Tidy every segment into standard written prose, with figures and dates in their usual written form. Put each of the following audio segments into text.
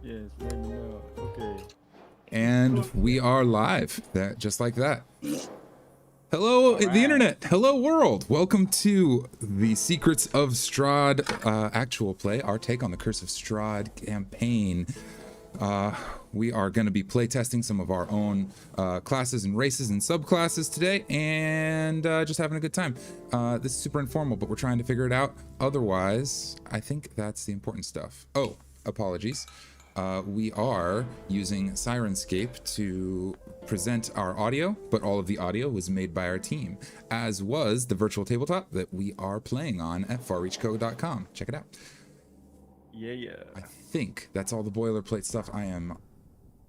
Yes, let me know. Okay. And we are live, just like that. Hello, the internet. Hello, world. Welcome to the Secrets of Strahd actual play, our take on the Curse of Strahd campaign. We are going to be playtesting some of our own classes and races and subclasses today, and just having a good time. This is super informal, but we're trying to figure it out. Otherwise, I think that's the important stuff. Oh, apologies. We are using Sirenscape to present our audio, but all of the audio was made by our team, as was the virtual tabletop that we are playing on at farreachco.com. Check it out. Yeah. I think that's all the boilerplate stuff I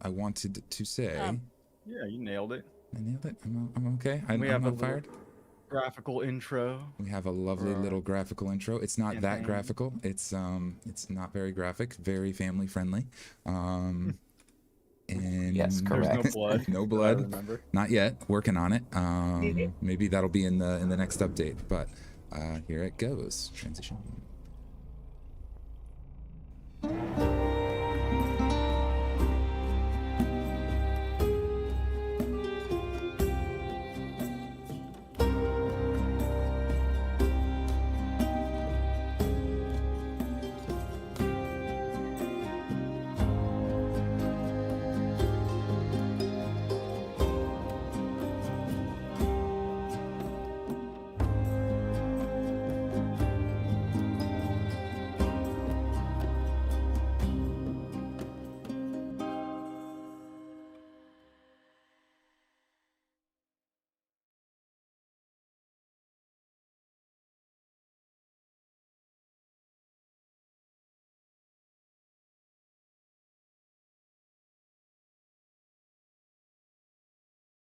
wanted to say. Yeah, you nailed it. I nailed it. I'm okay. I'm not fired. Graphical intro. We have a lovely little graphical intro. It's not that graphical. It's not very graphic, very family friendly. And yes, correct. There's no blood. No blood. Not yet. Working on it. Maybe that'll be in the next update. But here it goes. Transition.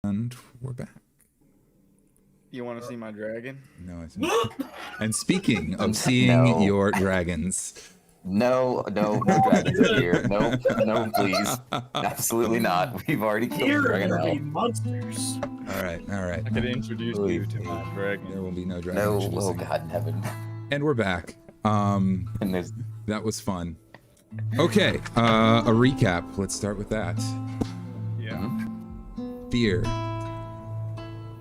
And we're back. You want to see my dragon? No, I think. And speaking of seeing your dragons. No dragons in here. No, please. Absolutely not. We've already killed the dragon. Monsters. All right. I could introduce you to my dragon. There will be no No, dragons. oh God in heaven. And we're back. And there's That was fun. Okay, a recap. Let's start with that. Yeah. Fear.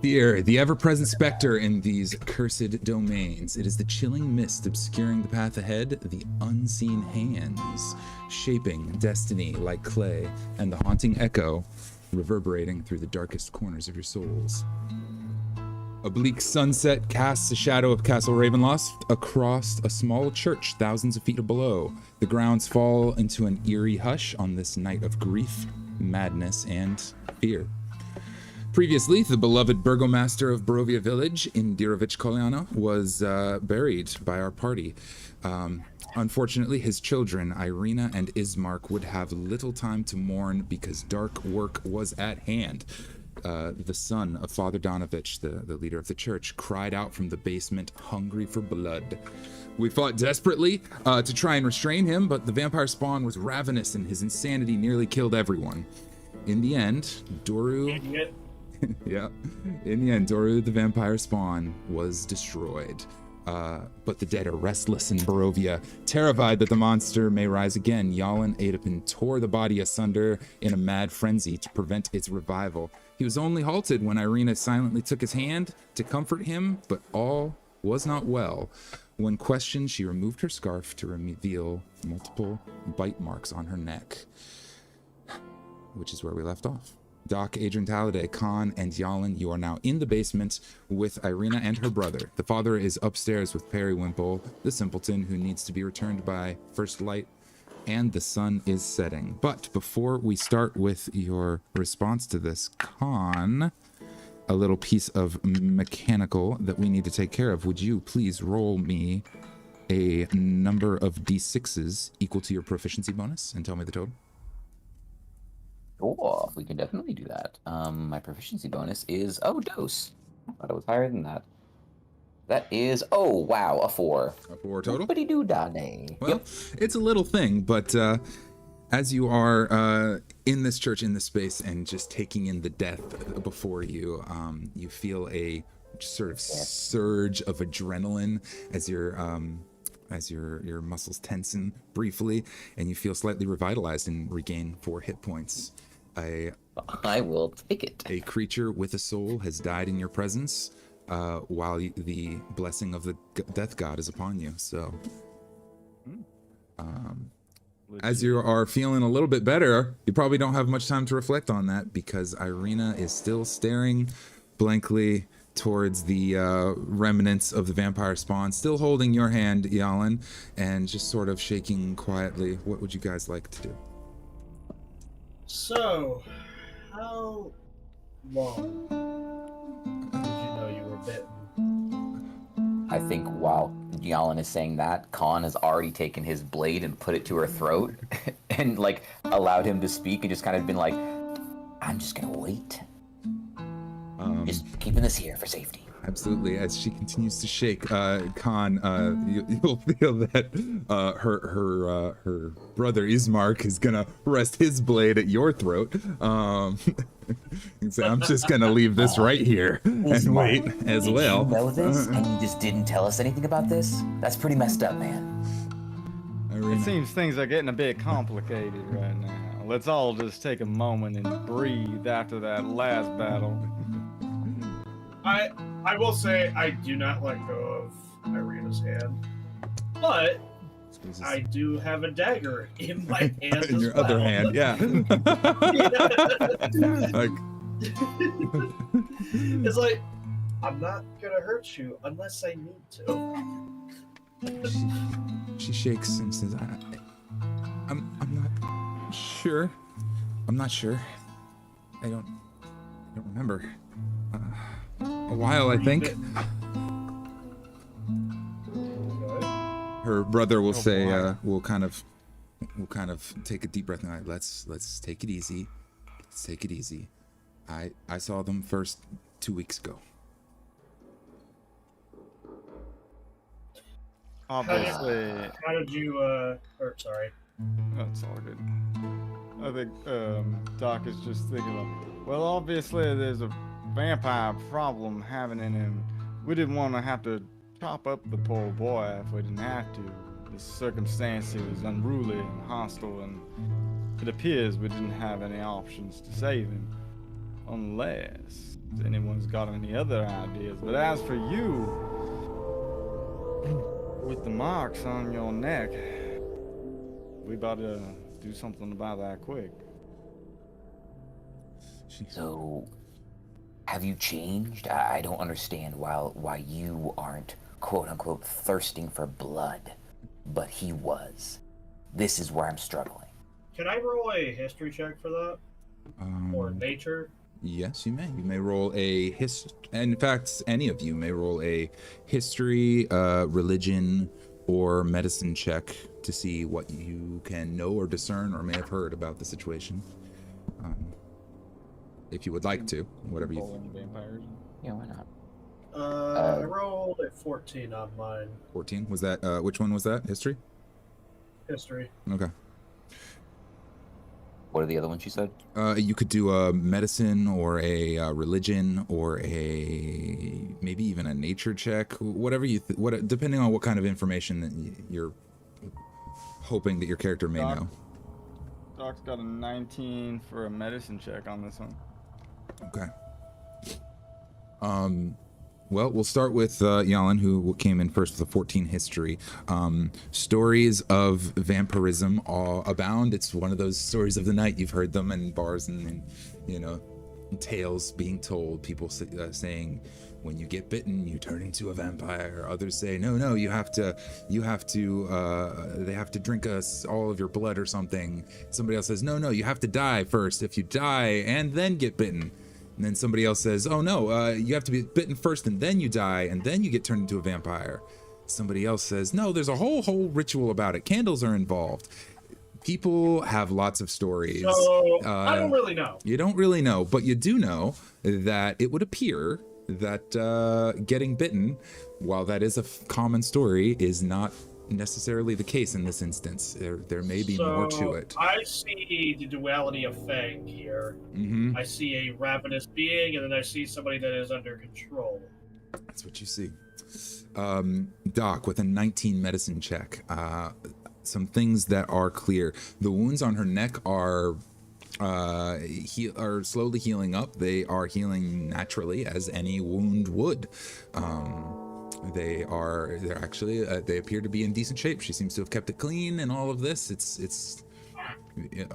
Fear, the ever-present specter in these cursed domains. It is the chilling mist obscuring the path ahead, the unseen hands shaping destiny like clay, and the haunting echo reverberating through the darkest corners of your souls. A bleak sunset casts a shadow of Castle Ravenloft across a small church thousands of feet below. The grounds fall into an eerie hush on this night of grief, madness, and fear. Previously, the beloved burgomaster of Barovia village, Indirovich Kolyana, was buried by our party. Unfortunately, his children, Irina and Ismark, would have little time to mourn because dark work was at hand. The son of Father Donovich, the leader of the church, cried out from the basement, hungry for blood. We fought desperately to try and restrain him, but the vampire spawn was ravenous and his insanity nearly killed everyone. In the end, Doru... yeah. In the end, Doru the vampire spawn was destroyed. But the dead are restless in Barovia. Terrified that the monster may rise again, Yalin Adapin tore the body asunder in a mad frenzy to prevent its revival. He was only halted when Irina silently took his hand to comfort him, but all was not well. When questioned, she removed her scarf to reveal multiple bite marks on her neck, which is where we left off. Doc, Adrian Halliday, Khan, and Yalin, you are now in the basement with Irina and her brother. The father is upstairs with Periwinkle, the simpleton who needs to be returned by first light, and the sun is setting. But before we start with your response to this, Khan, a little piece of mechanical that we need to take care of. Would you please roll me a number of d6s equal to your proficiency bonus and tell me the total? Sure, we can definitely do that. My proficiency bonus is dose. I thought it was higher than that. That is a 4. A 4 total? What do you do, Dane? Well, it's a little thing, but as you are in this church, in this space, and just taking in the death before you, you feel a sort of surge of adrenaline as you're as your muscles tensen briefly, and you feel slightly revitalized and regain 4 hit points. I will take it. A creature with a soul has died in your presence, while the blessing of the death god is upon you. So, as you are feeling a little bit better, you probably don't have much time to reflect on that, because Irina is still staring blankly towards the remnants of the vampire spawn, still holding your hand, Yalan, and just sort of shaking quietly. What would you guys like to do? So, how long did you know you were bitten? I think while Yalan is saying that, Khan has already taken his blade and put it to her throat and like allowed him to speak and just kind of been like, I'm just gonna wait. Just keeping this here for safety. Absolutely. As she continues to shake, Khan, you'll feel that her brother Ismark is gonna rest his blade at your throat. So I'm just gonna leave this right here and wait as well. Did you know this and you just didn't tell us anything about this? That's pretty messed up, man. Irina. It seems things are getting a bit complicated right now. Let's all just take a moment and breathe after that last battle. I will say I do not let go of Irina's hand, but I do have a dagger in my hand. In your other hand, yeah. Like, it's like, I'm not gonna hurt you unless I need to. she shakes and says, I'm not sure. I'm not sure. I don't remember. A while, I think. Her brother will say, "We'll kind of take a deep breath and let's take it easy. Let's take it easy. I saw them first 2 weeks ago." Obviously. How did you? Sorry. That's all good. I think Doc is just thinking of, well, obviously there's a vampire problem happening, and we didn't want to have to chop up the poor boy if we didn't have to. The circumstance was unruly and hostile, and it appears we didn't have any options to save him, unless anyone's got any other ideas. But as for you, with the marks on your neck, we better do something about that quick. So, have you changed? I don't understand why you aren't quote-unquote thirsting for blood, but he was. This is where I'm struggling. Can I roll a history check for that? Or nature? Yes, you may. You may roll a in fact, any of you may roll a history, religion, or medicine check to see what you can know or discern or may have heard about the situation. If you would like to, whatever you think. Vampires. Yeah, why not? I rolled a 14 on mine. 14? Was that, which one was that? History? History. Okay. What are the other ones you said? You could do a medicine or a religion or a maybe even a nature check, whatever you depending on what kind of information that you're hoping that your character may know. Doc's got a 19 for a medicine check on this one. Okay. Well, we'll start with Yalan, who came in first with a 14 history. Stories of vampirism all abound. It's one of those stories of the night. You've heard them in bars and tales being told. People saying, when you get bitten, you turn into a vampire. Others say, no, they have to drink all of your blood or something. Somebody else says, no, you have to die first. If you die and then get bitten. And then somebody else says, oh no, you have to be bitten first and then you die and then you get turned into a vampire. Somebody else says, no, there's a whole ritual about it. Candles are involved. People have lots of stories. So, I don't really know. You don't really know, but you do know that it would appear that getting bitten, while that is a common story, is not necessarily the case in this instance. There may be more to it. I see the duality of Fang here. Mm-hmm. I see a ravenous being, and then I see somebody that is under control. That's what you see. Doc, with a 19 medicine check, some things that are clear. The wounds on her neck are slowly healing up. They are healing naturally, as any wound would. They appear to be in decent shape. She seems to have kept it clean and all of this. It's you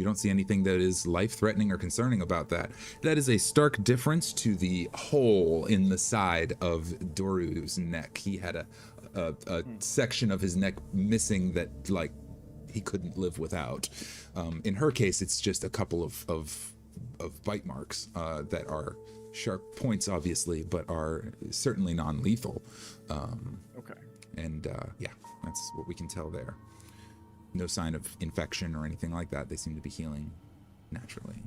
don't see anything that is life-threatening or concerning about that. That is a stark difference to the hole in the side of Doru's neck. He had a section of his neck missing that, like, he couldn't live without. In her case, it's just a couple of bite marks that are sharp points, obviously, but are certainly non-lethal. Okay. And yeah, that's what we can tell there. No sign of infection or anything like that. They seem to be healing naturally.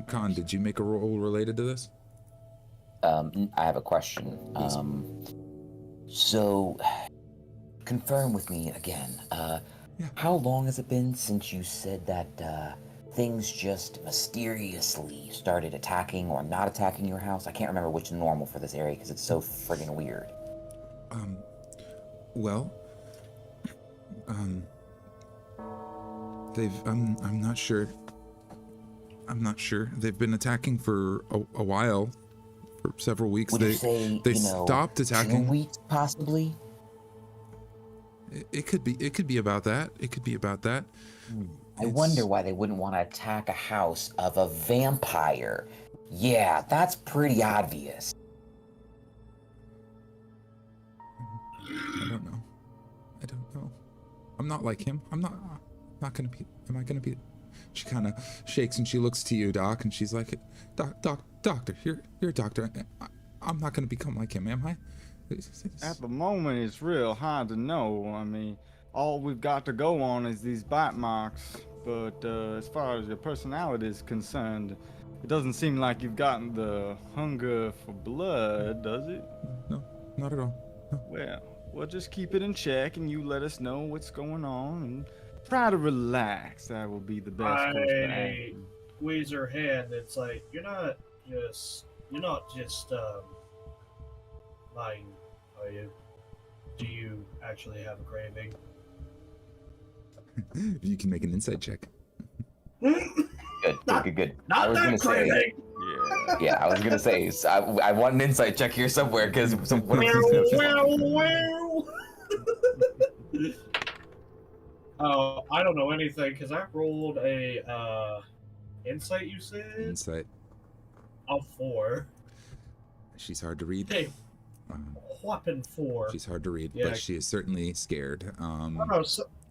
Khan, did you make a roll related to this? I have a question. So, confirm with me again. Yeah. How long has it been since you said that things just mysteriously started attacking or not attacking your house? I can't remember which is normal for this area because it's so friggin' weird. Well, I'm not sure. They've been attacking for a while, for several weeks. Would you say, they stopped attacking. 2 weeks, possibly? It could be about that. I wonder why they wouldn't want to attack a house of a vampire. Yeah, that's pretty obvious. I don't know. I'm not like him. Am I gonna be? She kind of shakes and she looks to you, Doc, and she's like, Doctor, you're a doctor. I'm not gonna become like him, am I? At the moment, it's real hard to know. I mean, all we've got to go on is these bite marks. But as far as your personality is concerned, it doesn't seem like you've gotten the hunger for blood, does it? No, not at all. No. Well, we'll just keep it in check, and you let us know what's going on, and try to relax. That will be the best course of action. Squeeze her hand. It's like you're not just lying, are you? Do you actually have a craving? You can make an insight check. Good. Not that craving. Yeah, I was gonna say. I want an insight check here somewhere because Oh, I don't know anything because I rolled a insight. You said Insight. Oh, 4. She's hard to read. Hey, whopping 4. She's hard to read, Yeah. but she is certainly scared. Oh,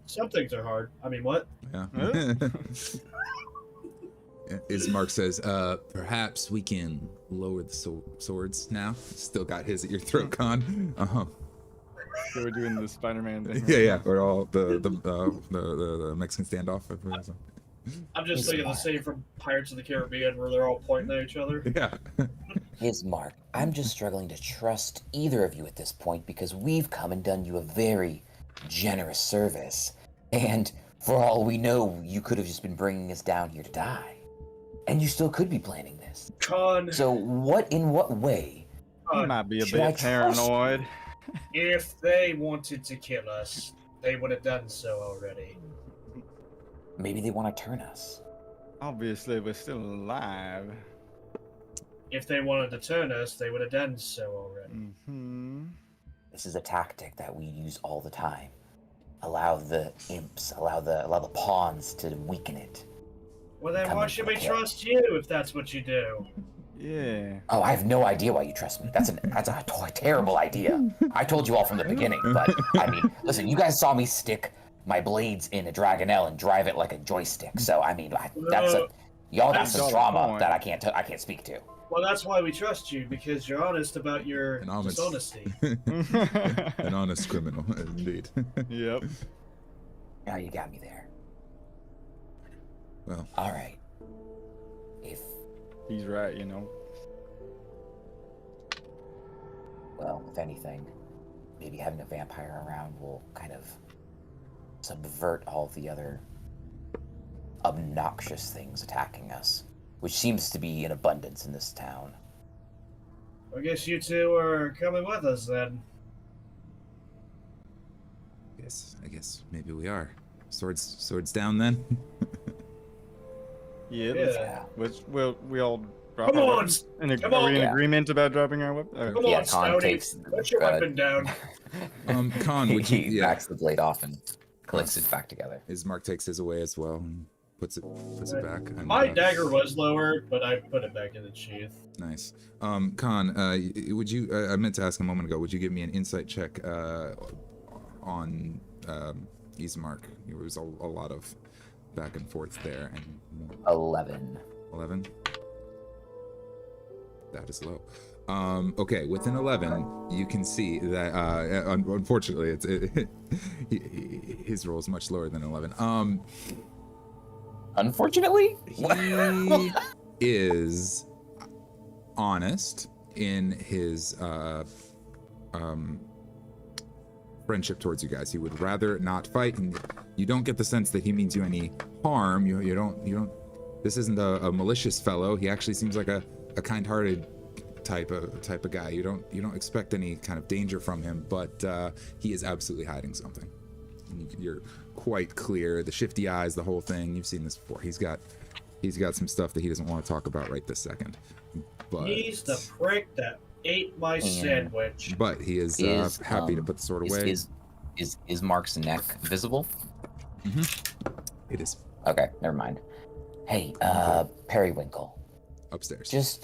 some things are hard. I mean, what? Yeah. Ismark says, perhaps we can lower the swords now. Still got his at your throat, Con. So we're doing the Spider-Man thing. Yeah. We're all the Mexican standoff. I'm just thinking the same from Pirates of the Caribbean, where they're all pointing at each other. Yeah. Ismark, I'm just struggling to trust either of you at this point because we've come and done you a very generous service, and for all we know, you could have just been bringing us down here to die, and you still could be planning this. Con. So in what way? You might be a Should I bit trust- paranoid. If they wanted to kill us, they would have done so already. Maybe they want to turn us. Obviously, we're still alive. If they wanted to turn us, they would have done so already. Mm-hmm. This is a tactic that we use all the time. Allow the imps, allow the pawns to weaken it. Well, then Come why in should we prepared. trust you if that's what you do? Yeah. Oh, I have no idea why you trust me. That's a terrible idea. I told you all from the beginning, but I mean, listen, you guys saw me stick my blades in a dragonelle and drive it like a joystick. So I mean, y'all got some drama that I can't speak to. Well, that's why we trust you, because you're honest about your dishonesty. An honest criminal, indeed. Yep. Now you got me there. Well. All right. If He's right, you know. anything, maybe having a vampire around will kind of subvert all the other obnoxious things attacking us, which seems to be in abundance in this town. I guess you two are coming with us then. I guess maybe we are. Swords down then. Yeah. Yeah. We all drop Come our on, weapons? come Are we on. in Yeah. agreement about dropping our weapons? Come Yeah, on, Khan Stouty. takes. Put your weapon down. Khan, would you? He Yeah. backs the blade off and clicks it back together. Mark takes his away as well and puts it back. And, My dagger was lowered, but I put it back in the sheath. Nice. Khan, would you? I meant to ask a moment ago. Would you give me an insight check on Ismark? There was a lot of back and forth there. And 11. 11. That is low. Okay, with an 11, you can see that. Unfortunately, his roll is much lower than 11. Unfortunately, He is honest in his friendship towards you guys. He would rather not fight, and you don't get the sense that he means you any harm. You don't. This isn't a malicious fellow. He actually seems like a kind-hearted type of guy. You don't expect any kind of danger from him, but he is absolutely hiding something. And you're quite clear. The shifty eyes, the whole thing. You've seen this before. He's got some stuff that he doesn't want to talk about right this second. But He's the prick that ate my sandwich. But he is happy to put the sword away. Is Mark's neck visible? It is Okay, never mind. Hey, Periwinkle. upstairs.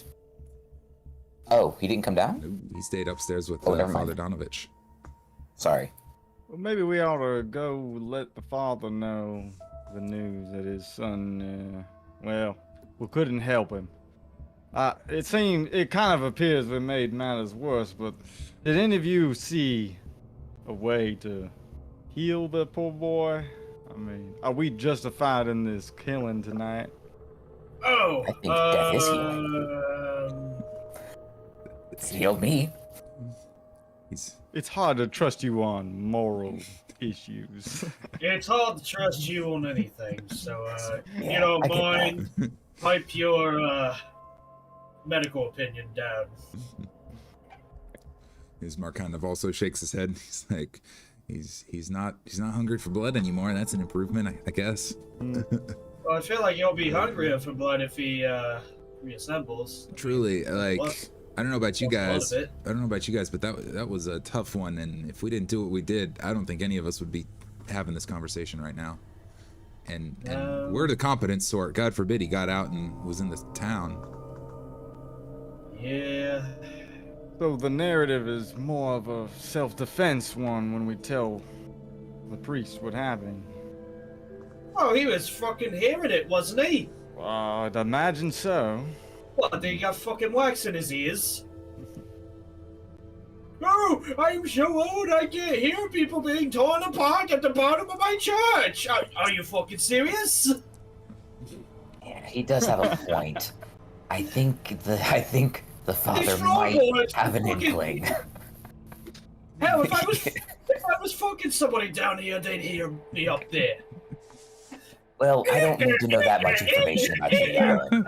Oh, he didn't come down? No, he stayed upstairs with never Father mind. Donovich. Sorry. Well, maybe we ought to go let the father know the news that his son, we couldn't help him. It kind of appears we made matters worse, but did any of you see a way to heal the poor boy? I mean, are we justified in this killing tonight? Oh, I think death is healing. It's healed me. It's hard to trust you on moral issues. It's hard to trust you on anything, so Yeah, you don't I get mind, pipe your medical opinion down. Ismark kind of also shakes his head. He's like, he's not hungry for blood anymore. That's an improvement, I guess. Well, I feel like you'll be hungrier for blood if he reassembles. Truly, like, Plus- I don't know about you plus a guys. lot of it. But that was a tough one. And if we didn't do what we did, I don't think any of us would be having this conversation right now. And we're the competent sort. God forbid he got out and was in this town. Yeah. So the narrative is more of a self-defense one when we tell the priest what happened. Oh, he was fucking hearing it, wasn't he? I'd imagine so. What, he got fucking wax in his ears? Oh, I'm so old I can't hear people being torn apart at the bottom of my church! Are you fucking serious? Yeah, he does have a point. I think the father might have an inkling. Hell, if I was fucking somebody down here, they'd hear me up there. Well, I don't need to know that much information about you, Alan.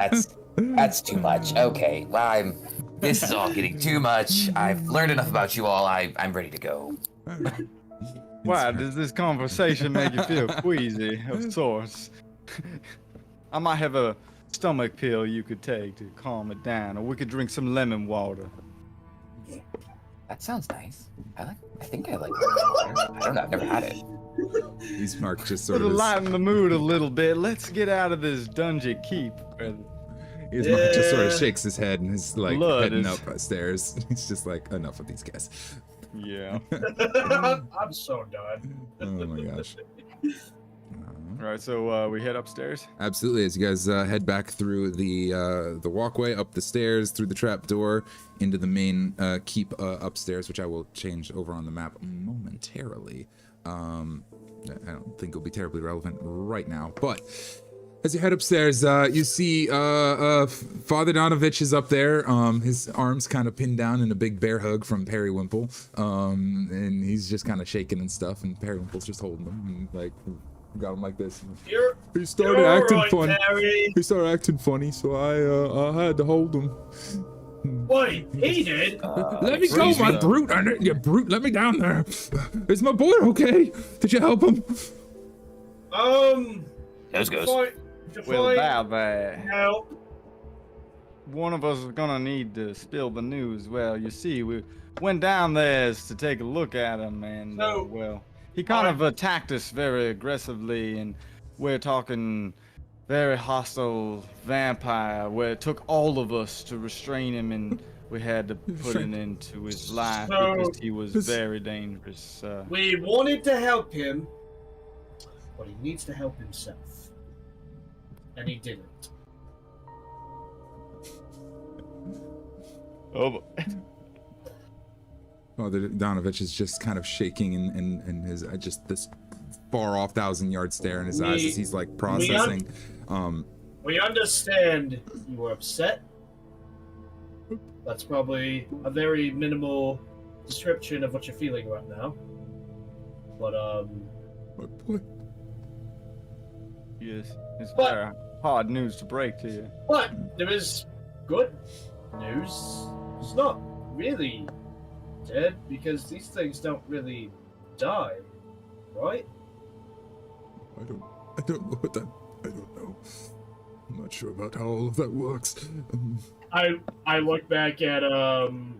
That's too much. Okay, well, this is all getting too much. I've learned enough about you all. I'm ready to go. Wow, does this conversation make you feel queasy of sorts? I might have a stomach pill you could take to calm it down, or we could drink some lemon water. That sounds nice. I think I like lemon water. I don't know. I've never had it. Ismark just sort To of lighten the mood a little bit, let's get out of this dungeon keep. Ismark just sort of shakes his head and is like Blood heading is- upstairs. He's just like, enough of these guys. Yeah. I'm so done. Oh my gosh. All right, so we head upstairs. Absolutely. As you guys head back through the walkway, up the stairs, through the trap door, into the main keep upstairs, which I will change over on the map momentarily. I don't think it'll be terribly relevant right now, but as you head upstairs, you see Father Donovich is up there. His arms kind of pinned down in a big bear hug from Periwinkle, and he's just kind of shaking and stuff, and Periwinkle's just holding him, and, like, got him like this. He started you're acting right, funny. Perry. He started acting funny, so I had to hold him. Wait, he did? Let me go, my brute! You brute, let me down there! Is my boy okay? Did you help him? Those goes. Well, about that, Help. one of us is gonna need to spill the news. Well, you see, we went down there to take a look at him, and No. well, he kind of attacked us very aggressively, and we're talking very hostile vampire, where it took all of us to restrain him, and we had to put an end to his life because he was very dangerous. We wanted to help him, but he needs to help himself. And he didn't. Oh, Father Donovich is just kind of shaking in his just this far off 1,000-yard stare in his eyes as he's like processing. We understand you were upset. That's probably a very minimal description of what you're feeling right now. But My boy. yes, it's very hard news to break to you. But there is good news. It's not really dead because these things don't really die, right? I don't know what that. I don't know. I'm not sure about how all of that works. I look back at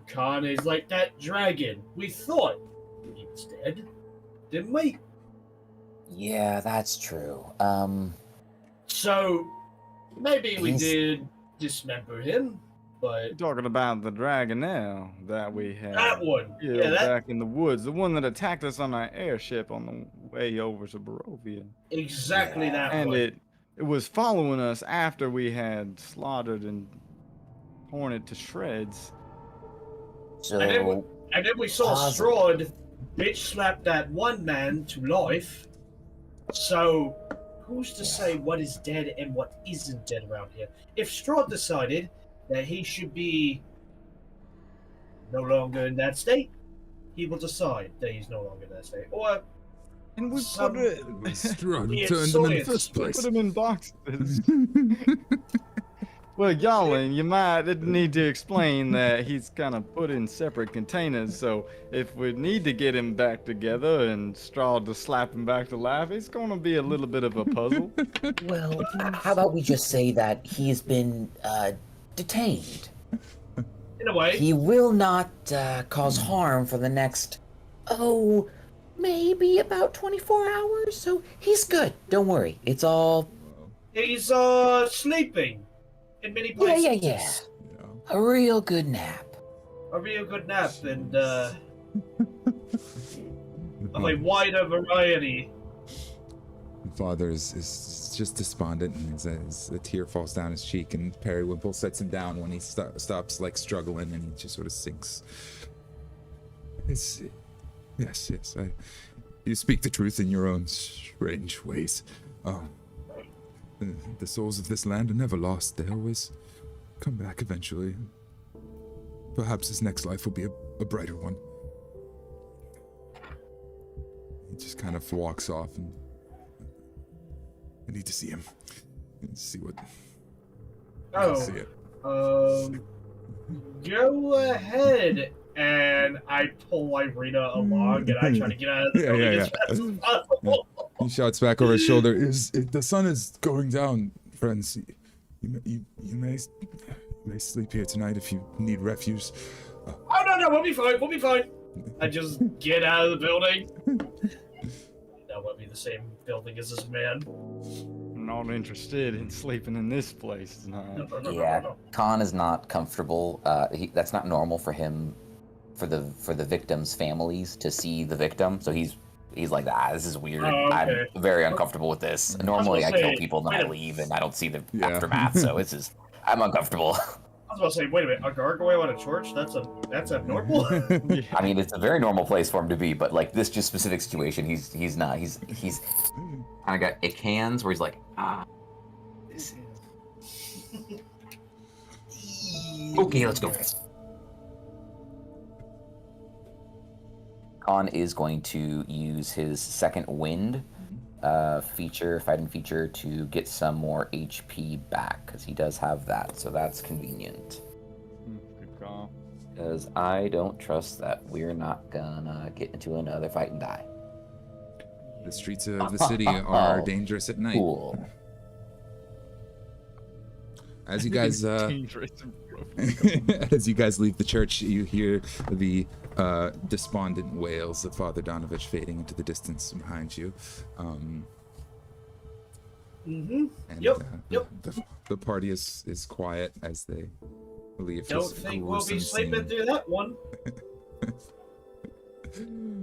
Khan. He's like, that dragon. We thought he was dead, didn't we? Yeah, that's true. So maybe we did dismember him, but You're talking about the dragon now that we had. that one, Yeah, back in the woods, the one that attacked us on our airship on the way over to Barovia. exactly that And one. it was following us after we had slaughtered and torn it to shreds. So And then we saw Strahd bitch slap that one man to life. So who's to say what is dead and what isn't dead around here? If Strahd decided that he should be no longer in that state, he will decide that he's no longer in that state. Or And we some put it, Strahd weird turned them in the science. first place. put them in boxes. Well, Yalin, you might need to explain that he's kind of put in separate containers, so if we need to get him back together and Strahd to slap him back to life, it's going to be a little bit of a puzzle. well, how about we just say that he's been detained? in a way, He will not cause harm for the next, maybe about 24 hours. So he's good. Don't worry. It's all. he's sleeping in many places. Yeah. A real good nap. A real good nap and of a wider variety. Father is just despondent, and a tear falls down his cheek, and Periwinkle sets him down when he stops like struggling, and he just sort of sinks. Yes. You speak the truth in your own strange ways. The souls of this land are never lost. They always come back eventually. Perhaps his next life will be a brighter one. He just kind of walks off, and I need to see him. I need to see what. See it. Go ahead. And I pull Irina along and I try to get out of the building as fast as possible. He shouts back over his shoulder. The sun is going down, friends. You may sleep here tonight if you need refuge. Oh no, we'll be fine. I just get out of the building. That won't be the same building as this man. I'm not interested in sleeping in this place tonight. Yeah, Khan is not comfortable. That's not normal for him, for the victims' families to see the victim. So he's like, this is weird. Oh, okay. I'm very uncomfortable with this. Normally I kill people and then I leave and I don't see the aftermath. So I'm uncomfortable. I was about to say, wait a minute, a gargoyle at a church? That's abnormal. I mean, it's a very normal place for him to be, but like this just specific situation, he's not. He's kind of got ick hands where he's like, this is. Okay, let's go. Khan is going to use his second wind fighting feature to get some more HP back, because he does have that, so that's convenient. Good Because I don't trust that we're not gonna get into another fight and die. The streets of the city are dangerous at night. Cool. As you guys Dangerous and broken. as you guys leave the church, you hear the despondent wails of Father Donovich fading into the distance behind you. And Yep. the party is quiet as they leave. Don't this think we'll be gruesome sleeping scene. through that one.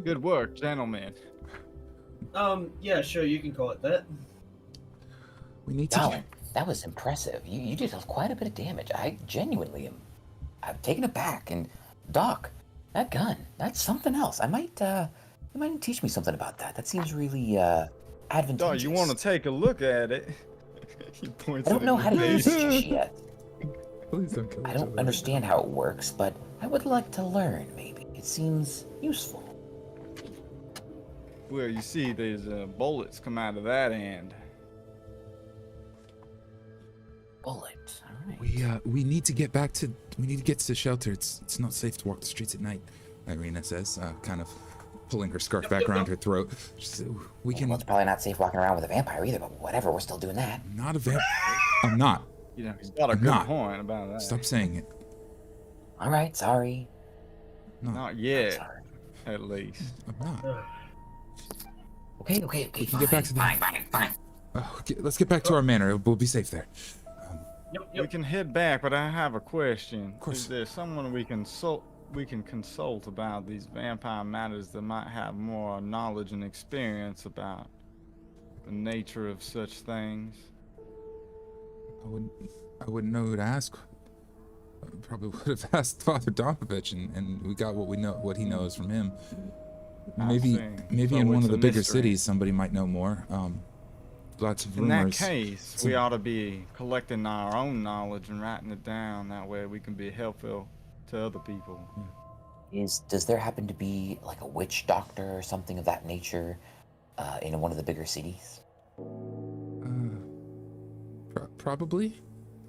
Good work, gentlemen. Yeah, sure, you can call it that. We need to. Darling, that was impressive. You did quite a bit of damage. I genuinely am. I'm taken aback. And Doc, that gun, that's something else. You might teach me something about that. That seems really advantageous. Oh, you want to take a look at it? He points I don't at know his how to use face. it just yet. Please don't kill I each don't other. understand how it works, but I would like to learn, maybe. It seems useful. Well, you see, there's bullets come out of that end. Bullet. All right. We need to get back to the shelter. It's not safe to walk the streets at night. Irina says, kind of pulling her scarf back around her throat. She said, we can. Well, it's probably not safe walking around with a vampire either, but whatever, we're still doing that. Not a vampire. I'm not. You know, he's got a I'm good not. point about that. Stop saying it. All right, sorry. No, Not yet, Sorry. at least. I'm not. Okay, We can fine, get back to the. fine. Let's get back to our manor. We'll be safe there. We can head back, but I have a question. Of course. Is there someone we can consult about these vampire matters that might have more knowledge and experience about the nature of such things? I wouldn't know who to ask. I probably would have asked Father Donovich, and we got what he knows from him. Maybe see. So in one it's of the a bigger mystery. cities, somebody might know more. Lots of In that rumors. case, we ought to be collecting our own knowledge and writing it down. That way we can be helpful to other people. Does there happen to be like a witch doctor or something of that nature in one of the bigger cities? Probably.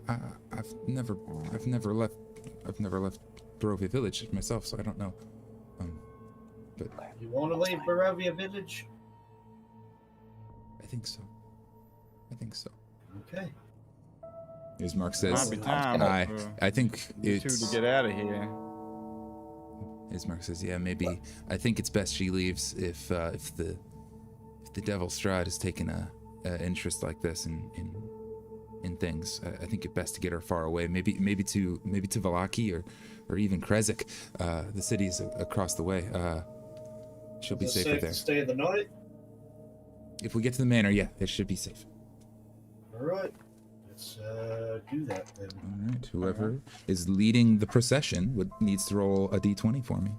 I've never left Barovia Village myself, so I don't know. But You want to leave Barovia Village? I think so. Okay. As Mark Might says, be time I think you two it's. to get out of here. As Mark says, yeah, maybe. I think it's best she leaves if the Devil Strahd has taken a interest like this in things. I think it's best to get her far away. Maybe to Valaki or even Krezik. The city's across the way. She'll be Is it safer safe there. to stay the night? If we get to the manor, yeah, it should be safe. All right. Let's do that then. All right. Whoever is leading the procession needs to roll a d20 for me.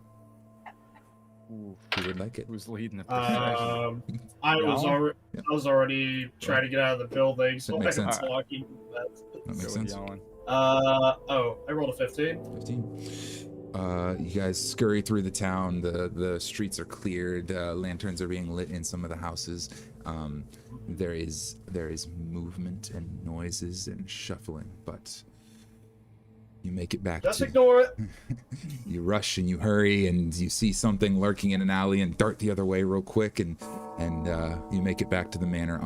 Ooh, Who would like it? who's leading the procession? I was Y'all? already Yeah. I was already trying to get out of the building, so That makes I'm sense. talking. That makes So sense. yelling. I rolled a 15. 15. You guys scurry through the town. The streets are cleared. Lanterns are being lit in some of the houses. There is movement and noises and shuffling, but you make it back. Just to, ignore it. You rush and you hurry, and you see something lurking in an alley, and dart the other way real quick, and you make it back to the manor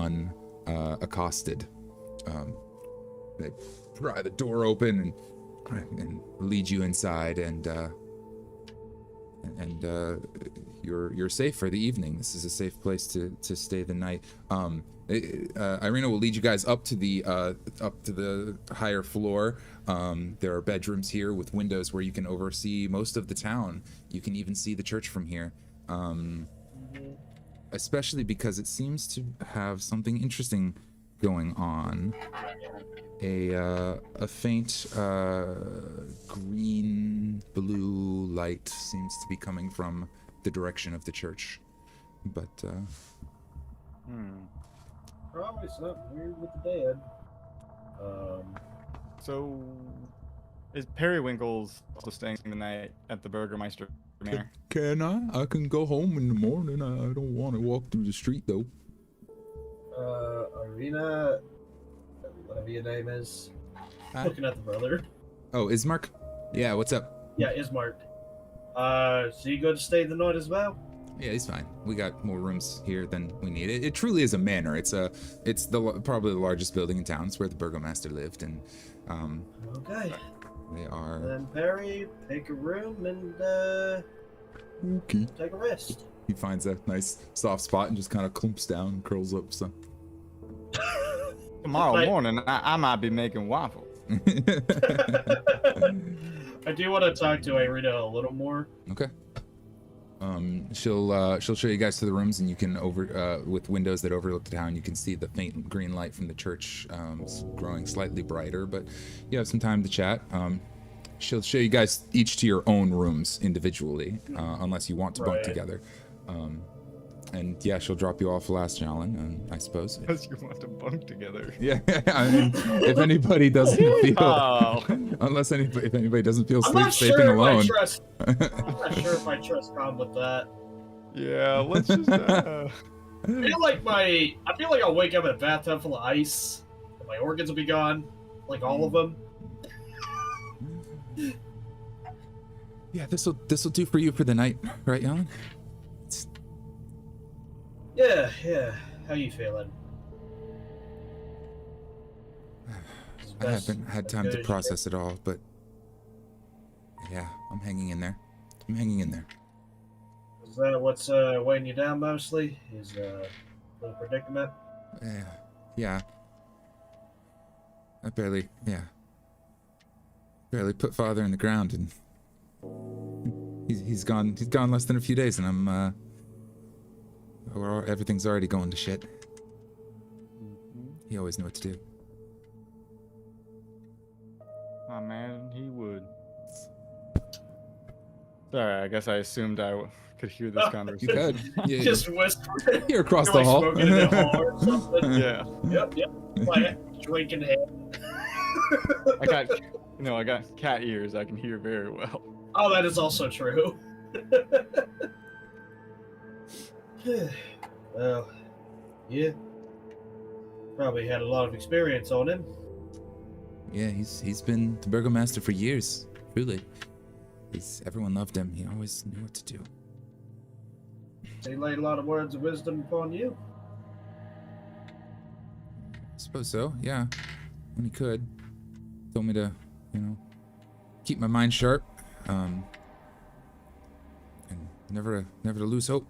unaccosted. They pry the door open and lead you inside, and you're safe for the evening. This is a safe place to stay the night. Irina will lead you guys up to the higher floor. There are bedrooms here with windows where you can oversee most of the town. You can even see the church from here. Especially because it seems to have something interesting going on. A faint green blue light seems to be coming from the direction of the church, but Probably something weird with the dead. So, is Periwinkle's also staying the night at the Burgermeister Manor? can I can go home in the morning. I don't want to walk through the street though. Irina, whatever your name is. Hi. Looking at the brother. Oh, Ismark? Yeah, what's up? Yeah, is marked. So you go to stay the night as well? Yeah, he's fine. We got more rooms here than we need. It truly is a manor. It's probably the largest building in town. It's where the burgomaster lived, and Okay. they are. Then Perry, pick a room and Okay. take a rest. He finds a nice soft spot and just kind of clumps down and curls up. So Tomorrow morning, I might be making waffles. I do want to talk to Irina a little more. okay. She'll show you guys to the rooms, and you can with windows that overlook the town. You can see the faint green light from the church growing slightly brighter. But you have some time to chat. She'll show you guys each to your own rooms individually, unless you want to bunk together. And yeah, she'll drop you off last, Jalen, I suppose. Because you want to bunk together. Yeah, I mean, if anybody doesn't feel, if anybody doesn't feel sleeping alone. I'm not sure if I trust Tom with that. Yeah, let's just. I feel like I'll wake up in a bathtub full of ice. And my organs will be gone, like all of them. Yeah, this'll do for you for the night, right, Jalen? Yeah. How you feeling? I haven't had time to process it all, but yeah, I'm hanging in there. Is that what's weighing you down mostly? Is the predicament? Yeah. I barely put father in the ground, and he's gone less than a few days, and I'm everything's already going to shit. He always knew what to do. Oh man, he would. Sorry, I guess I assumed I could hear this You conversation. could. Yeah, Just whisper. you're across the hall. Smoking in the hall or something. Yeah, Yep. Like drinking hand. I got cat ears. I can hear very well. Oh, that is also true. Well, yeah. Probably had a lot of experience on him. Yeah, he's been the burgomaster for years. Truly, everyone loved him. He always knew what to do. He laid a lot of words of wisdom upon you. I suppose so. Yeah, when he could, told me to, keep my mind sharp, and never to lose hope,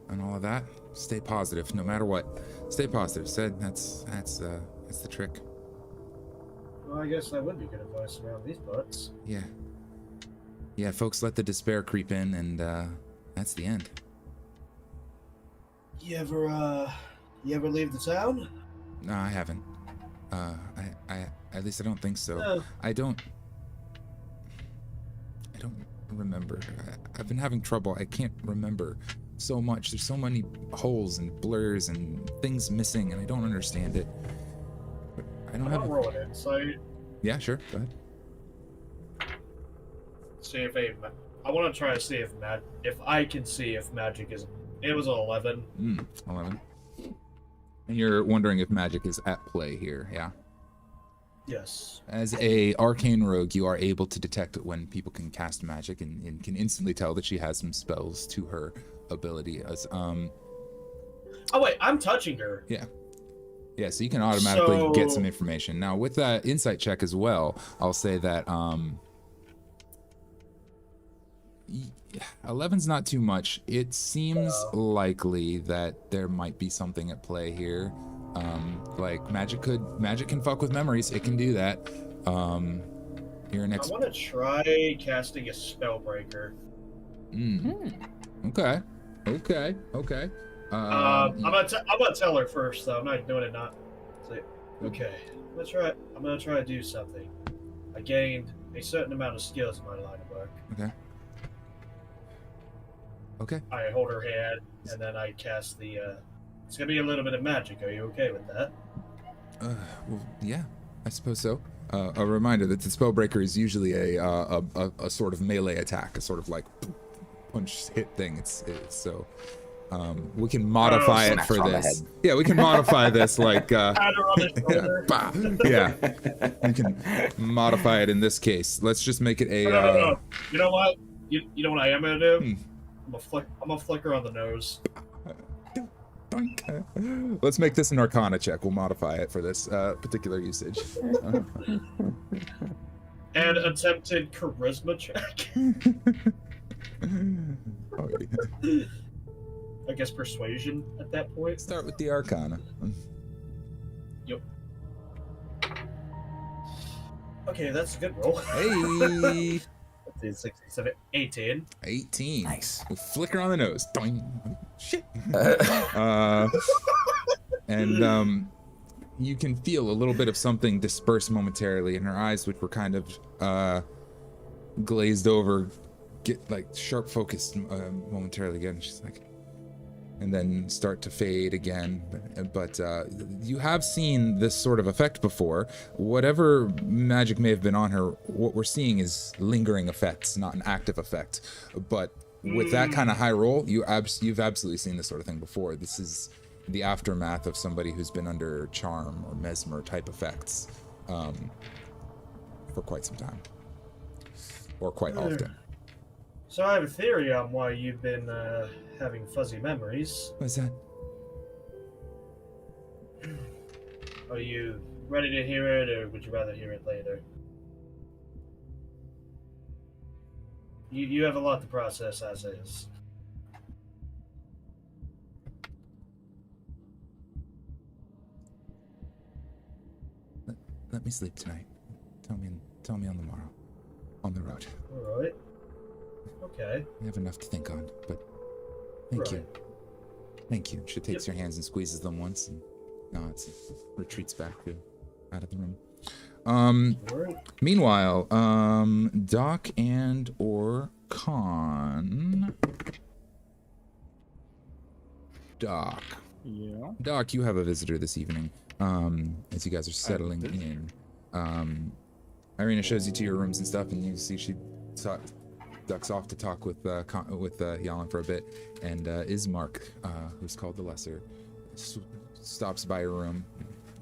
and all of that. Stay positive, no matter what. Stay positive. Said that's the trick. Well, I guess that would be good advice around these parts. Yeah, folks let the despair creep in, and that's the end. You ever leave the town? No, I haven't. I at least I don't think so. No. I don't remember. I've been having trouble. I can't remember so much. There's so many holes and blurs and things missing, and I don't understand it. But I don't have. I'll roll an insight. Yeah, sure. Go ahead. See if I want to try to see if I can see if magic is. It was an 11. 11. And you're wondering if magic is at play here, yeah? Yes. As a arcane rogue, you are able to detect when people can cast magic, and can instantly tell that she has some spells to her ability. As Oh wait, I'm touching her. Yeah, so you can automatically get some information. Now with that insight check as well, I'll say that 11's not too much. It seems likely that there might be something at play here. Like magic can fuck with memories. It can do that. You're an I want to try casting a spellbreaker. Okay. I'm gonna tell her first though. I'm not doing it not. Okay. I'm gonna try to do something. I gained a certain amount of skills in my line of work. Okay. I hold her hand and then I cast the. It's gonna be a little bit of magic. Are you okay with that? Well, yeah, I suppose so. A reminder that the spellbreaker is usually a sort of melee attack, a sort of like punch hit thing. It's so We can modify it Smash for on the this. head. Yeah, we can modify this like Pat her on the shoulder. bah, yeah. We can modify it in this case. Let's just make it a No. You know what? You know what I am gonna do? Hmm. I'm gonna flick her on the nose. Let's make this an Arcana check. We'll modify it for this particular usage. And attempted charisma check. Okay. I guess persuasion at that point. Start with the Arcana. Yep. Okay, that's a good roll. Hey! 67, 18. 18. Nice. We flicker on the nose. Doing. Shit. And you can feel a little bit of something disperse momentarily in her eyes, which were kind of glazed over, get like sharp focused momentarily again. She's like, and then start to fade again. But you have seen this sort of effect before. Whatever magic may have been on her, what we're seeing is lingering effects, not an active effect. But with that kind of high roll, you've absolutely seen this sort of thing before. This is the aftermath of somebody who's been under charm or mesmer type effects for quite some time, or quite often. So I have a theory on why you've been having fuzzy memories. What's that? Are you ready to hear it, or would you rather hear it later? You have a lot to process as is. Let me sleep tonight. Tell me on the morrow. On the road. All right. Okay. I have enough to think on, but thank you. Thank you. She takes her hands and squeezes them once and nods and retreats back out of the room. Right. Meanwhile, Doc and or Con. Doc. Yeah. Doc, you have a visitor this evening. As you guys are settling in. Irina shows you to your rooms and stuff, and you see she ducks off to talk with Yalan for a bit, and Ismark, who's called the Lesser, stops by your room,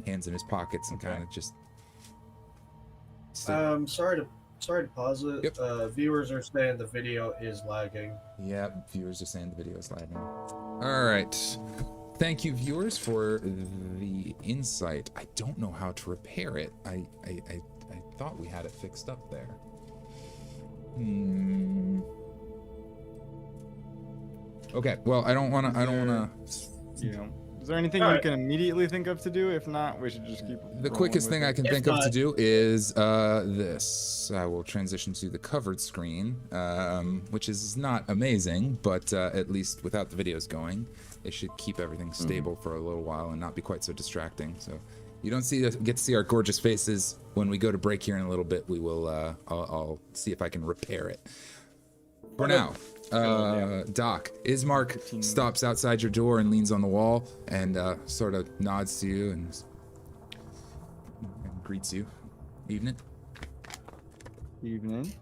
hands in his pockets, and kind of just. Sorry to pause it. Yep. Viewers are saying the video is lagging. Yep, viewers are saying the video is lagging. All right. Thank you, viewers, for the insight. I don't know how to repair it. I thought we had it fixed up there. Okay. Well, I don't want to. Yeah. Is there anything you can immediately think of to do? If not, we should just keep. The quickest thing I can think of to do is this. I will transition to the covered screen, which is not amazing, but at least without the videos going, it should keep everything stable for a little while and not be quite so distracting. So you don't get to see our gorgeous faces. When we go to break here in a little bit, we will. I'll see if I can repair it. For now. Doc, Ismark stops outside your door and leans on the wall and sort of nods to you and greets you. Evening. Evening.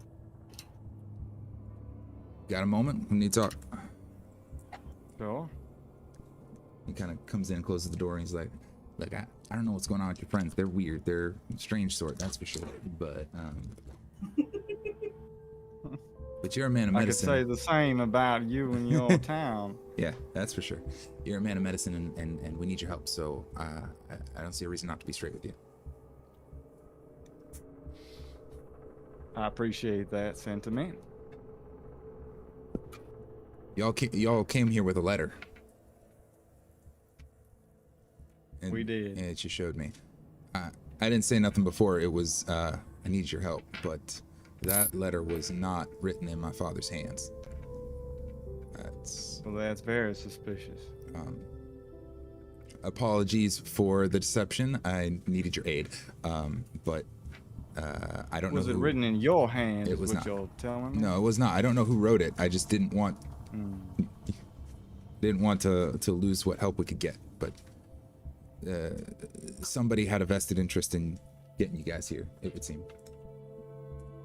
Got a moment? We need to talk. Sure. He kind of comes in and closes the door and he's like, look, I don't know what's going on with your friends. They're weird. They're strange sort, that's for sure. But but you're a man of medicine. I could say the same about you and your town. Yeah, that's for sure. You're a man of medicine, and we need your help. So I don't see a reason not to be straight with you. I appreciate that sentiment. Y'all came here with a letter. And, We did. And it just showed me. I didn't say nothing before. It was I need your help, but that letter was not written in my father's hands. Well, that's very suspicious. Apologies for the deception. I needed your aid, but I don't know. Was it written in your hand? It was what not. You're telling me? No, it was not. I don't know who wrote it. I just didn't want to lose what help we could get. But somebody had a vested interest in getting you guys here, it would seem.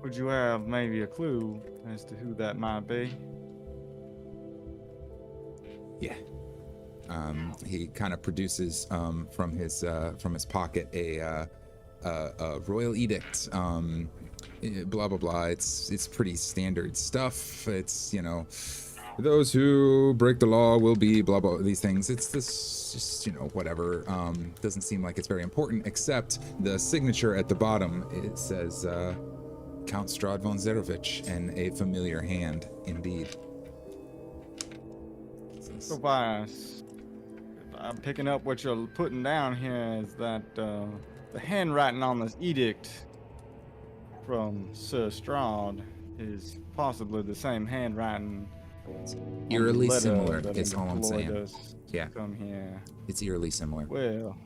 Would you have maybe a clue as to who that might be? Yeah. He kind of produces from his pocket a royal edict. Blah blah blah. It's pretty standard stuff. It's, you know, those who break the law will be blah blah, these things. It's this just, you know, whatever. Doesn't seem like it's very important, except the signature at the bottom. It says Count Strahd von Zerovich, and a familiar hand indeed. So I'm picking up what you're putting down here is that the handwriting on this edict from Sir Strahd is possibly the same handwriting. Eerily similar, is all I'm saying. Us Yeah. Come here. It's eerily similar. Well,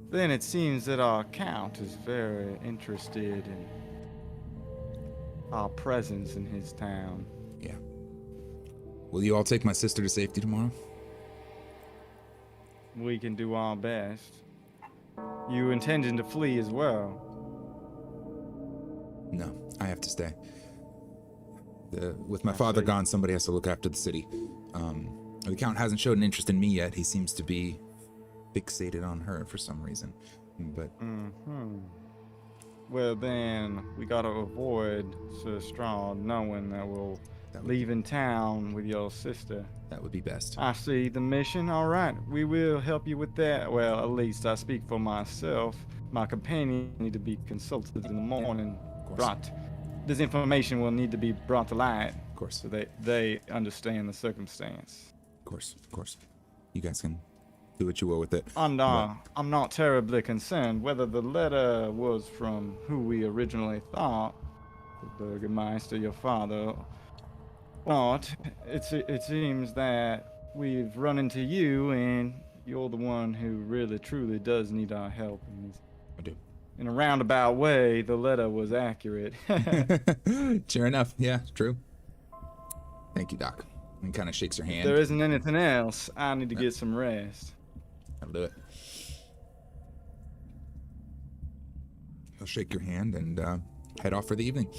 then it seems that our count is very interested in our presence in his town. Yeah. Will you all take my sister to safety tomorrow? We can do our best. You intending to flee as well? No, I have to stay. With my father gone, somebody has to look after the city. The Count hasn't showed an interest in me yet. He seems to be fixated on her for some reason. But Well, then we gotta avoid Sir Strahd knowing that we'll leave in town with your sister. that would be best. I see the mission. All right, we will help you with that. Well, at least I speak for myself. My companion need to be consulted in the morning. Of course. This information will need to be brought to light. Of course. So they understand the circumstance. Of course. You guys can do what you will with it. And I'm not terribly concerned whether the letter was from who we originally thought, the Burgermeister, your father, but it seems that we've run into you, and you're the one who really truly does need our help. I do. In a roundabout way, the letter was accurate. Sure enough. Yeah, true. Thank you, Doc. And kind of shakes her hand. If there isn't anything else, I need to get some rest. I'll do it. I'll shake your hand and head off for the evening.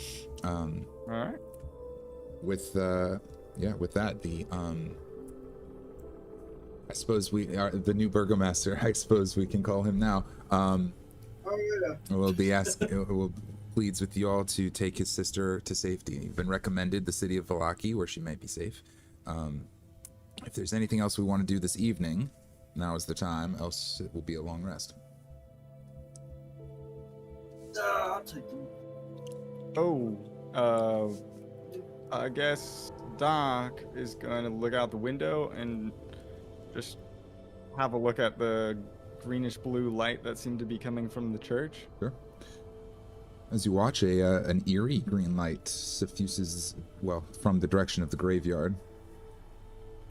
All right. With that, I suppose we are the new burgomaster. I suppose we can call him now. Will pleads with you all to take his sister to safety. You've been recommended the city of Vallaki, where she might be safe. If there's anything else we want to do this evening, now is the time. Else it will be a long rest. I'll take them. I guess Doc is going to look out the window and just have a look at the greenish blue light that seemed to be coming from the church. Sure. As you watch, an eerie green light suffuses, from the direction of the graveyard.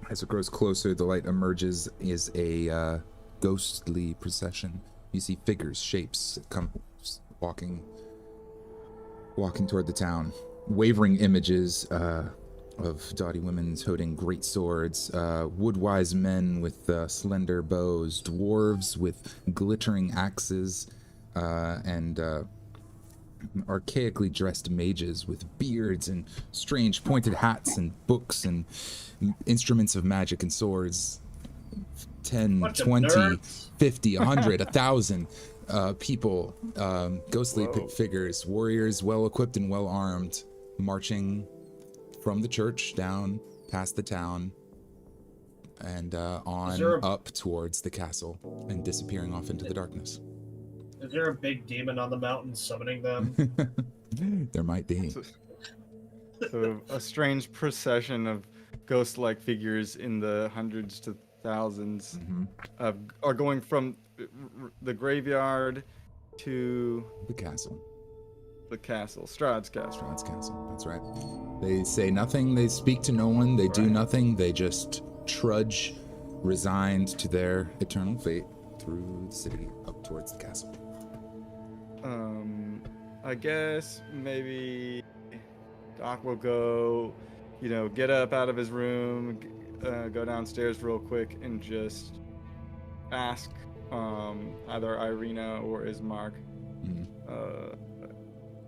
As it grows closer, the light emerges as a ghostly procession. You see figures, shapes, come walking toward the town. Wavering images of dotty women holding great swords, woodwise men with slender bows, dwarves with glittering axes, and archaically dressed mages with beards and strange pointed hats and books and instruments of magic and swords. 10, 20, 50, 100, 1,000 people, ghostly figures, warriors well equipped and well armed, marching from the church down past the town and up towards the castle and disappearing off into the darkness. Is there a big demon on the mountain summoning them? There might be. So a strange procession of ghost-like figures in the hundreds to thousands are going from the graveyard to The castle. Strahd's castle. Strahd's castle, that's right. They say nothing, they speak to no one, they do nothing, they just trudge, resigned to their eternal fate through the city up towards the castle. I guess maybe Doc will go, get up out of his room, go downstairs real quick and just ask either Irina or Ismark,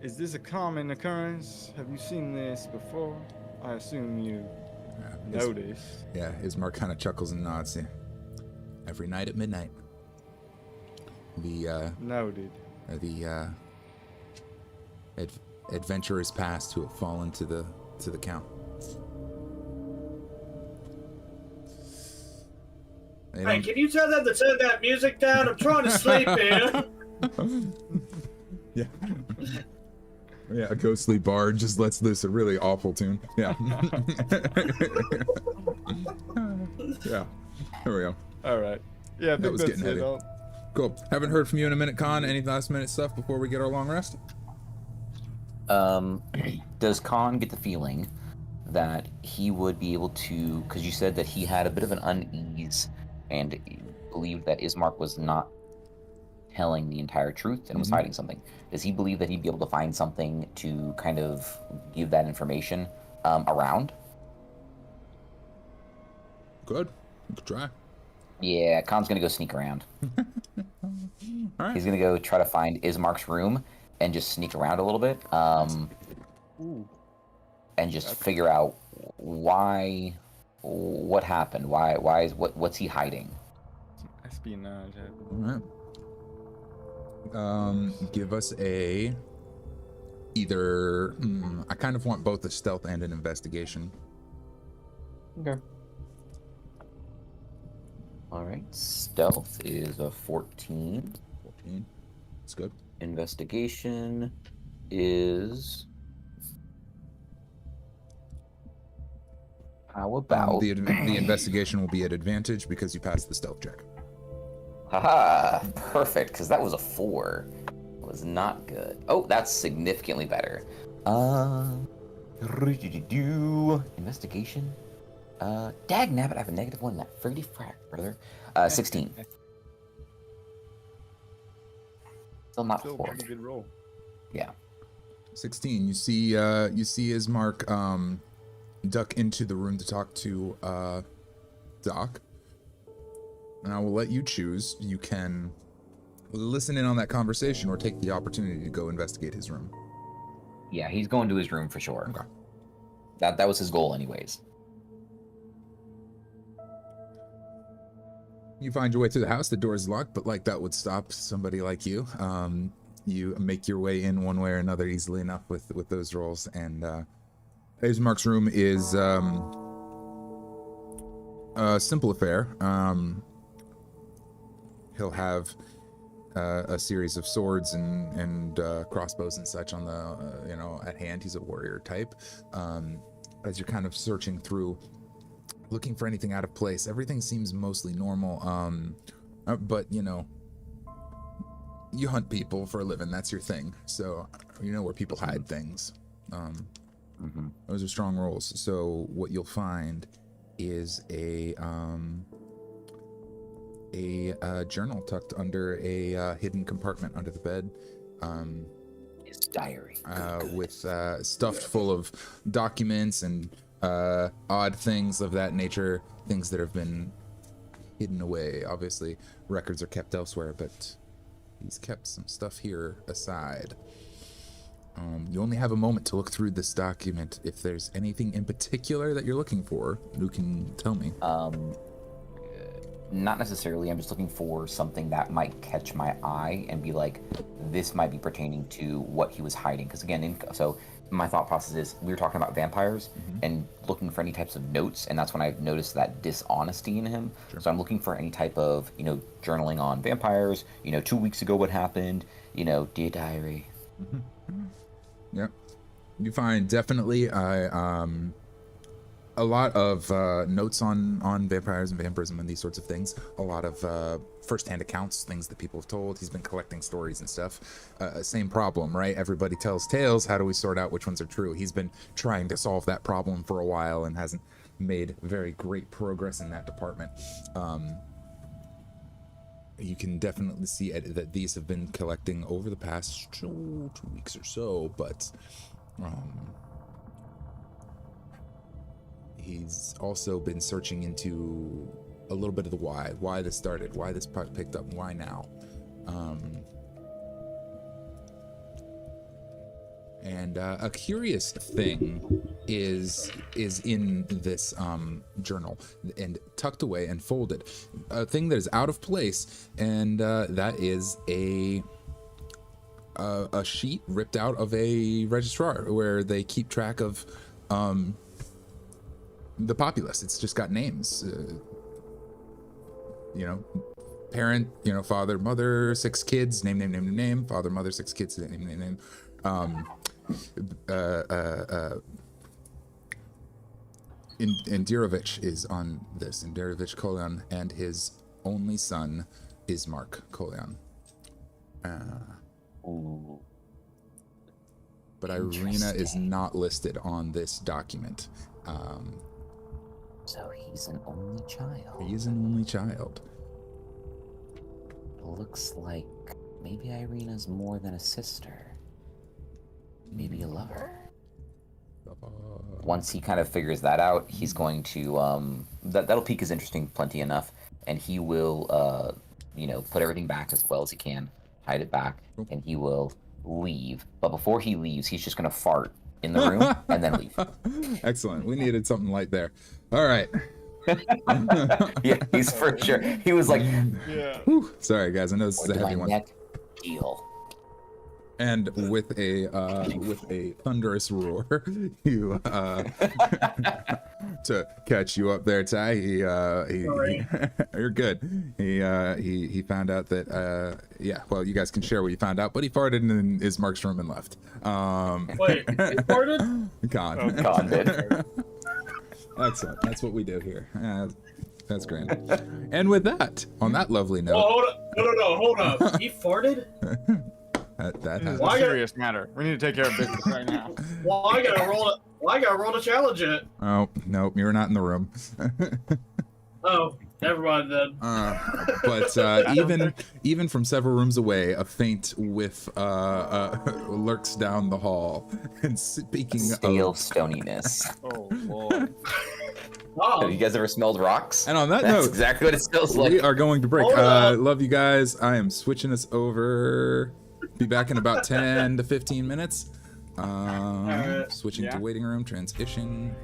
is this a common occurrence? Have you seen this before? I assume you Notice. Yeah, Ismark kind of chuckles and nods. Yeah. Every night at midnight. Noted. Adventurers past who have fallen to the count. Hey, can you tell them to turn that music down? I'm trying to sleep here. Yeah. Yeah, a ghostly bard just lets loose a really awful tune. Yeah. Yeah. There we go. All right. Yeah, I That think was that's getting it. heavy. Cool. Haven't heard from you in a minute, Khan. Any last minute stuff before we get our long rest? Does Khan get the feeling that he would be able to, because you said that he had a bit of an unease and believed that Ismark was not telling the entire truth and was hiding something. Does he believe that he'd be able to find something to kind of give that information around? Good. You could try. Yeah, Khan's gonna go sneak around. All right. He's gonna go try to find Ismark's room and just sneak around a little bit, and just figure out what happened. What's he hiding? Espionage. All right. Give us a either. I kind of want both a stealth and an investigation. Okay. All right. Stealth is a 14. 14. That's good. Investigation is. How about the investigation will be at advantage because you passed the stealth check. Haha, perfect, because that was a 4. It was not good. Oh, that's significantly better. Investigation. Dag nabbit, I have a -1 in that. Friggity frack, brother. 16. Still not Still a 4. pretty good roll. Yeah. 16. You see Ismark duck into the room to talk to Doc. And I will let you choose. You can listen in on that conversation or take the opportunity to go investigate his room. Yeah, he's going to his room for sure. Okay. That was his goal anyways. You find your way through the house. The door is locked, but like that would stop somebody like you. You make your way in one way or another easily enough with those rolls. And Ismark's room is a simple affair. He'll have a series of swords and crossbows and such on the at hand. He's a warrior type. As you're kind of searching through, looking for anything out of place, everything seems mostly normal. But you hunt people for a living. That's your thing. So you know where people hide things. Those are strong rolls. So what you'll find is a journal tucked under a hidden compartment under the bed. His diary. With stuffed full of documents and odd things of that nature, things that have been hidden away. Obviously, records are kept elsewhere, but he's kept some stuff here aside. You only have a moment to look through this document. If there's anything in particular that you're looking for, you can tell me. Not necessarily. I'm just looking for something that might catch my eye and be like, this might be pertaining to what he was hiding. Because again, so my thought process is we were talking about vampires and looking for any types of notes, and that's when I've noticed that dishonesty in him. Sure. So I'm looking for any type of journaling on vampires. 2 weeks ago what happened. Dear diary. Yeah, you find definitely a lot of notes on vampires and vampirism and these sorts of things. A lot of first-hand accounts, things that people have told. He's been collecting stories and stuff. Same problem, right? Everybody tells tales. How do we sort out which ones are true? He's been trying to solve that problem for a while and hasn't made very great progress in that department. You can definitely see that these have been collecting over the past 2 weeks or so, but he's also been searching into a little bit of the why this started, why this part picked up, why now. And a curious thing is in this journal and tucked away and folded. A thing that is out of place, and that is a sheet ripped out of a registrar where they keep track of the populace. It's just got names. Parent, father, mother, 6 kids, name, father, mother, 6 kids, name. Indirovich is on this. Indirovich Kolyan, and his only son is Mark Kolyan. But Irina is not listed on this document. So he's an only child. He is an only child. Looks like maybe Irina's more than a sister. Maybe a lover. Once he kind of figures that out, he's going to that'll pique his interest plenty enough, and he will put everything back as well as he can, hide it back, and he will leave. But before he leaves, he's just gonna fart in the room and then leave. Excellent. We needed something light there. All right. Yeah, he's for sure. He was like, Yeah. Whew. Sorry guys, I know this is a heavy one. Deal. And with a thunderous roar, you to catch you up there, Ty. You're good. He found out that well, you guys can share what you found out, but he farted in his Mark's room and left. Wait, he farted? Con. Oh, Con did. Excellent. That's what we do here. That's grand. And with that, on that lovely note. Oh, hold up. He farted? That This is happens. a serious matter. We need to take care of business right now. Well, I gotta roll to challenge it. Oh, nope, you're not in the room. Oh, never mind then. But even from several rooms away, a faint whiff lurks down the hall. And speaking Stale of stoniness. Oh, Lord. Oh, Have you guys ever smelled rocks? and on that That's note, exactly what it smells like. we are going to break. Hold up. Love you guys. I am switching us over. Be back in about 10 to 15 minutes. Alright. Switching to Yeah. waiting room, transition.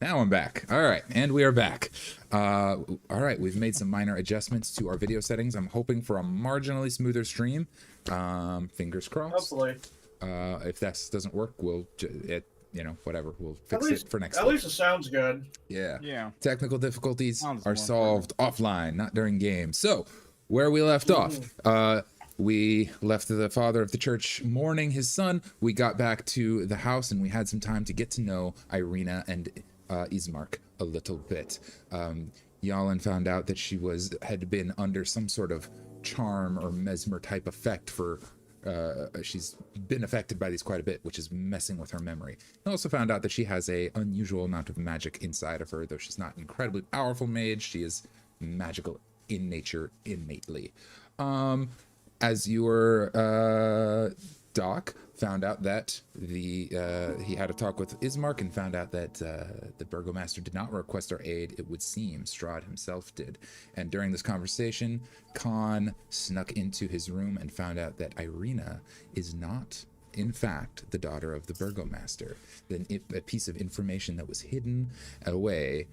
Now I'm back. All right, and we are back. All right, we've made some minor adjustments to our video settings. I'm hoping for a marginally smoother stream. Fingers crossed. Hopefully. If that doesn't work, we'll whatever. We'll fix it for next At week. least it sounds good. Yeah. Yeah. Technical difficulties Sounds are more solved offline, not during game. So, where we left off, we left the father of the church mourning his son. We got back to the house and we had some time to get to know Irina and Ismark a little bit. Yalin found out that she had been under some sort of charm or mesmer type effect for she's been affected by these quite a bit, which is messing with her memory. I also found out that she has a unusual amount of magic inside of her. Though she's not an incredibly powerful mage, she is magical in nature innately. As your Doc found out that he had a talk with Ismark and found out that the Burgomaster did not request our aid. It would seem Strahd himself did. And during this conversation, Khan snuck into his room and found out that Irina is not, in fact, the daughter of the Burgomaster. Then a piece of information that was hidden away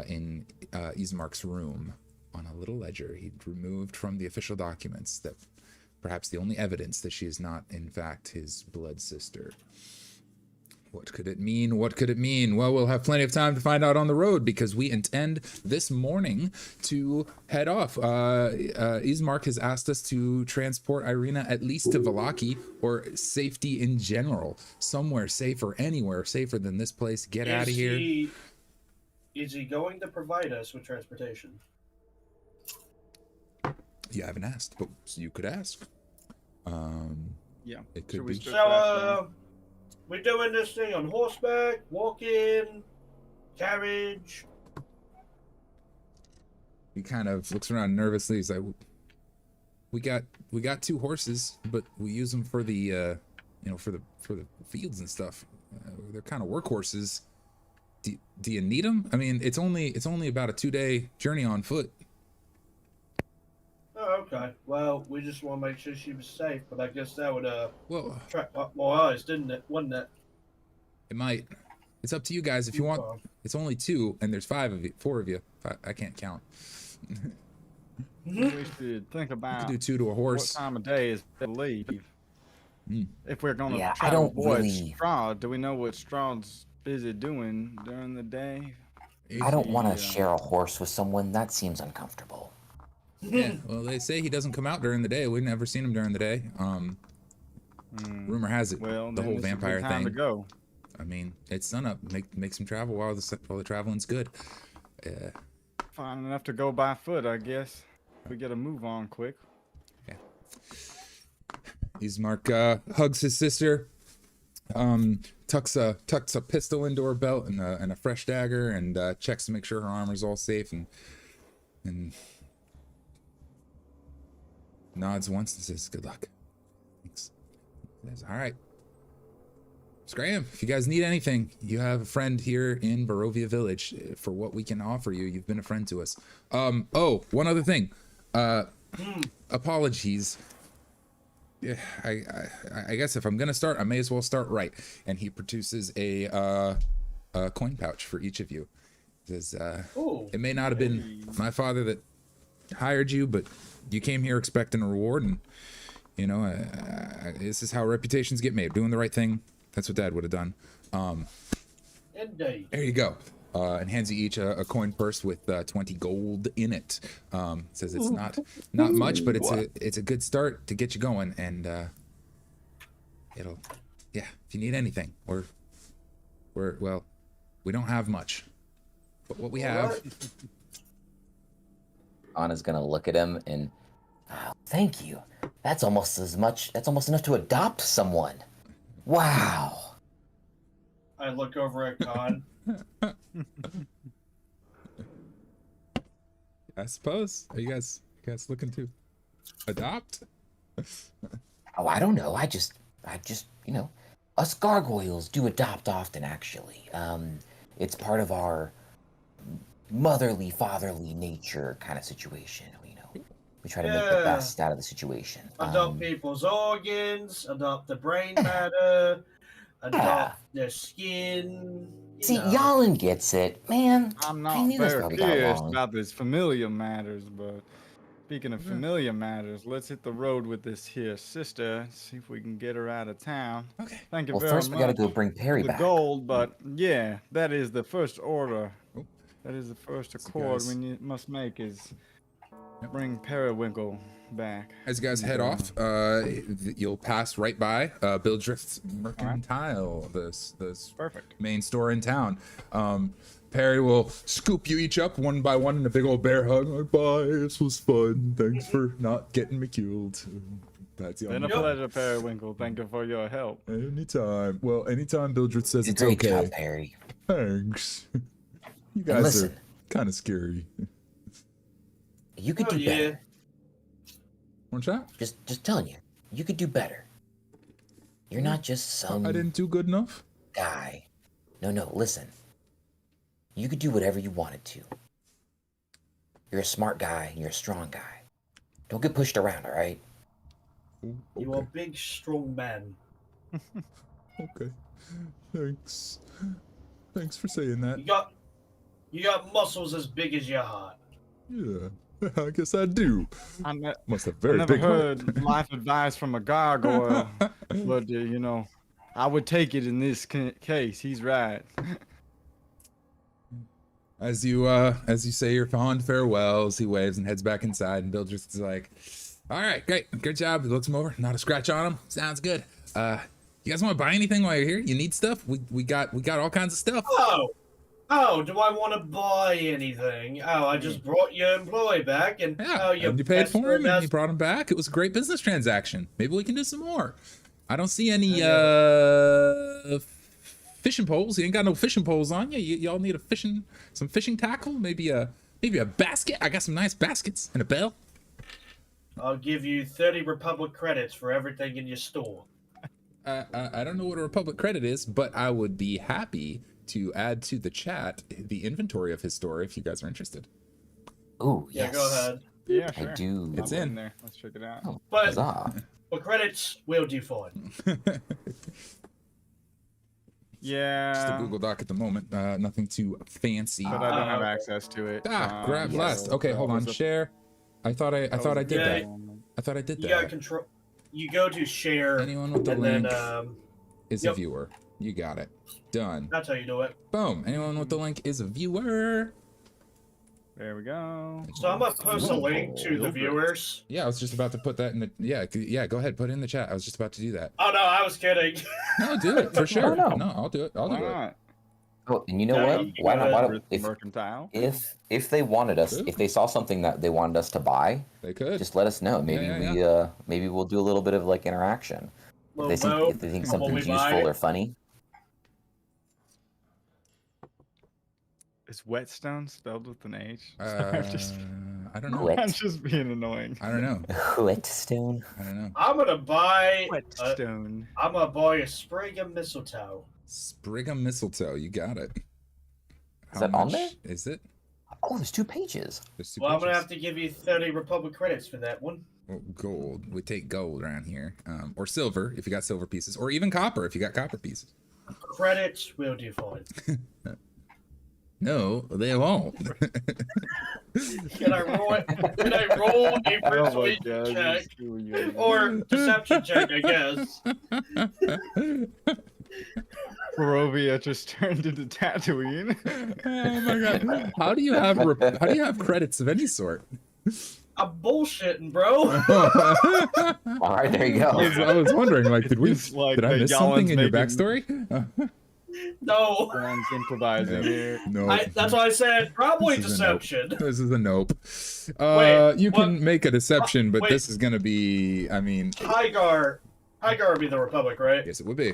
in Ismark's room on a little ledger he'd removed from the official documents, that perhaps the only evidence that she is not, in fact, his blood sister. What could it mean? What could it mean? Well, we'll have plenty of time to find out on the road, because we intend this morning to head off. Ismark has asked us to transport Irina at least to Vallaki, or safety in general. Somewhere safer, anywhere safer than this place. Get out of here. Is he going to provide us with transportation? You haven't asked, but you could ask. Yeah. It could be. So, we're doing this thing on horseback, walking, carriage. He kind of looks around nervously. He's like, "We got 2 horses, but we use them for the, for the fields and stuff. They're kind of workhorses. Do you need them? I mean, it's only about a 2-day journey on foot." Oh, okay. Well, we just want to make sure she was safe, but I guess that would attract more eyes, didn't it? Wouldn't it? It might. It's up to you guys if you want. It's only 2, and there's 4 of you. I can't count. We should think about You could do 2 to a horse. what time of day is to leave. If we're going to try I to don't avoid really... Strahd, do we know what Strahd's busy doing during the day? I don't want to share a horse with someone. That seems uncomfortable. Yeah, well, they say he doesn't come out during the day. We've never seen him during the day. Rumor has it, Well, the then whole this is a good vampire time thing. to go. I mean, it's sunup. Make some travel while the traveling's good. Fine enough to go by foot, I guess. We get a move on quick. Yeah. Ismark hugs his sister, tucks a pistol into her belt and a fresh dagger, and checks to make sure her armor's all safe, and nods once and says, "Good luck." Thanks. Says, "All right. Scram, if you guys need anything, you have a friend here in Barovia Village. For what we can offer you, you've been a friend to us." Oh, one other thing. Apologies. Yeah, I guess if I'm gonna start, I may as well start right. And he produces a coin pouch for each of you. Says, it may not have been my father that hired you, but you came here expecting a reward, and this is how reputations get made. Doing the right thing. That's what Dad would have done. Indeed. There you go. And hands you each a coin purse with 20 gold in it. Says it's not much, but it's a good start to get you going, and if you need anything, we don't have much, but what we have. Anna's gonna look at him and, "Wow, thank you. That's almost enough to adopt someone. Wow." I look over at Khan. I suppose. Are you guys looking to adopt? Oh, I don't know. I just, us gargoyles do adopt often, actually. It's part of our motherly, fatherly nature kind of situation. We try to make the best out of the situation. Adopt people's organs, adopt the brain matter, adopt their skin. See, Yalin gets it, man. I'm I not knew that's very why we got curious along. about these familiar matters, but speaking of familiar matters, let's hit the road with this here sister. See if we can get her out of town. Okay. Thank you Well, very first we gotta much. go bring Perry The back. gold, but yeah, that is the first order. Oh. That is the first So accord guys- we must make is Yep. bring Periwinkle back. As you guys head off, you'll pass right by Bildrift's Mercantile, this Perfect. main store in town. Perry will scoop you each up one by one in a big old bear hug. Like, bye, this was fun. Thanks for not getting me killed. That's Been a pleasure, Periwinkle. Thank you for your help. Anytime. Well, anytime Bildrift says it's Great okay. job, Perry. Thanks. You guys listen. are kind of scary. You could do better. One shot? Just telling you, you could do better. You're not just some I didn't do good enough? guy. No, listen. You could do whatever you wanted to. You're a smart guy, and you're a strong guy. Don't get pushed around, all right? You are a big, strong man. Okay. Thanks. Thanks for saying that. You got muscles as big as your heart. Yeah, I guess I do. Must have I very never big heart. heard life advice from a gargoyle, but you know, I would take it in this case. He's right. As you say your fond farewells, he waves and heads back inside, and Bill just is like, "All right, great job." He looks him over, not a scratch on him. Sounds good. You guys want to buy anything while you're here? You need stuff? We got all kinds of stuff. Oh, do I want to buy anything? Oh, I just brought your employee back, and Yeah, and you paid for him, and you brought him back. It was a great business transaction. Maybe we can do some more. I don't see any fishing poles. You ain't got no fishing poles on you. Y'all need some fishing tackle, maybe a basket. I got some nice baskets and a bell. I'll give you 30 Republic credits for everything in your store. I don't know what a Republic credit is, but I would be happy to add to the chat the inventory of his store if you guys are interested. Ooh, Yeah, yes. go ahead. Yeah, sure. I do. It's I'll in. in there. Let's check it out. Oh, But huzzah. for credits, we'll do fine. Yeah. Just a Google Doc at the moment. Nothing too fancy. But I don't have okay. access to it. Grab yes. last. Okay, hold on. Share. I thought I did Yeah. that. I thought I did You got that. control. You go to share, Anyone with the and link then is a viewer. You got it. Done. that's how you do it. Boom. Anyone with the link is a viewer. There we go. So I'm gonna post a link to the viewers. Yeah, I was just about to put that in the. Yeah. Go ahead. Put it in the chat. I was just about to do that. Oh no, I was kidding. No, do it for sure. no. No, I'll do it. I'll Why do it. not? Oh, and you know Yeah, what? you Why got not? it. Mercantile. If they wanted us, Good. if they saw something that they wanted us to buy, They could. just let us know. Maybe Yeah. maybe we'll do a little bit of like interaction. Well, If they think will something's we buy useful it? or funny. Is whetstone spelled with an H? Sorry, I don't know. Whet. I'm just being annoying. I don't know. Whetstone. I don't know. I'm gonna buy. Whetstone. I'm gonna buy a sprig of mistletoe. Sprig of mistletoe. You got it. How that on much there? is it? Oh, there's 2 pages. There's 2 Well, I'm gonna pages. have to give you 30 Republic credits for that one. Well, gold. We take gold around here, or silver if you got silver pieces, or even copper if you got copper pieces. Credits will do fine. No, they won't. Can I roll it? Can I roll a Oh my persuasion God, check you screw or deception check? I guess. Barovia just turned into Tatooine. Oh my god! How do you have credits of any sort? I'm bullshitting, bro. All right, there you go. I was wondering, like, did It's like I the miss something Yalen's in your making- backstory? No. Someone's improvising here. No. That's why I said probably This is a nope. deception. This is a nope. Wait, You what? can make a deception, but Wait. this is gonna be. I mean, Hygar would be the Republic, right? yes, it would be.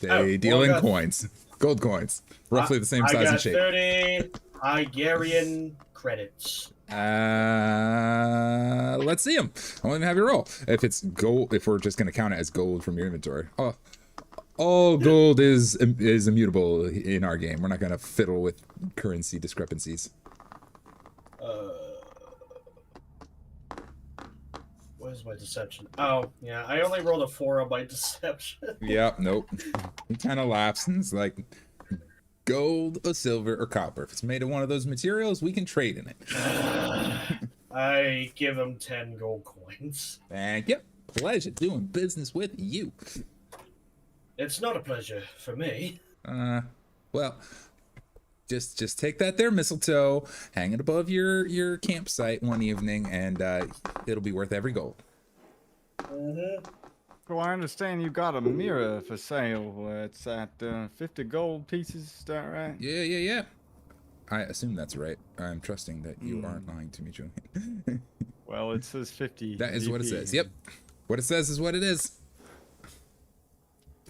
They Oh, deal well, in I got- coins, gold coins, roughly the same I size got and shape. 30 Hygarian credits. Let's see them. I want to have you roll. If it's gold, if we're just gonna count it as gold from your inventory. Oh, all gold is immutable in our game. We're not gonna fiddle with currency discrepancies. What is my deception? Oh, yeah, I only rolled a 4 on my deception. Yeah, nope. He kind of laughs and is like, Gold or silver or copper. If it's made of one of those materials, we can trade in it. I give him 10 gold coins. Thank you. Pleasure doing business with you. It's not a pleasure for me. Well, just take that there mistletoe, hang it above your campsite one evening, and it'll be worth every gold. So I understand you got a mirror for sale. It's at 50 gold pieces. Is that right? Yeah. I assume that's right. I'm trusting that you aren't lying to me, Julian. Well, it says 50. That is what it says. Yep. What it says is what it is.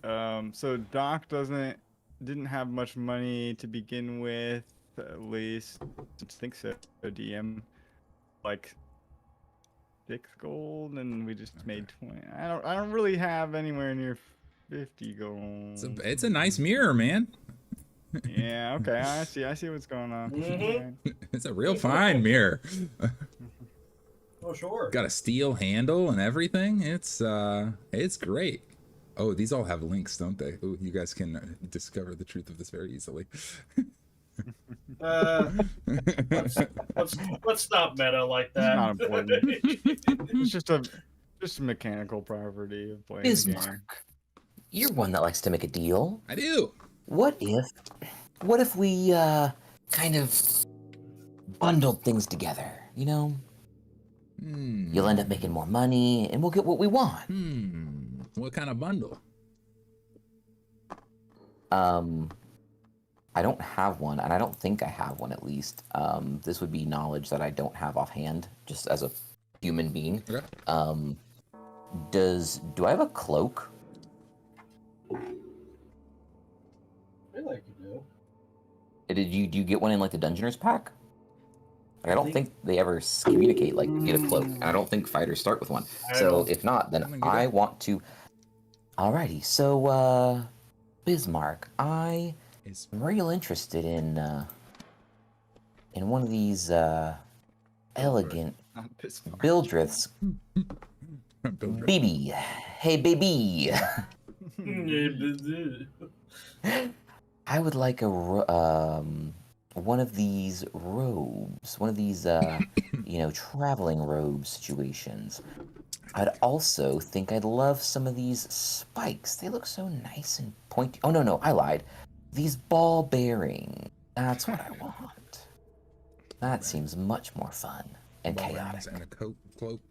So Doc didn't have much money to begin with, at least. I think so. DM, like 6 gold, and we just made 20. I don't really have anywhere near 50 gold. It's a nice mirror, man. Yeah. Okay. I see what's going on. It's a real fine mirror. Oh, sure. Got a steel handle and everything. It's great. Oh, these all have links, don't they? Oh, you guys can discover the truth of this very easily. Let's not meta like that. It's not important. It's just a mechanical property of playing the game. Bismarck, you're one that likes to make a deal. I do. What if we kind of bundled things together? You know, you'll end up making more money, and we'll get what we want. What kind of bundle? I don't have one, and I don't think I have one, at least. This would be knowledge that I don't have offhand, just as a human being. Okay. Do I have a cloak? I feel like you do. Do you get one in like the Dungeoner's pack? Like, I don't think they ever communicate like get a cloak, and I don't think fighters start with one. So if not, then I want to. Alrighty, so Bismarck, I am real interested in one of these elegant Bildriths. Baby, hey baby. I would like one of these robes, one of these traveling robe situations. I'd also think I'd love some of these spikes. They look so nice and pointy. Oh no, I lied. These ball bearing. That's what I want. That seems much more fun and ball chaotic. Bearings and a cloak.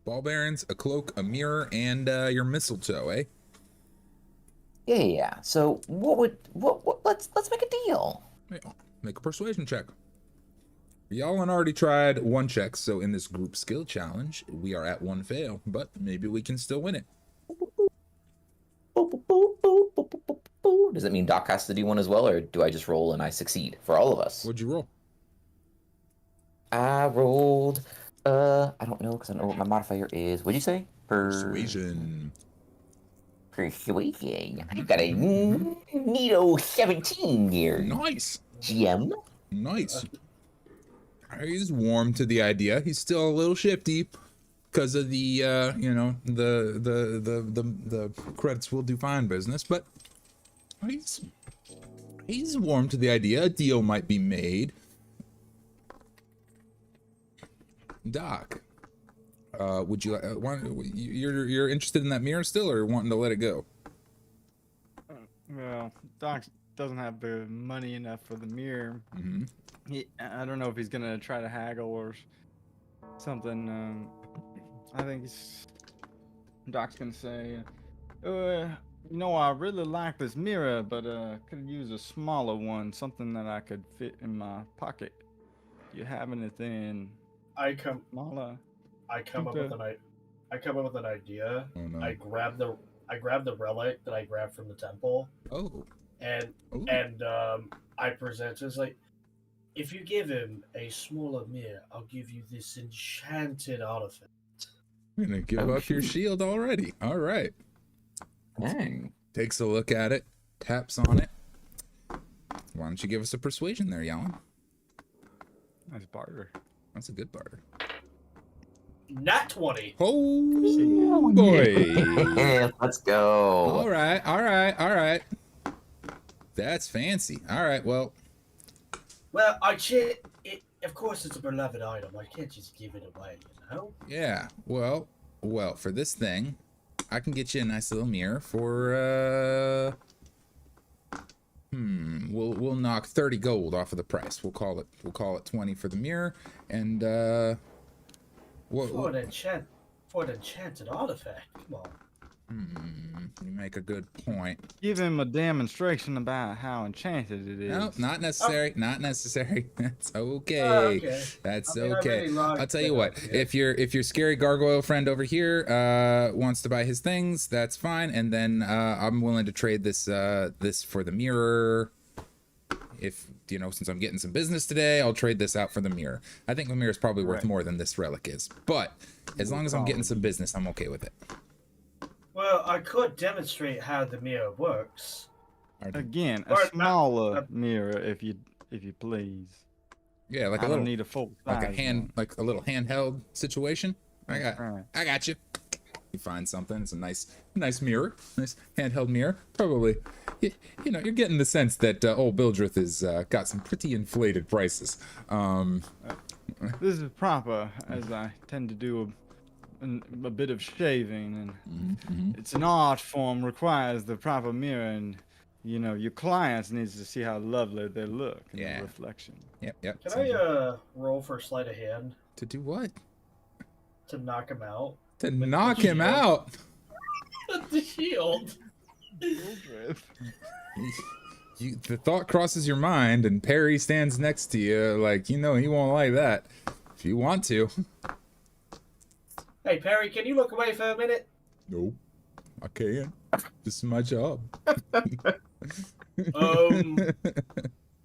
Ball bearings, a cloak, a mirror, and your mistletoe, eh? Yeah. So let's make a deal. Yeah. Make a persuasion check. Y'all already tried one check, so in this group skill challenge, we are at one fail, but maybe we can still win it. Does it mean Doc has to do one as well, or do I just roll and I succeed for all of us? What'd you roll? I rolled, I don't know, because I don't know what my modifier is. What'd you say? Persuasion. Persuasion. You got a neato 17 here. Nice. GM. Nice. He's warm to the idea. He's still a little shifty because of the the credits will do fine business, but he's warm to the idea. A deal might be made. Doc, would you you're interested in that mirror still, or wanting to let it go? Well, Doc doesn't have the money enough for the mirror. I don't know if he's gonna try to haggle or something. I think Doc's gonna say, I really like this mirror, but could use a smaller one, something that I could fit in my pocket. Do you have anything smaller? I come up with an idea. Oh, no. I grab the relic that I grabbed from the temple. And I present it as like, if you give him a smaller mirror, I'll give you this enchanted artifact. You're gonna give up your shield already. All right. Dang. Takes a look at it, taps on it. Why don't you give us a persuasion there, Yalan? Nice barter. That's a good barter. Nat 20. Oh boy. Yeah, let's go. All right. That's fancy. All right, well, Well, I can't. Of course, it's a beloved item. I can't just give it away, you know. Yeah. Well, for this thing, I can get you a nice little mirror for we'll knock 30 gold off of the price. We'll call it 20 for the mirror, and For an enchanted artifact. Come on. you make a good point. Give him a demonstration about how enchanted it is. No, not necessary. Not necessary. That's okay. Okay. That's I mean, I okay. really like I'll tell you that what. idea. If your scary gargoyle friend over here wants to buy his things, that's fine. And then I'm willing to trade this this for the mirror. If since I'm getting some business today, I'll trade this out for the mirror. I think the mirror is probably worth more than this relic is. But as long as I'm getting some business, I'm okay with it. Well, I could demonstrate how the mirror works. Again, a Or not- smaller mirror, if you please. Yeah, like I a little don't need a full like a size like a little handheld situation. I Right. got you. You find something. It's a nice mirror, nice handheld mirror. Probably, you're getting the sense that old Bildrith has got some pretty inflated prices. This is proper, as I tend to do a bit of shaving, and it's an art form, requires the proper mirror, and your clients needs to see how lovely they look in the reflection. Yep. Can I roll for sleight of hand To do what? to knock him out? To knock him out. The shield. The thought crosses your mind, and Perry stands next to you, like he won't like that. If you want to. Hey Perry, can you look away for a minute? Nope, I can't. This is my job.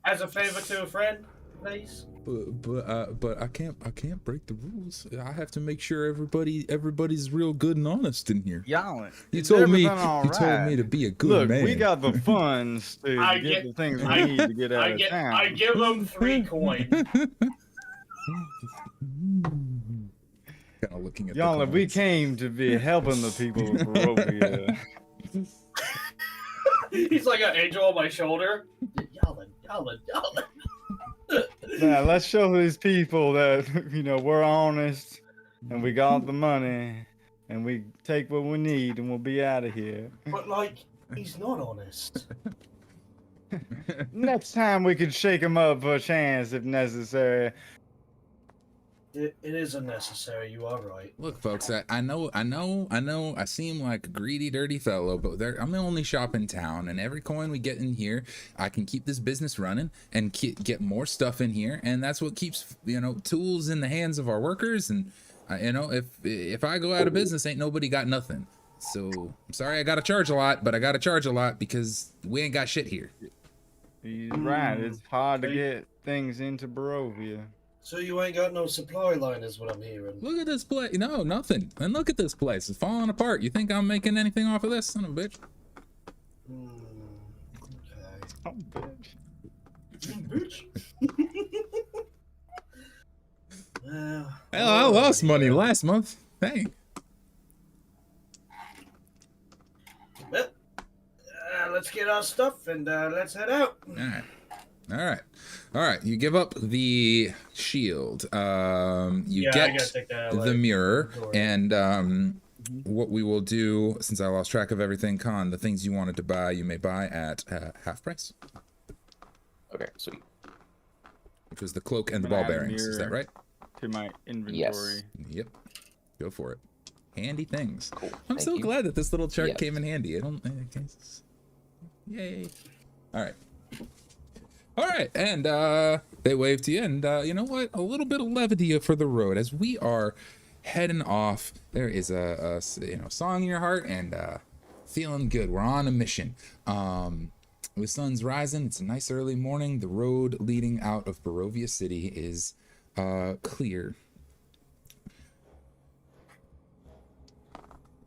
As a favor to a friend, please. But I can't break the rules. I have to make sure everybody's real good and honest in here. Y'all, You it's told me everything all you told right. me to be a good Look, man. we got the funds to get the things we need to get out of town. I give him 3 coins. Kind of looking at Y'all, the we coins. came to be helping the people of Barovia. He's like an angel on my shoulder. Yelling. Now, let's show these people that, we're honest, and we got the money, and we take what we need, and we'll be out of here. But he's not honest. Next time we can shake him up for a chance if necessary. It is unnecessary. You are right. Look, folks, I know. I seem like a greedy, dirty fellow, but I'm the only shop in town, and every coin we get in here, I can keep this business running and get more stuff in here, and that's what keeps tools in the hands of our workers. And if I go out of business, ain't nobody got nothing. So I'm sorry I gotta charge a lot, but I gotta charge a lot because we ain't got shit here. He's right. It's hard to get things into Barovia. So you ain't got no supply line, is what I'm hearing. Look at this place. No, nothing. And look at this place. It's falling apart. You think I'm making anything off of this, son of a bitch? Okay. Oh, bitch. Well, Hell, I lost money last month. Dang. Well, let's get our stuff and let's head out. All right. You give up the shield. You I get gotta take that the mirror, and what we will do, since I lost track of everything, Con, the things you wanted to buy, you may buy at half price. Okay, sweet. Which was the cloak and the I'm gonna ball add a bearings. Is that mirror. right? To my inventory. Yes. Yep. Go for it. Handy things. Cool. I'm Thank so you. glad that this little chart Yes. came in handy. Yay. All right, and they wave to you, and you know what? A little bit of levity for the road as we are heading off. There is a song in your heart, and feeling good. We're on a mission. The sun's rising. It's a nice early morning. The road leading out of Barovia City is clear.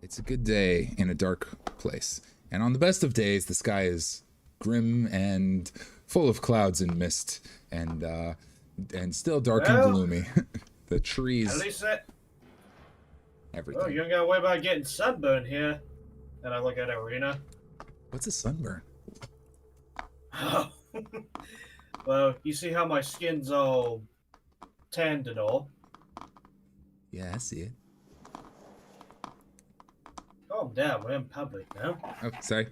It's a good day in a dark place, and on the best of days, the sky is grim and full of clouds and mist, and still dark and gloomy. The trees, At least that. everything. Oh, you don't gotta worry about getting sunburned here. And I look at Arena. What's a sunburn? Well, you see how my skin's all tanned and all? Yeah, I see it. Calm down, we're in public now. Oh, sorry.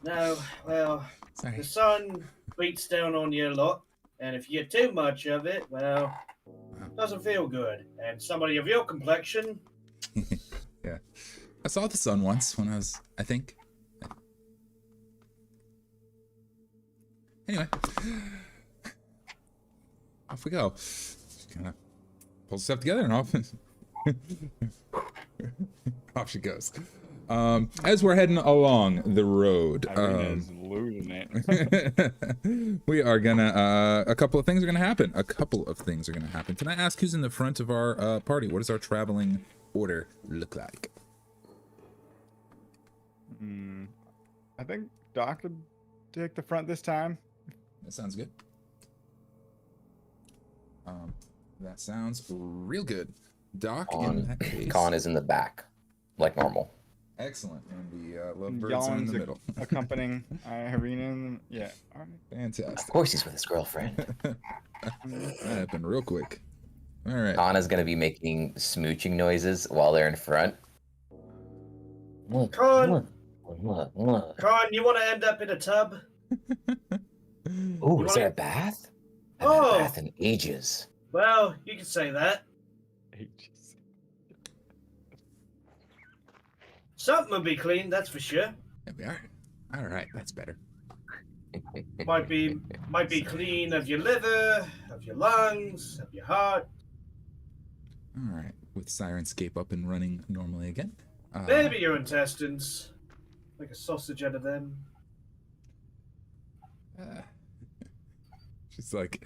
No, well, Sorry. the sun beats down on you a lot, and if you get too much of it, well, it doesn't feel good. And somebody of your complexion... Yeah. I saw the sun once when I think. Anyway. Off we go. Just kind of pull stuff together and off. Off she goes. As we're heading along the road, Irina's losing it. we are gonna, a couple of things are gonna happen. Can I ask who's in the front of our party? What does our traveling order look like? I think Doc would take the front this time. That sounds good. That sounds real good. Doc, in that case. Con is in the back, like normal. Excellent. And the lovebirds are in the middle. Accompanying Irina. Yeah. All right. Fantastic. Of course he's with his girlfriend. That happened real quick. All right. Anna's gonna be making smooching noises while they're in front. Con, you want to end up in a tub? Oh, is there a bath? I haven't had a bath in ages. Well, you can say that. Something will be clean, that's for sure. There we are. All right, that's better. Might be clean of your liver, of your lungs, of your heart. All right, with Sirenscape up and running normally again. Maybe your intestines. Make a sausage out of them. She's like,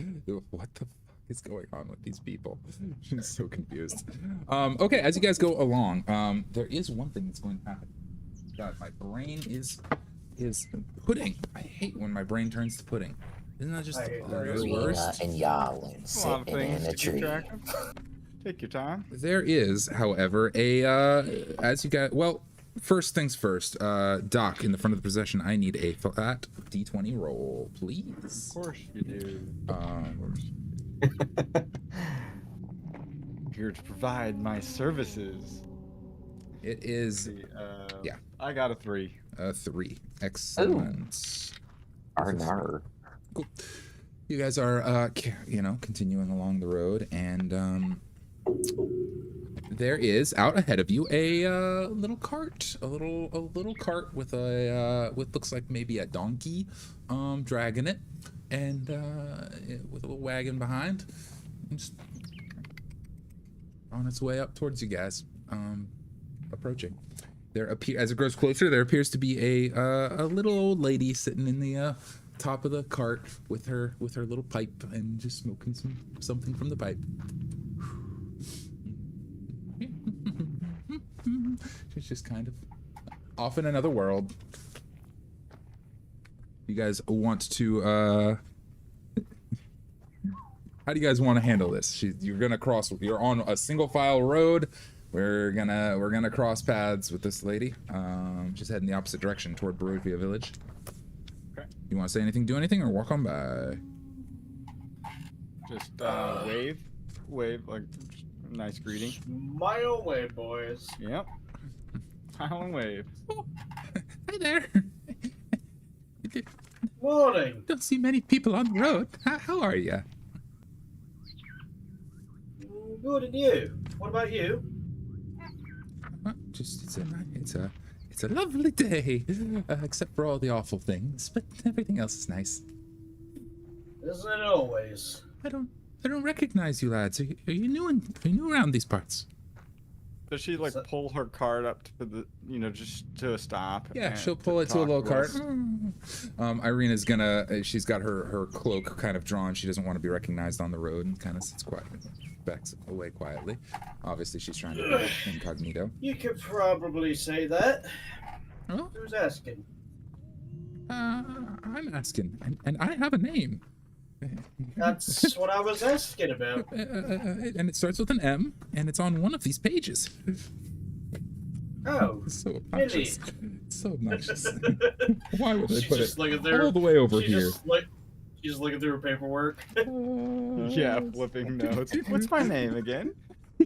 what the fuck is going on with these people? She's so confused. Okay, as you guys go along, there is one thing that's going to happen. God, my brain is pudding. I hate when my brain turns to pudding. Isn't that just the worst? And Yalin sitting in a tree. Take your time. There is, however, as you guys, well, first things first, Doc, in the front of the procession, I need a flat D20 roll, please. Of course you do. Here to provide my services. It is, yeah. I got a 3. A 3. Excellent. Arnar. Cool. You guys are, continuing along the road, and there is out ahead of you a little cart, a little cart with with looks like maybe a donkey, dragging it, and with a little wagon behind, just on its way up towards you guys, approaching. As it grows closer, there appears to be a little old lady sitting in the top of the cart with her little pipe and just smoking something from the pipe. She's just kind of off in another world. You guys want to how do you guys want to handle this? You're on a single file road. We're gonna cross paths with this lady. She's heading the opposite direction toward Barovia Village. Okay. You want to say anything, do anything, or walk on by? Just wave like nice greeting. Smile way, boys. Yep. Smile and wave. Oh, hi there. Morning. Don't see many people on the road. How are you? Good, and you? What about you? It's a lovely day, except for all the awful things. But everything else is nice. Isn't it always? I don't recognize you lads. Are you new around these parts? Does she like pull her cart up to the, just to a stop? Yeah, she'll pull it to a little cart. Irina's she's got her cloak kind of drawn. She doesn't want to be recognized on the road and kind of sits quietly, backs away quietly. Obviously, she's trying to be incognito. You could probably say that. Oh? Who's asking? I'm asking, and I have a name. That's what I was asking about. And it starts with an M, and it's on one of these pages. Oh, So obnoxious. So obnoxious. Why would they She's put just it looking through. all the way over she's here? She's looking through her paperwork. Yeah, flipping notes. What's my name again?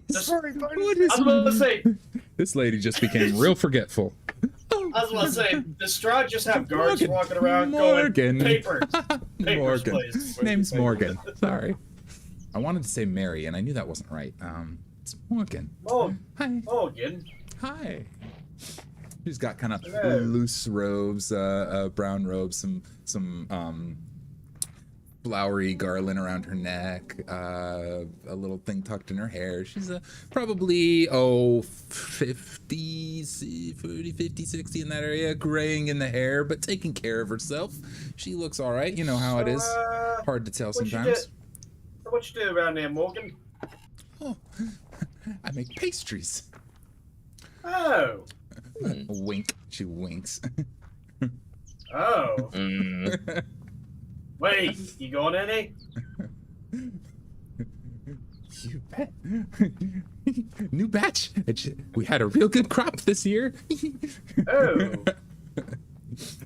Sorry, buddy. What is I was about to say. This lady just became real forgetful. I was about to say. Does Strahd just have guards Morgan. walking around Morgan. going papers? Papers, Morgan. please. Name's Morgan. Sorry. I wanted to say Mary, and I knew that wasn't right. It's Morgan. Oh, Hi. Morgan. Hi. She's got kind of Hello. loose robes, brown robes, some flowery garland around her neck, a little thing tucked in her hair. She's probably 50, 60 in that area, graying in the hair, but taking care of herself. She looks all right. You know how it is. Hard to tell sometimes. What you do around there, Morgan? Oh, I make pastries. Oh. A wink. She winks. Oh. Wait, you going any? You bet. New batch. We had a real good crop this year. Oh.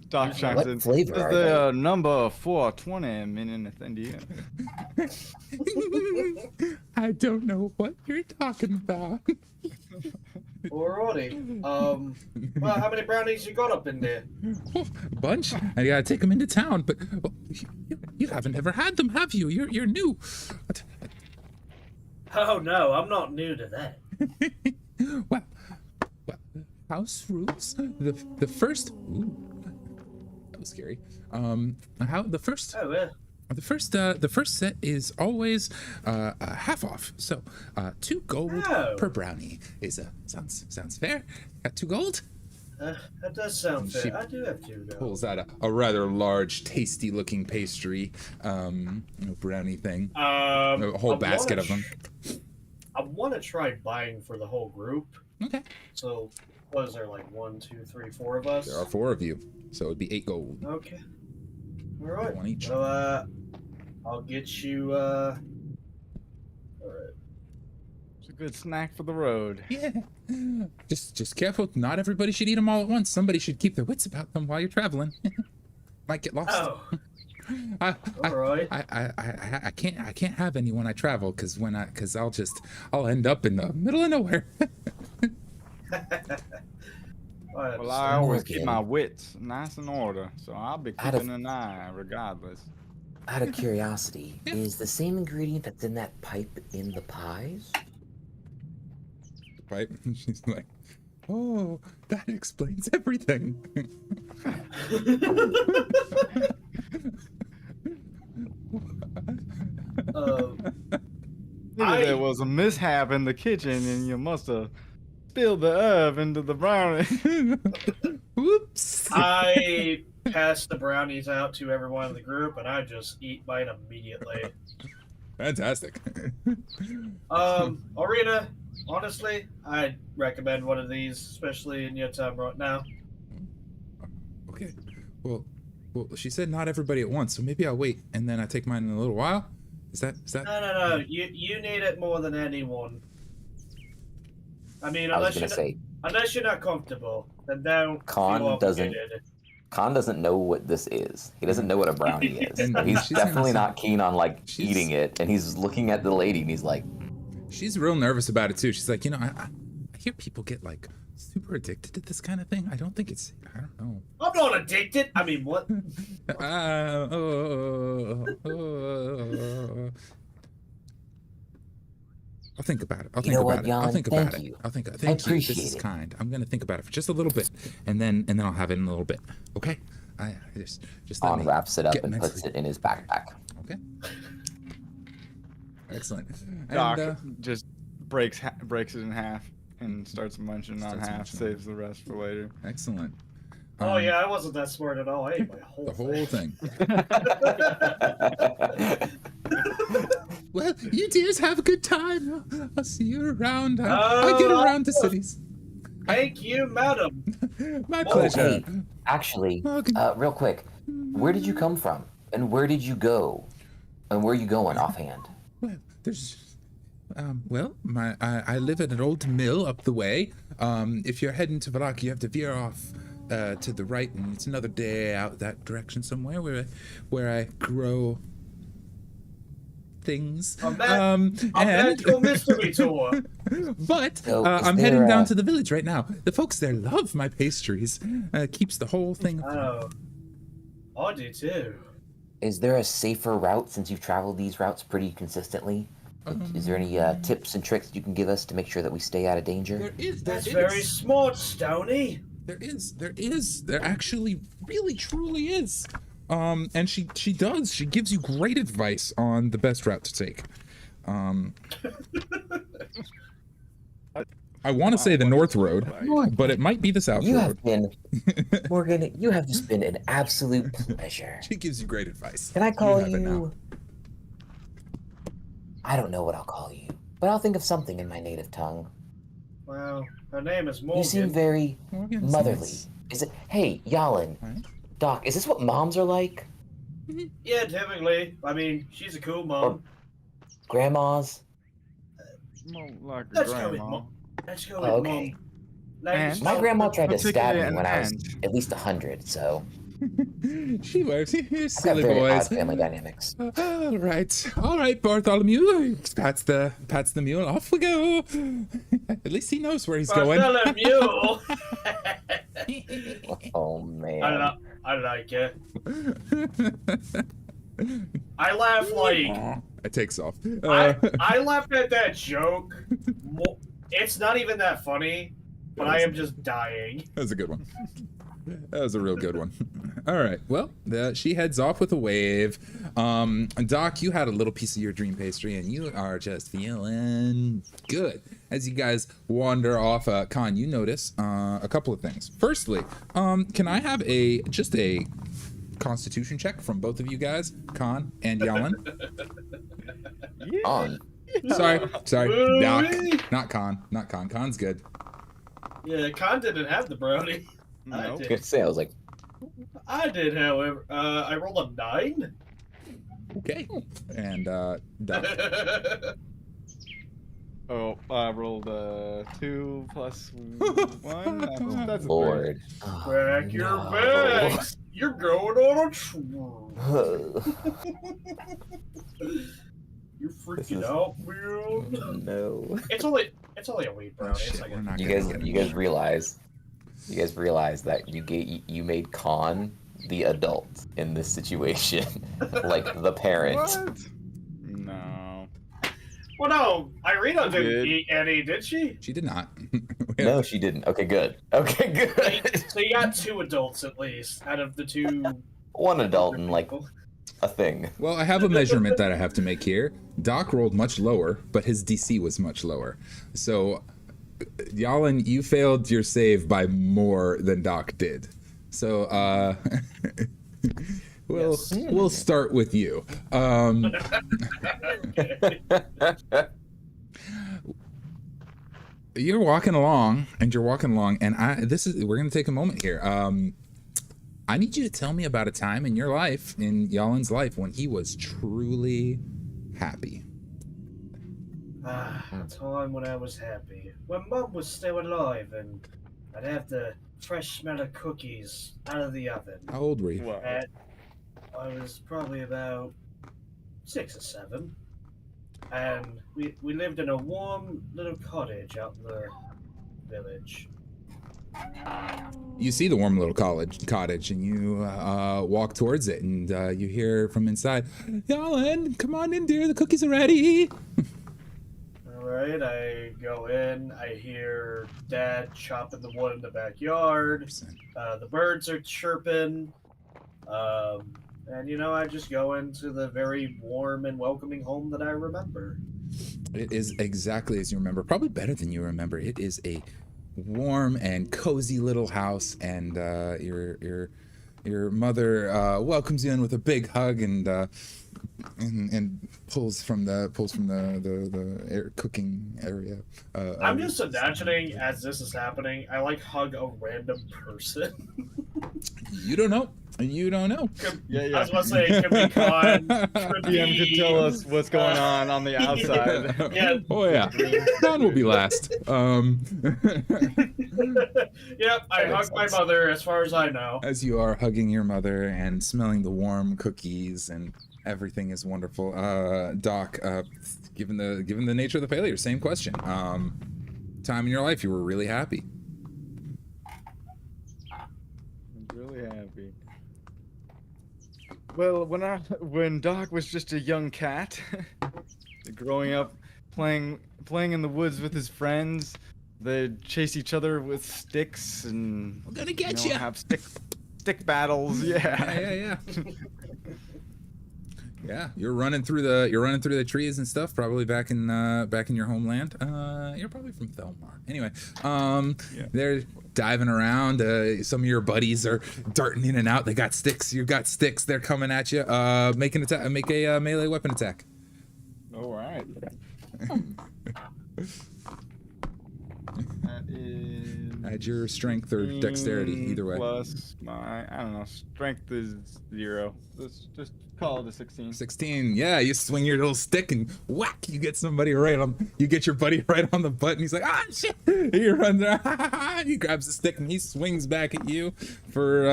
Doc chimes What in. flavor Is are the number 420 mean anything to you? I don't know what you're talking about. Alrighty. Well, how many brownies you got up in there? Bunch. I gotta take them into town, but you haven't ever had them, have you? You're new. Oh no, I'm not new to that. well, house rules. The first. Ooh, that was scary. The first. Oh well. The first set is always half off. So 2 gold per brownie is sounds fair. Got 2 gold. That does sound fair. I do have 2 though. Pulls out a rather large, tasty-looking pastry, brownie thing. A whole basket of them. I want to try buying for the whole group. Okay. So, what is there, like 1, 2, 3, 4 of us? There are 4 of you, so it'd be 8 gold. Okay. All right. 1 each. So, I'll get you. All right. It's a good snack for the road. Yeah. Just careful. Not everybody should eat them all at once. Somebody should keep their wits about them while you're traveling. Might get lost. Oh. All right. I can't have any when I travel because I'll end up in the middle of nowhere. Well, I always keep my wits nice in order, so I'll be keeping an eye regardless. Out of curiosity, is the same ingredient that's in that pipe in the pies? Right? She's like, oh, that explains everything. Maybe there was a mishap in the kitchen and you must have spilled the herb into the brownie. Whoops. I pass the brownies out to everyone in the group, and I just eat mine immediately. Fantastic. Arena, honestly, I'd recommend one of these, especially in your time right now. Okay. Well, she said not everybody at once, so maybe I'll wait and then I take mine in a little while. Is that? No. You need it more than anyone. I mean, unless you're not comfortable, then don't. Khan doesn't know what this is. He doesn't know what a brownie is. And He's she's definitely innocent. not keen on eating it, and he's looking at the lady and he's like, she's real nervous about it too. She's like, I hear people get super addicted to this kind of thing. I don't think it's. I don't know. I'm not addicted. I mean, what? I'll think about it. I'll You think know about what, it. Jan? I'll think about Thank it. you. I'll think. I Thank you. This appreciate is it. kind. I'm gonna think about it for just a little bit, and then I'll have it in a little bit. Okay. I just let Khan me wraps it up get and puts mentally- it in his backpack. Okay. Excellent. Doc And, just breaks it in half and starts munching on Starts half, munching. saves the rest for later. excellent. Oh yeah, I wasn't that smart at all. I ate my whole The whole thing. thing. Well, you dears have a good time. I'll see you around. I'll get around the cities. Thank you, madam. My Oh, pleasure. hey, actually, Morgan. real quick, where did you come from? And where did you go? And where are you going offhand? Well, there's Well, I live at an old mill up the way. If you're heading to Valak, you have to veer off to the right, and it's another day out that direction somewhere where I grow things. A magical mystery tour. But So, I'm is heading there down a- to the village right now. The folks there love my pastries. Keeps the whole thing. Oh, I do too. Is there a safer route since you've traveled these routes pretty consistently? Is there any tips and tricks you can give us to make sure that we stay out of danger? There is. That's very smart, Stony. There actually really truly is. And she does. She gives you great advice on the best route to take. I want to say the North Road, but it might be the South You Road. have been, Morgan, you have just been an absolute pleasure. She gives you great advice. Can I call have it now. you? I don't know what I'll call you, but I'll think of something in my native tongue. Well, her name is Morgan. You seem very Morgan's motherly. nice. Is it? Hey, Yalin, Right. Doc, is this what moms are like? Yeah, typically. I mean, she's a cool mom. Grandmas? More like a Let's go with grandma. mom. Let's go with Okay. mom. Ladies, And- My oh, grandma tried to stab particularly me when I was an aunt. at least 100, so She works. You're I've got silly very odd boys. family dynamics. All right, Bartholomew. Pats the mule. Off we go. At least he knows where he's going. Bartholomew. Oh man. I like it. I laugh like It takes off. I laughed at that joke. It's not even that funny, but I am just dying. That was a good one. That was a real good one. All right. Well, she heads off with a wave. Doc, you had a little piece of your dream pastry, and you are just feeling good. As you guys wander off, Khan, you notice a couple of things. Firstly, can I have just a Constitution check from both of you guys, Khan and Yalin? On. Sorry, Doc, Really? not Khan. Khan's good. Yeah, Khan didn't have the brownie. Nope. I was gonna say, I was like, I did, however. I rolled a 9. Okay. And Doc. Oh, I rolled 2 plus 1. That's a 3. Lord. Crack your no. bags. You're going on a trip. You're freaking out, Will. No. It's only a wheat Oh, brownie. shit, It's like we're a, not You gonna guys, get you it. guys realize that you made Khan the adult in this situation, like the parent. What? No. well, no, Irina didn't Good. eat any, did she? She did not. No, she didn't. Okay, good. Okay, good. So you got 2 adults at least out of the 2. One adult and like people. a thing. Well, I have a measurement that I have to make here. Doc rolled much lower, but his DC was much lower. So, Yalin, you failed your save by more than Doc did. So, we'll start with you. Okay. You're walking along, and we're gonna take a moment here. I need you to tell me about a time in your life, in Yalin's life, when he was truly happy. A time when I was happy. When Mum was still alive and I'd have the fresh smell of cookies out of the oven. How old were you? Wow. And I was probably about 6 or 7. And we lived in a warm little cottage out in the village. You see the warm little cottage, and you walk towards it, and you hear from inside, "Yalin, come on in, dear. The cookies are ready." Alright, I go in, I hear Dad chopping the wood in the backyard. The birds are chirping. And I just go into the very warm and welcoming home that I remember. It is exactly as you remember, probably better than you remember. It is a warm and cozy little house, and your mother welcomes you in with a big hug and pulls from the cooking area. I'm just imagining as this is happening, I hug a random person. You don't know. You don't know. Yeah. I was about to say, could be Con. Could DM could be... tell us what's going on the outside. Yeah. Oh yeah. Con will be last. Yep, I hugged my mother, as far as I know. As you are hugging your mother and smelling the warm cookies and everything is wonderful. Doc, given the nature of the failure, same question. Time in your life you were really happy. I'm really happy. Well, when Doc was just a young cat, growing up, playing in the woods with his friends, they'd chase each other with sticks and I'm gonna get you. have stick battles. Yeah. Yeah. Yeah, you're running through the trees and stuff. Probably back in your homeland. You're probably from Thelmar. Anyway, they're diving around. Some of your buddies are darting in and out. They got sticks. You got sticks. They're coming at you. Make a melee weapon attack. All right. That is. Add your strength or dexterity, either way. Plus my, I don't know, strength is 0. Let's just call it a 16. 16. Yeah, you swing your little stick and whack. You get your buddy right on the butt, and he's like, ah, shit. He runs there. He grabs the stick and he swings back at you for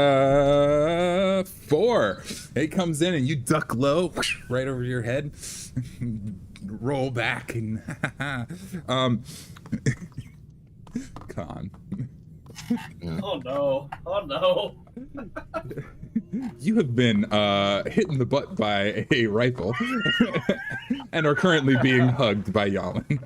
4. He comes in and you duck low, right over your head, roll back and Con. Oh no. You have been hit in the butt by a rifle and are currently being hugged by Yalin.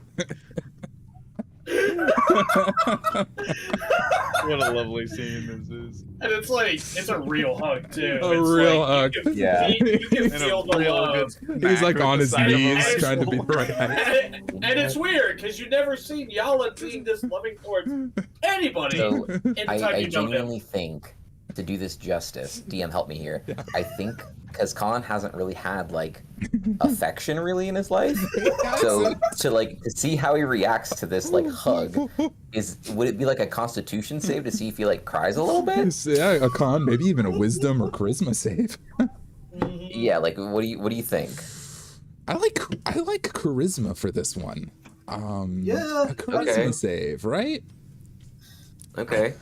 What a lovely scene this is. And it's a real hug too. Real hug. You can feel the love. He's like on his knees trying to be right. And it's weird because you've never seen Yalin being this loving towards anybody. So in the time I you know him. genuinely think, to do this justice, DM help me here. Yeah. I think because Khan hasn't really had like affection really in his life, so to see how he reacts to this like hug, would it be like a Constitution save to see if he like cries a little bit? Yeah, a con, maybe even a Wisdom or Charisma save. Yeah, like what do you think? I like Charisma for this one. Yeah. A Charisma save, right? Okay.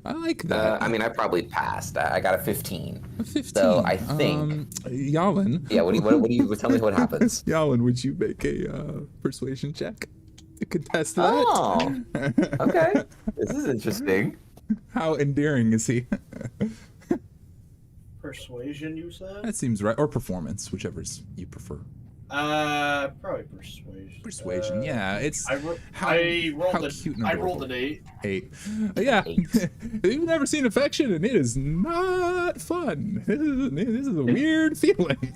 I like that. I mean, I probably passed. I got a 15. A 15. So I think. Yalin. Yeah. What do you tell me what happens? Yalin, would you make a persuasion check to contest that? Oh. Okay. This is interesting. How endearing is he? Persuasion, you said? That seems right. Or performance, whichever you prefer. Probably persuasion. Persuasion, yeah. It's I rolled an 8. 8. Yeah. 8. You've never seen affection, and it is not fun. This is a weird feeling.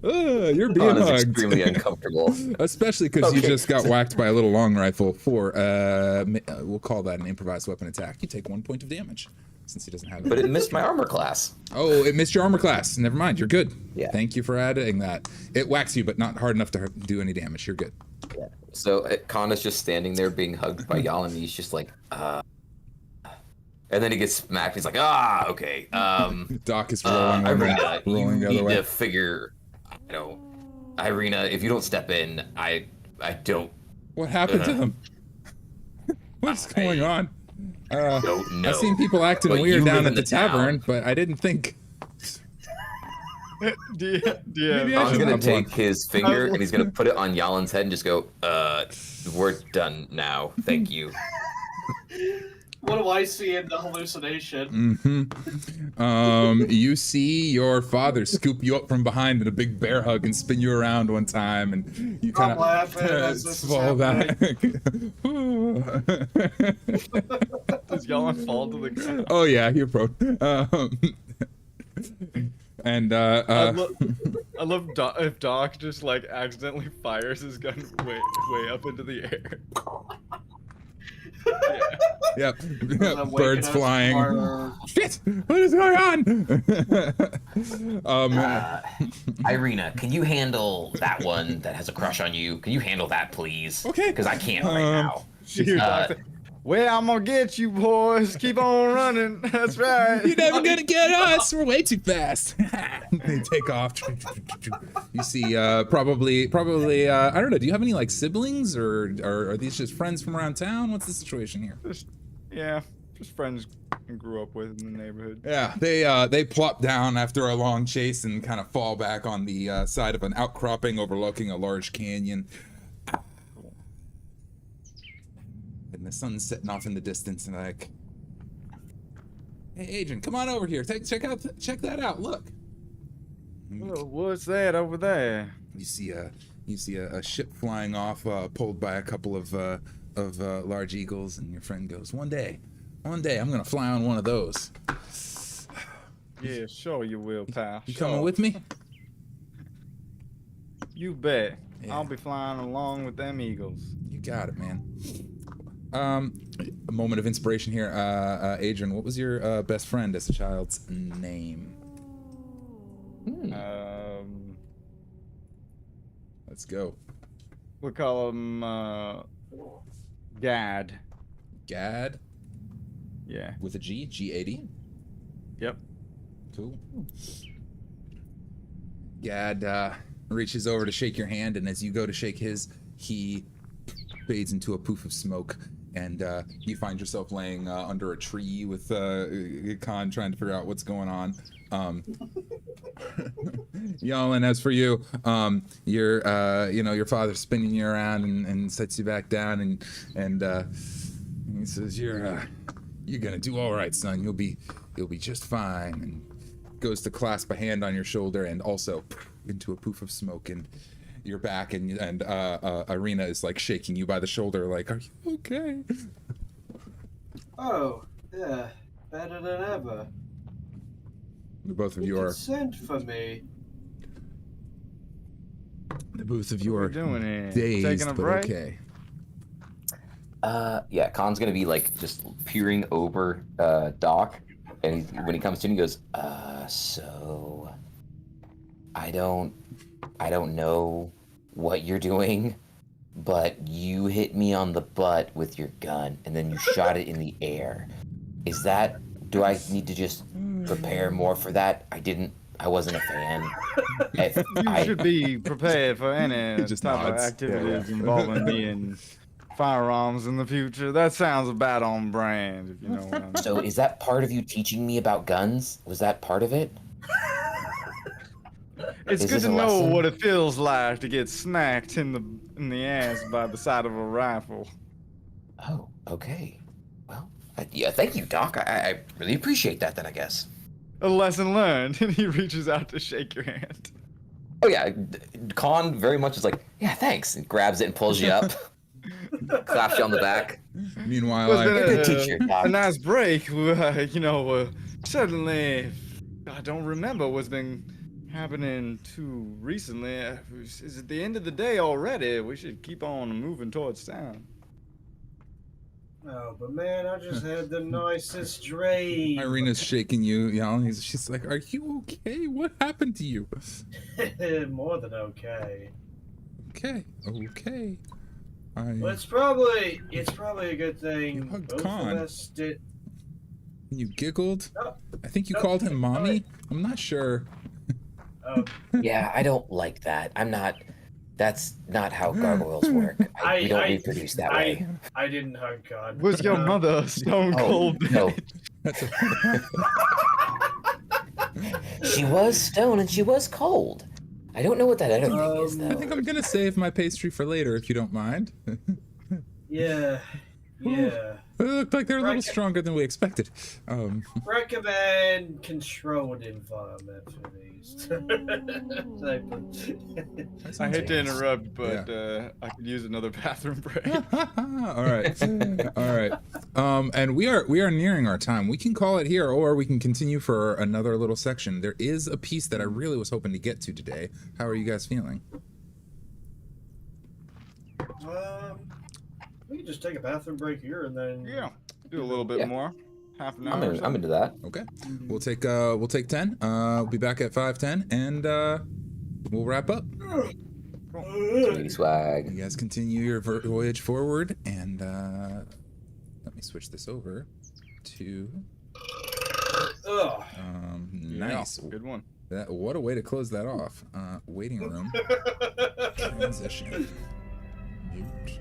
You're being hugged. Extremely uncomfortable. Especially because you just got whacked by a little long rifle for we'll call that an improvised weapon attack. You take 1 point of damage. Since he doesn't have it. But it missed my armor class. Oh, it missed your armor class. Never mind, you're good. Yeah. Thank you for adding that. It whacks you, but not hard enough to do any damage. You're good. Yeah. So Kana's just standing there being hugged by Yalin, and he's just like, And then he gets smacked. He's like, okay. Doc is rolling Irina, rolling you the other need way. to figure, Irina, if you don't step in, I don't. What happened to them? What's going on? Don't know. I've seen people acting But weird you down live at in the the town. tavern, but I didn't think. Maybe Khan's gonna take his finger and he's gonna put it on Yalin's head and just go, we're done now. Thank you. What do I see in the hallucination? You see your father scoop you up from behind in a big bear hug and spin you around one time, and you kind of fall back. Does Yalin fall to the ground? Oh yeah, you're prone. I love if Doc just like accidentally fires his gun way up into the air. Yep. Birds flying. Shit! What is going on? Irina, can you handle that one that has a crush on you? Can you handle that, please? Okay. Because I can't right now. Well, I'm gonna get you boys. Keep on running. That's right. You're never gonna get us. We're way too fast. They take off. You see, probably. I don't know. Do you have any like siblings, or are these just friends from around town? What's the situation here? Just friends I grew up with in the neighborhood. Yeah, they plop down after a long chase and kind of fall back on the side of an outcropping overlooking a large canyon. And the sun's setting off in the distance, and like, hey, Adrian, come on over here. Check that out. Look. Oh, what's that over there? You see a ship flying off, pulled by a couple of large eagles, and your friend goes, one day, I'm gonna fly on one of those. Yeah, sure you will, pal. You coming with me? You bet. Yeah. I'll be flying along with them eagles. You got it, man. A moment of inspiration here. Adrian, what was your best friend as a child's name? Let's go. We call him Gad. Gad? Yeah. With a G? G80? Yep. Cool. Gad reaches over to shake your hand, and as you go to shake his, he fades into a poof of smoke, and you find yourself laying under a tree with Khan trying to figure out what's going on. Yalin, as for you, your father's spinning you around and sets you back down, and he says, you're gonna do all right, son. You'll be just fine. And goes to clasp a hand on your shoulder, and also into a poof of smoke, and you're back, and Irina is like shaking you by the shoulder, like, are you okay? Oh, yeah, better than ever. Both of you are. Sent for me. The both of you are doing here? dazed, Taking a but break? okay. Yeah, Khan's gonna be like just peering over Doc, and when he comes to him, he goes, so I don't know what you're doing, but you hit me on the butt with your gun, and then you shot it in the air. Do I need to just prepare more for that? I wasn't a fan. You should be prepared for any Just type of nods. activities involving me and firearms in the future. That sounds about on brand, if you know what I mean. So is that part of you teaching me about guns? Was that part of it? It's Is good this to a know lesson? what it feels like to get smacked in the ass by the side of a rifle. Oh, okay. Well, yeah, thank you, Doc. I really appreciate that, then, I guess. A lesson learned. And he reaches out to shake your hand. Oh, yeah, Khan very much is like, yeah, thanks, and grabs it and pulls you up, claps you on the back. Meanwhile, It's been Good teacher, Doc. a nice break. Certainly, I don't remember what's been happening too recently. Is it the end of the day already? We should keep on moving towards town. Oh, but man, I just had the nicest dream. Irina's shaking you, Yalin. She's like, are you okay? What happened to you? More than okay. Okay. Well, it's probably a good thing. You hugged Both Khan. of us did. You giggled. No, I think you no, called him mommy. alright. I'm not sure. Yeah, I don't like that. That's not how gargoyles work. We don't reproduce that way. I didn't hug God. Was your mother a stone cold? No. That's She was stone and she was cold. I don't know what that other thing is, though. I think I'm gonna save my pastry for later, if you don't mind. Yeah. It looked like they're a little stronger than we expected. Recommend controlled environment for these. I hate to interrupt, but I could use another bathroom break. All right. And we are nearing our time. We can call it here, or we can continue for another little section. There is a piece that I really was hoping to get to today. How are you guys feeling? We can just take a bathroom break here and then. Yeah, do a little bit more. Half an hour. or so. I'm into that. Okay. We'll take 10. We'll be back at 5:10, and we'll wrap up. Sweetie swag. You guys continue your voyage forward, and let me switch this over to Ugh. nice. Yeah, good one. What a way to close that off. Waiting room. Transition. Mute.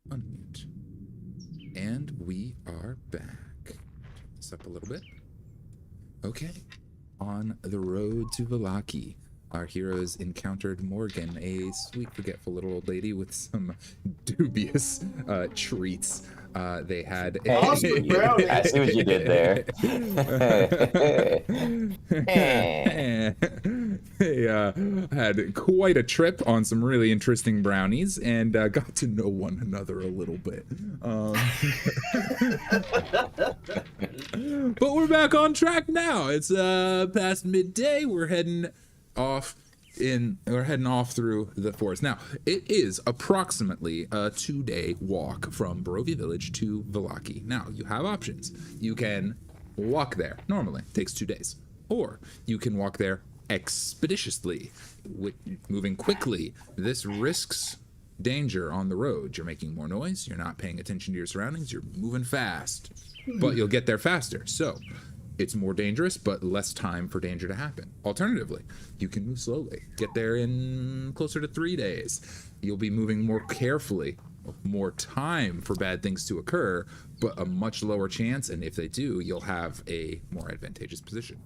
unmute. And we are back. Turn this up a little bit. Okay. On the road to Vallaki, our heroes encountered Morgan, a sweet, forgetful little old lady with some dubious treats. They had Awesome brownie. I see what you did there. They had quite a trip on some really interesting brownies and got to know one another a little bit. But we're back on track now. It's past midday. We're heading off through the forest. Now, it is approximately a 2-day walk from Barovia Village to Vallaki. Now, you have options. You can walk there normally, takes 2 days, or you can walk there expeditiously, moving quickly. This risks danger on the road. You're making more noise, you're not paying attention to your surroundings, you're moving fast, but you'll get there faster. So it's more dangerous, but less time for danger to happen. Alternatively, you can move slowly, get there in closer to 3 days. You'll be moving more carefully, more time for bad things to occur, but a much lower chance, and if they do, you'll have a more advantageous position.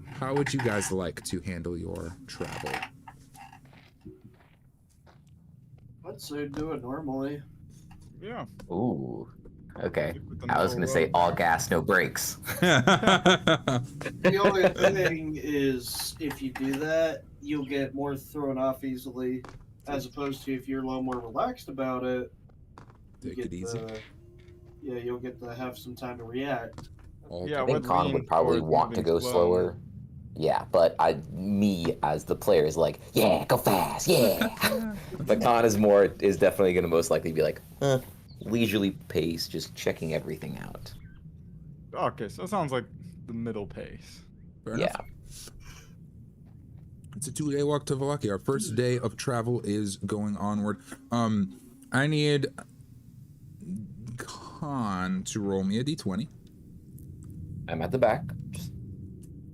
How would you guys like to handle your travel? I'd say do it normally. Yeah. Ooh. Okay. With the I was gonna say road. all gas, no brakes. The only thing is, if you do that, you'll get more thrown off easily, as opposed to if you're a little more relaxed about it. You Take it easy. Yeah, you'll get to have some time to react. Yeah, I think would Con lean would probably towards want to moving go slower. Yeah, but me as the player is like, yeah, go fast, yeah. But Con is definitely gonna most likely be like, leisurely pace, just checking everything out. Okay, so it sounds like the middle pace. Fair enough. Yeah. It's a 2-day walk to Vallaki. Our first day of travel is going onward. I need Con to roll me a d20. I'm at the back.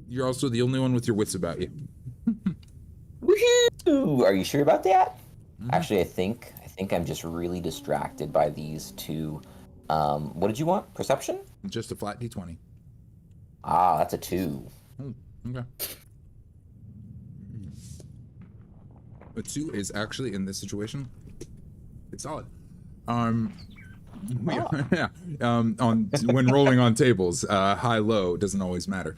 You're also the only one with your wits about you. Woohoo! Are you sure about that? Actually, I think I'm just really distracted by these two. What did you want? Perception? Just a flat d20. Ah, that's a 2. Oh, okay. A 2 is actually, in this situation, it's solid. Yeah. When rolling on tables, high low doesn't always matter.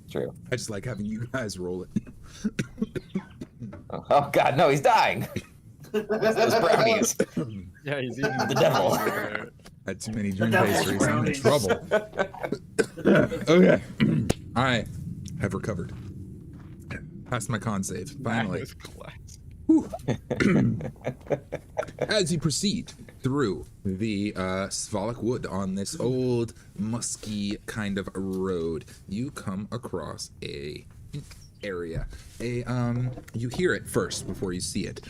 True. I just like having you guys roll it. Oh God, no, he's dying. Those brownies. Yeah, he's eating The devil. Had too many dream devil's pastries. I'm in brownies. trouble. Okay. I have recovered. Passed my con save. Finally. Nice class. As you proceed through the Svalak wood on this old, musky kind of road, you come across an area. You hear it first before you see it.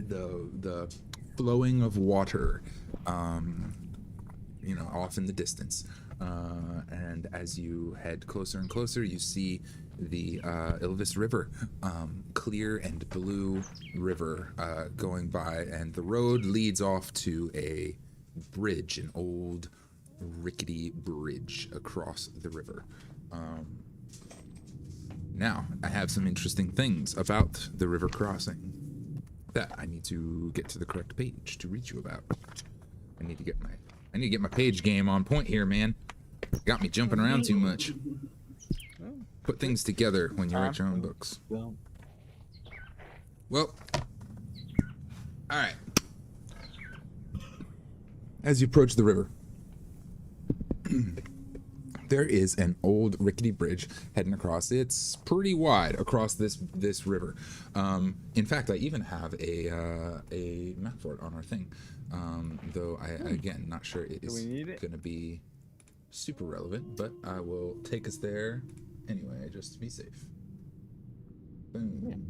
The flowing of water, off in the distance. And as you head closer and closer, you see the Ilvis River, clear and blue river going by, and the road leads off to a bridge, an old rickety bridge across the river. Now, I have some interesting things about the river crossing that I need to get to the correct page to read you about. I need to get my page game on point here, man. Got me jumping around too much. Put things together when you write your own books. Well, all right. As you approach the river, there is an old rickety bridge heading across. It's pretty wide across this river. In fact, I even have a map for it on our thing. Though again, not sure it is going to be super relevant, but I will take us there anyway, just to be safe. Boom.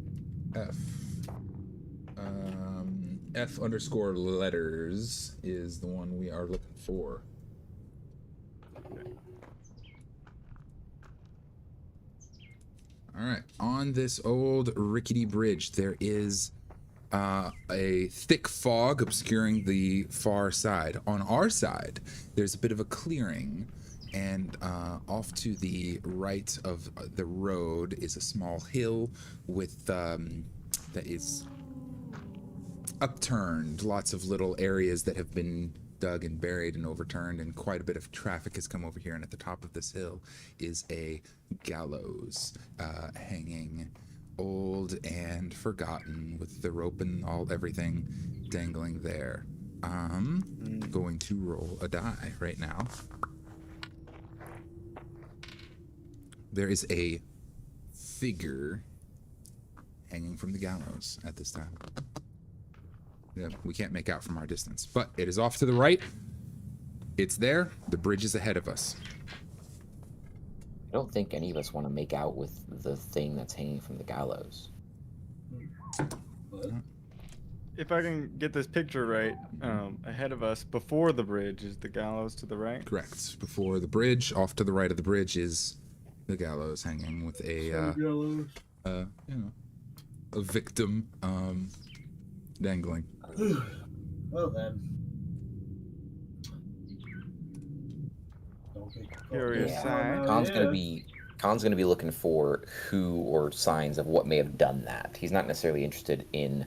F underscore letters is the one we are looking for. All right, on this old rickety bridge, there is a thick fog obscuring the far side. On our side, there's a bit of a clearing, and off to the right of the road is a small hill with that is upturned. Lots of little areas that have been dug and buried and overturned, and quite a bit of traffic has come over here. And at the top of this hill is a gallows hanging, old and forgotten, with the rope and everything dangling there. I'm going to roll a die right now. There is a figure hanging from the gallows at this time. Yeah, we can't make out from our distance, but it is off to the right. It's there. The bridge is ahead of us. I don't think any of us want to make out with the thing that's hanging from the gallows. If I can get this picture right, ahead of us, before the bridge, is the gallows to the right? Correct. Before the bridge, off to the right of the bridge, is the gallows hanging with a a victim dangling. Well then. Curious sight. Khan's gonna be looking for who or signs of what may have done that. He's not necessarily interested in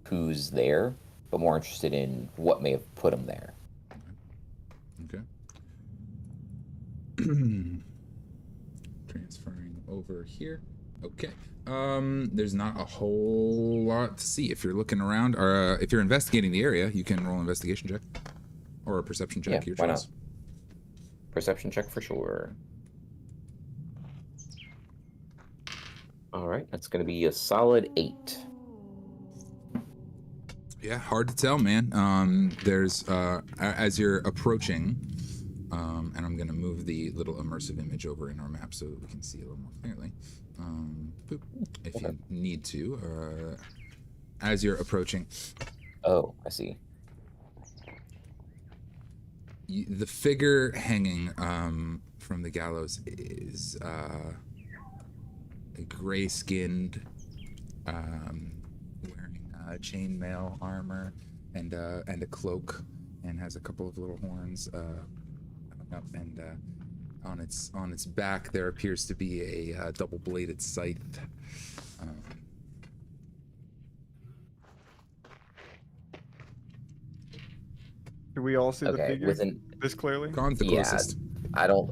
who's there, but more interested in what may have put him there. Okay. Transferring over here. Okay. There's not a whole lot to see. If you're looking around, or if you're investigating the area, you can roll an investigation check or a perception check. Yeah, Your why choice. not? Perception check for sure. All right, that's going to be a solid 8. Yeah, hard to tell, man. There's as you're approaching, and I'm gonna move the little immersive image over in our map so that we can see a little more clearly. Boop, if you need to, as you're approaching. Oh, I see. The figure hanging from the gallows is a gray-skinned, wearing chainmail armor and a cloak, and has a couple of little horns coming up, and on its back there appears to be a double-bladed scythe. Do we all see the figure this clearly? Khan's the closest. I don't.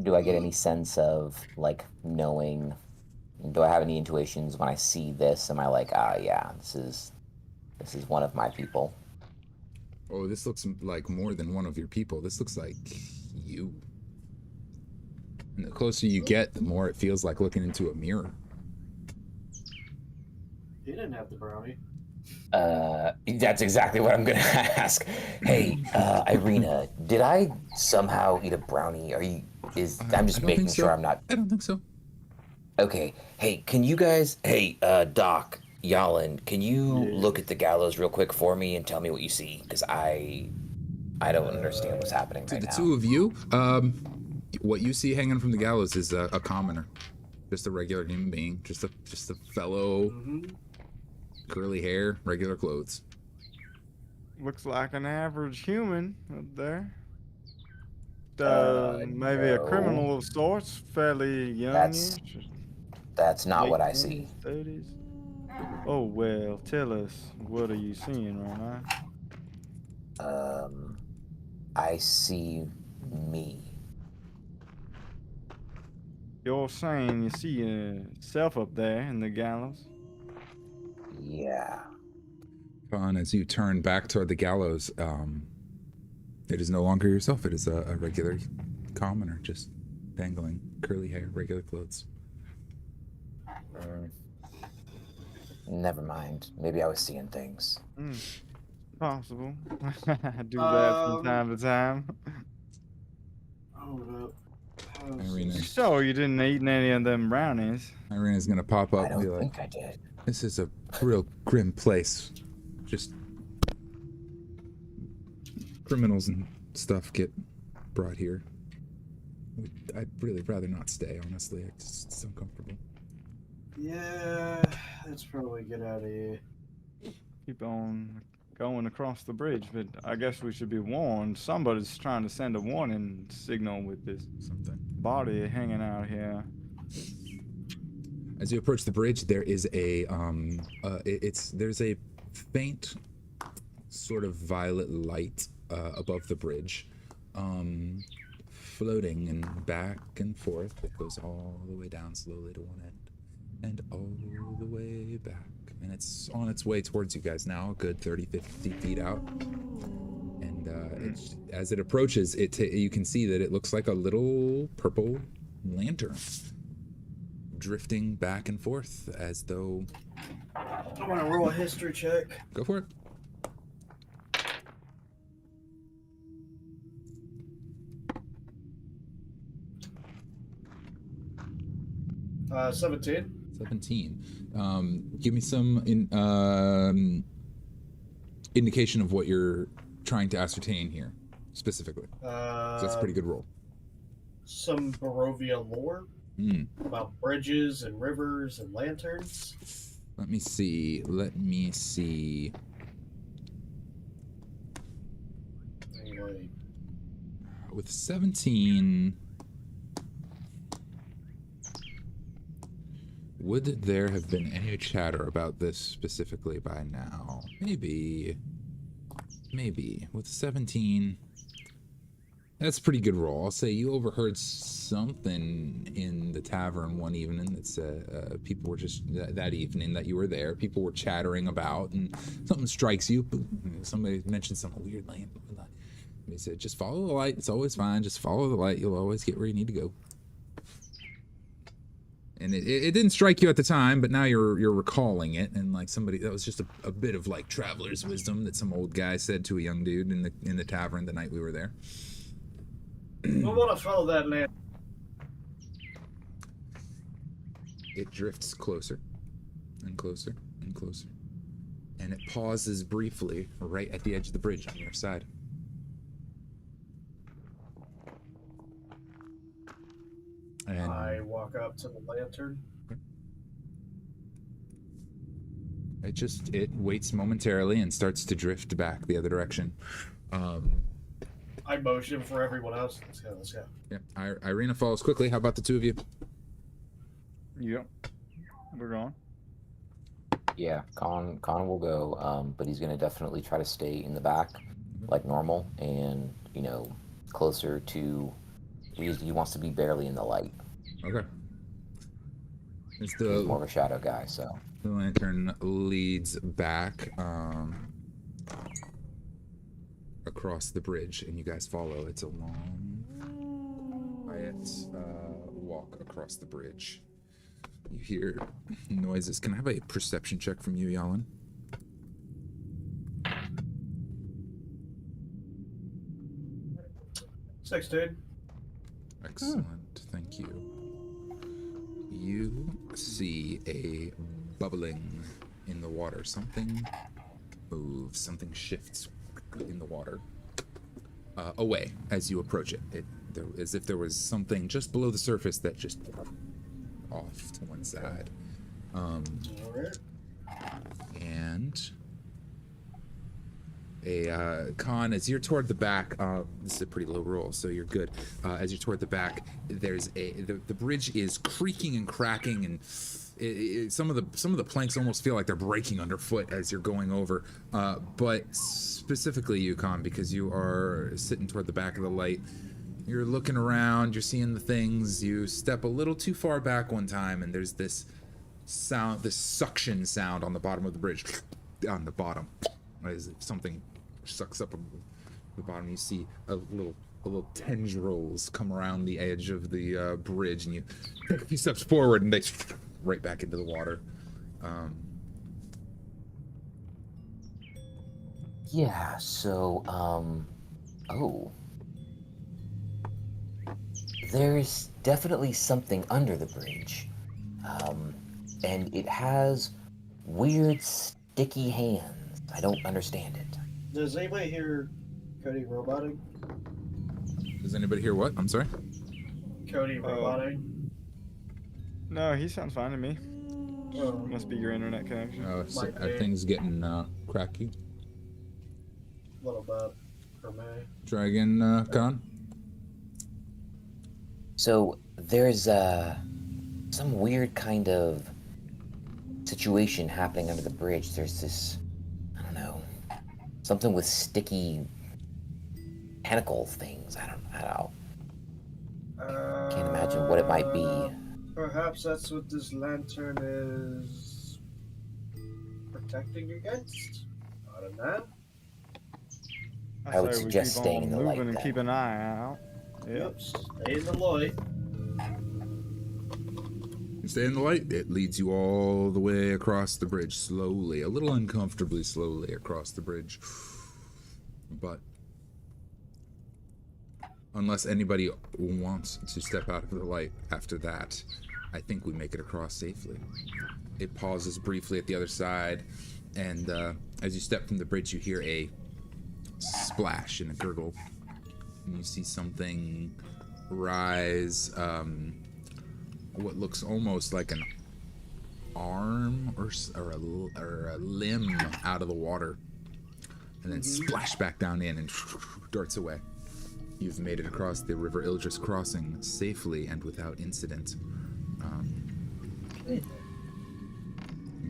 Do I get any sense of like knowing? Do I have any intuitions when I see this? Am I like, yeah, this is one of my people? Oh, this looks like more than one of your people. This looks like you. And the closer you get, the more it feels like looking into a mirror. He didn't have the brownie. That's exactly what I'm gonna ask. Hey, Irina, did I somehow eat a brownie? I'm just making sure I'm not. I don't think so. Okay. Hey, can you guys? Hey, Doc, Yalin, can you look at the gallows real quick for me and tell me what you see? Because I don't understand what's happening right now. The two of you, what you see hanging from the gallows is a commoner, just a regular human being, just a fellow, curly hair, regular clothes. Looks like an average human up there. Maybe a criminal of sorts, fairly young. That's not what I see. 30s. Oh well, tell us, what are you seeing right now? I see me. You're saying you see yourself up there in the gallows? Yeah. Khan, as you turn back toward the gallows, it is no longer yourself. It is a regular commoner, just dangling, curly hair, regular clothes. Never mind. Maybe I was seeing things. Possible. I do that from time to time. Hold up. Irina. So you didn't eat any of them brownies? Irina's gonna pop up I and be don't like, think I did. "This is a real grim place. Just criminals and stuff get brought here. I'd really rather not stay, honestly. It's uncomfortable. Yeah, let's probably get out of here. Keep on going across the bridge, but I guess we should be warned. Somebody's trying to send a warning signal with this Something. body hanging out here. As you approach the bridge, there is a there's a faint sort of violet light above the bridge, floating and back and forth. It goes all the way down slowly to one end and all the way back, and it's on its way towards you guys now, a good 30, 50 feet out. And as it approaches, you can see that it looks like a little purple lantern drifting back and forth as though... I want to roll a history check. Go for it. 17. 17. Give me some indication of what you're trying to ascertain here, specifically. So that's a pretty good roll. Some Barovia lore about bridges and rivers and lanterns. Let me see. Anyway. With 17... Would there have been any chatter about this specifically by now? Maybe. With 17, that's a pretty good roll. I'll say you overheard something in the tavern one evening that people were just, that evening that you were there, people were chattering about, and something strikes you. Somebody mentioned some weird land. They said, just follow the light. It's always fine. Just follow the light. You'll always get where you need to go. And it didn't strike you at the time, but now you're recalling it, and like somebody, that was just a bit of like traveler's wisdom that some old guy said to a young dude in the tavern the night we were there. We want to follow that land. It drifts closer and closer and closer, and it pauses briefly right at the edge of the bridge on your side. And I walk up to the lantern. It waits momentarily and starts to drift back the other direction. I motion for everyone else. Let's go. Yeah, Irina follows quickly. How about the two of you? Yep. We're going. Yeah, Con will go, but he's gonna definitely try to stay in the back, like normal, and closer to. He wants to be barely in the light. Okay. He's more of a shadow guy, so. The lantern leads back across the bridge, and you guys follow. It's a long, quiet walk across the bridge. You hear noises. Can I have a perception check from you, Yalan? 16. Excellent, thank you. You see a bubbling in the water. Something moves, something shifts in the water away as you approach it. As if there was something just below the surface that just off to one side. And Con, as you're toward the back, this is a pretty low roll, so you're good. As you're toward the back, there's the bridge is creaking and cracking, and some of the planks almost feel like they're breaking underfoot as you're going over. But specifically you, Con, because you are sitting toward the back of the light, you're looking around, you're seeing the things. You step a little too far back one time, and there's this sound, this suction sound on the bottom of the bridge, on the bottom. As if something sucks up the bottom. You see a little tendrils come around the edge of the bridge, and you take a few steps forward, and they right back into the water. Yeah. So, there's definitely something under the bridge, and it has weird sticky hands. I don't understand it. Does anybody hear Cody roboting? Does anybody hear what? I'm sorry? Cody roboting? No, he sounds fine to me. Oh, Must be your internet connection. Oh, so Might be. everything's getting cracky. a little bit for me. Try again, Con. So there's some weird kind of situation happening under the bridge. There's this, I don't know, something with sticky tentacle things. I don't know. Can't imagine what it might be. Perhaps that's what this lantern is protecting against? I don't know. I would say we suggest keep staying on in the light, moving and then. keep an eye out. Yep, stay in the light. You stay in the light. It leads you all the way across the bridge, slowly, a little uncomfortably slowly across the bridge. But unless anybody wants to step out of the light after that, I think we make it across safely. It pauses briefly at the other side, and as you step from the bridge, you hear a splash and a gurgle, and you see something rise, what looks almost like an arm or a limb out of the water, and then splash back down in and darts away. You've made it across the River Ildris crossing safely and without incident.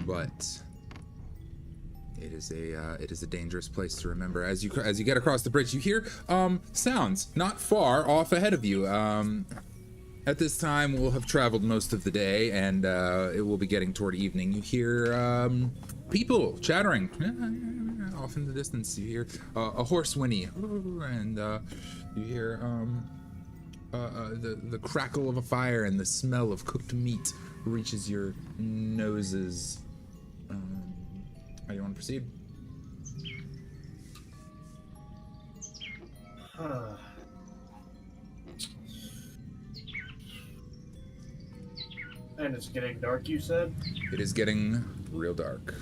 But it is a dangerous place to remember. As you get across the bridge, you hear sounds not far off ahead of you. At this time, we'll have traveled most of the day, and it will be getting toward evening. You hear people chattering off in the distance. You hear a horse whinny, and you hear the crackle of a fire, and the smell of cooked meat reaches your noses. How do you want to proceed? And it's getting dark, you said? It is getting real dark.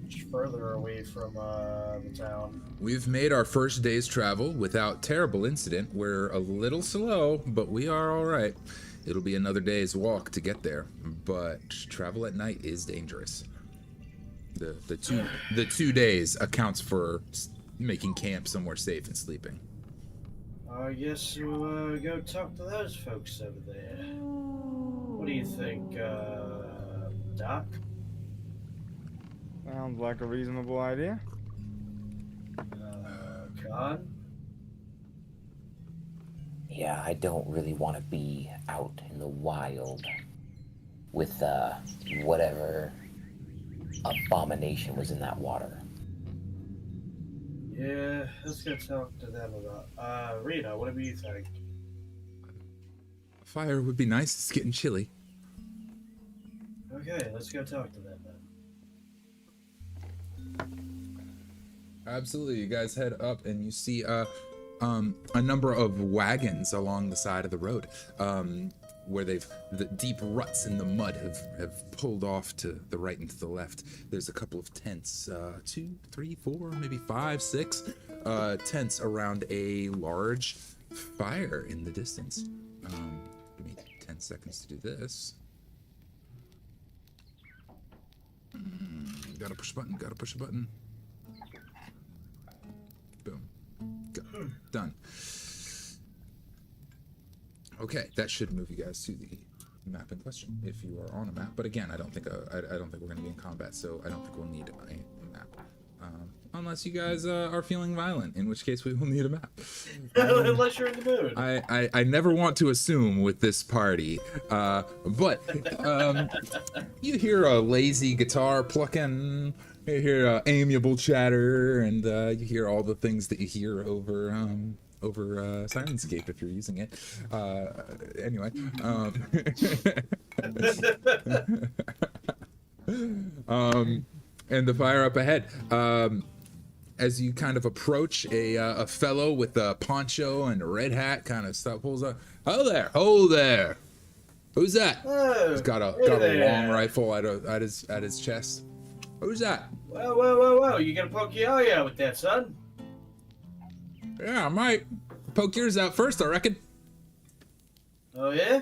Much further away from the town. We've made our first day's travel without terrible incident. We're a little slow, but we are all right. It'll be another day's walk to get there, but travel at night is dangerous. The 2 days accounts for making camp somewhere safe and sleeping. I guess we'll go talk to those folks over there. What do you think, Doc? Sounds like a reasonable idea. Con? Yeah, I don't really want to be out in the wild with whatever abomination was in that water. Yeah, let's go talk to them about. Rita, what do you think? Fire would be nice. It's getting chilly. Okay, let's go talk to them then. Absolutely. You guys head up and you see a number of wagons along the side of the road, where the deep ruts in the mud have pulled off to the right and to the left. There's a couple of tents, 2, 3, 4, maybe 5, 6 tents around a large fire in the distance. Give me 10 seconds to do this. Gotta push a button. Boom. Go. Done. Okay, that should move you guys to the map in question if you are on a map. But again, I don't think we're going to be in combat, so I don't think we'll need a map. Unless you guys are feeling violent, in which case we will need a map. Unless you're in the mood. I never want to assume with this party, but you hear a lazy guitar plucking, you hear amiable chatter, and you hear all the things that you hear over Sirenscape if you're using it. Anyway, and the fire up ahead. As you kind of approach, a fellow with a poncho and a red hat kind of pulls up. Ho there! Who's that? Oh, He's got a there. long rifle at his chest. Who's that? Whoa! You gonna poke your eye out with that, son? Yeah, I might poke yours out first, I reckon. Oh yeah?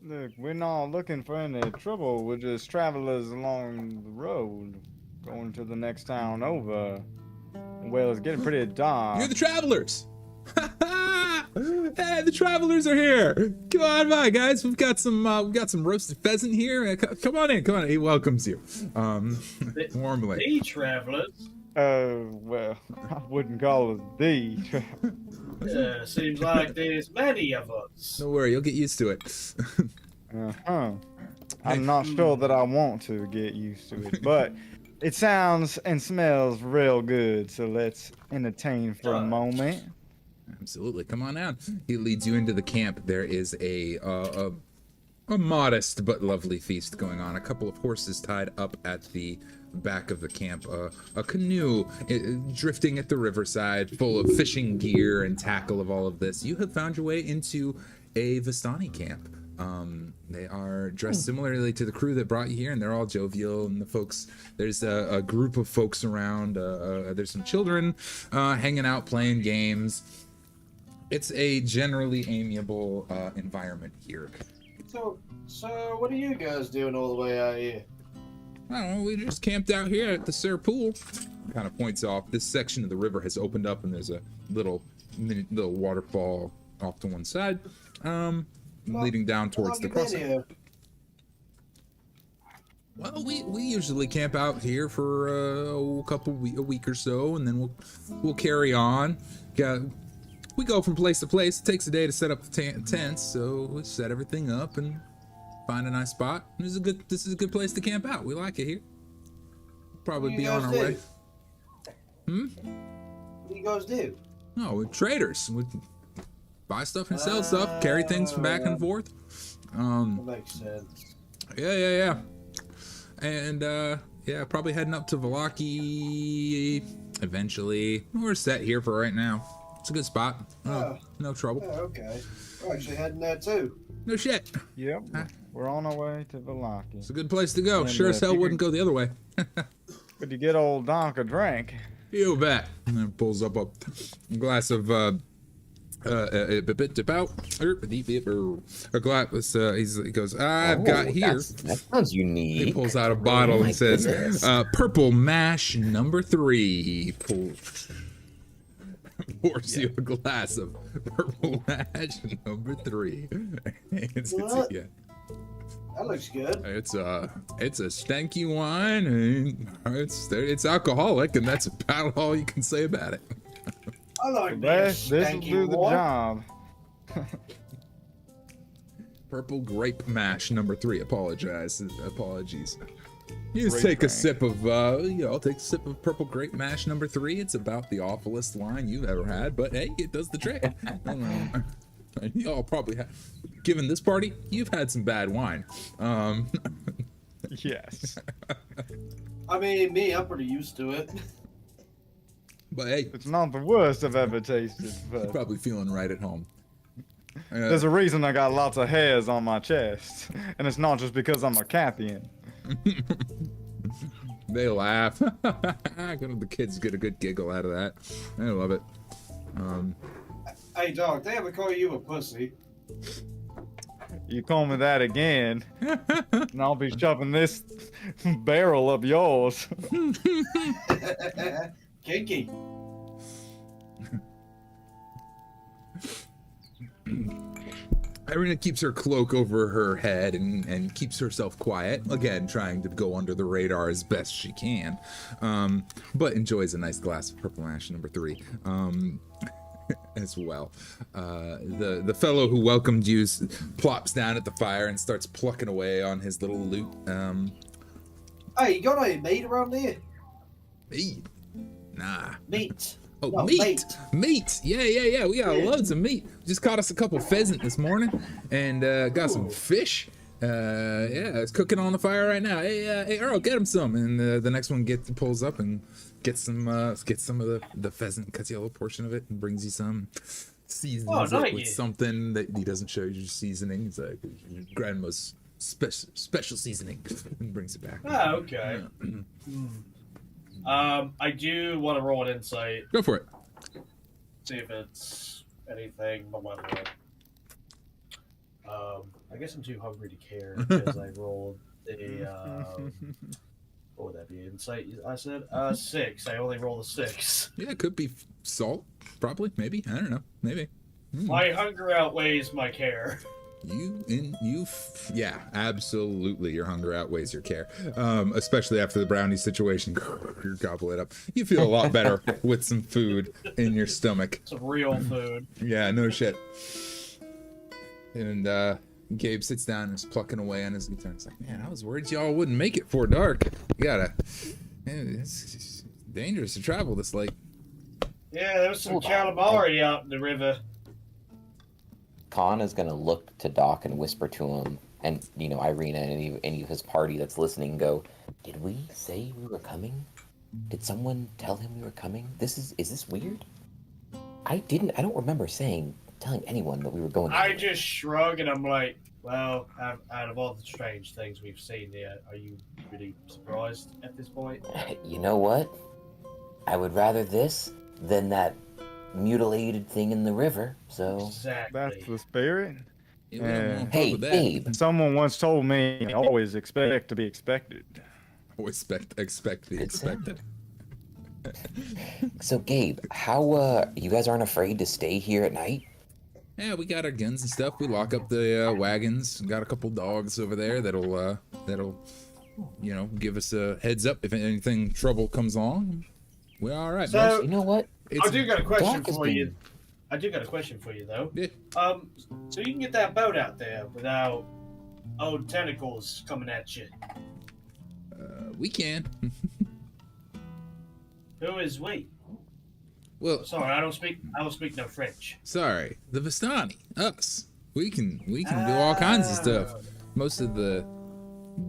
Look, we're not looking for any trouble. We're just travelers along the road, going to the next town over. Well, it's getting pretty dark. You're the travelers. Hey, the travelers are here. Come on by, guys. We've got some roasted pheasant here. Come on in. Come on in. He welcomes you, warmly. The travelers. Well, I wouldn't call us the Seems like there's many of us. Don't worry, you'll get used to it. I'm not sure that I want to get used to it, but it sounds and smells real good, so let's entertain for a moment. Absolutely. Come on out. He leads you into the camp. There is a modest but lovely feast going on. A couple of horses tied up at the back of the camp. A canoe drifting at the riverside, full of fishing gear and tackle of all of this. You have found your way into a Vistani camp. They are dressed similarly to the crew that brought you here, and they're all jovial. And the folks, there's a group of folks around. There's some children hanging out, playing games. It's a generally amiable environment here. So what are you guys doing all the way out here? I don't know, we just camped out here at the Sir Pool. Kind of points off. This section of the river has opened up, and there's a little waterfall off to one side, leading down towards the crossing. Well, we usually camp out here for a week or so, and then we'll carry on. We go from place to place. It takes a day to set up the tents, so we set everything up and find a nice spot. This is a good place to camp out. We like it here. Probably be on our way. What do you guys do? No, we're traders. We buy stuff and sell stuff, carry things from back and forth. That makes sense. Yeah. And probably heading up to Vallaki eventually. We're set here for right now. It's a good spot. No trouble. Oh, okay. We're actually heading there too. No shit. Yep, we're on our way to Vallaki. It's a good place to go. And, sure as hell wouldn't go the other way. Could you get old Donk a drink? You bet. And then pulls up a glass of a glass. He goes, I've got here. That sounds unique. He pulls out a bottle and says, "Purple mash number 3." Pours you a glass of purple mash number 3. It's That looks good. It's a stanky wine, and it's alcoholic, and that's about all you can say about it. I like This will do the job. Purple grape mash number 3. Apologies. You just Great take a drink. sip of, I'll take a sip of purple grape mash number 3. It's about the awfulest wine you've ever had, but hey, it does the trick. Y'all probably have, given this party, you've had some bad wine. Yes. I mean, I'm pretty used to it. But hey, It's not the worst I've ever tasted, you're but probably feeling right at home. there's a reason I got lots of hairs on my chest. And it's not just because I'm a Cathian. They laugh. The kids get a good giggle out of that. I love it. Hey, dog, they ever call you a pussy? You call me that again, and I'll be shoving this barrel up yours. Kinky. Irina keeps her cloak over her head and keeps herself quiet, again trying to go under the radar as best she can, but enjoys a nice glass of purple mash number 3 as well. The fellow who welcomed you plops down at the fire and starts plucking away on his little lute. Hey, you got any meat around here? Meat? Nah. Meat. Oh, No, meat. Yeah. We got loads of meat. Just caught us a couple pheasant this morning, and got some fish. It's cooking on the fire right now. Hey, Earl, get him some. And the next one pulls up and gets some of the pheasant, cuts you a little portion of it, and brings you some. Seasons it with something that he doesn't show you seasoning. It's like your grandma's special seasoning, and brings it back. Oh, okay. I do want to roll an insight. Go for it. See if it's anything malevolent. I guess I'm too hungry to care because I rolled a. What would that be? Insight? I said 6. I only rolled a 6. Yeah, it could be salt, probably, maybe. I don't know, maybe. My hunger outweighs my care. Yeah, absolutely. Your hunger outweighs your care, especially after the brownie situation. You gobble it up. You feel a lot better with some food in your stomach. Some real food. Yeah, no shit. And Gabe sits down and is plucking away on his guitar. It's like, man, I was worried y'all wouldn't make it before dark. You gotta. Man, it's dangerous to travel this late. Yeah, there was some calamari out in the river. Khan is going to look to Doc and whisper to him, and, Irina and any of his party that's listening go, did we say we were coming? Did someone tell him we were coming? Is this weird? I don't remember telling anyone that we were going. I just shrug and I'm like, well, out of all the strange things we've seen here, are you really surprised at this point? You know what? I would rather this than that mutilated thing in the river, so... Exactly. That's the spirit? Yeah, hey, Gabe. Someone once told me, always expect to be expected. Always expect the expected. So, Gabe, how, you guys aren't afraid to stay here at night? Yeah, we got our guns and stuff. We lock up the wagons. Got a couple dogs over there that'll give us a heads up if anything trouble comes along. We're all right. So, you know what? I do got a question for you. I do got a question for you, though. Yeah. So you can get that boat out there without old tentacles coming at you. We can. Who is we? Well, Sorry, I don't speak no French. sorry, the Vistani, us. We can do all kinds of stuff. Most of the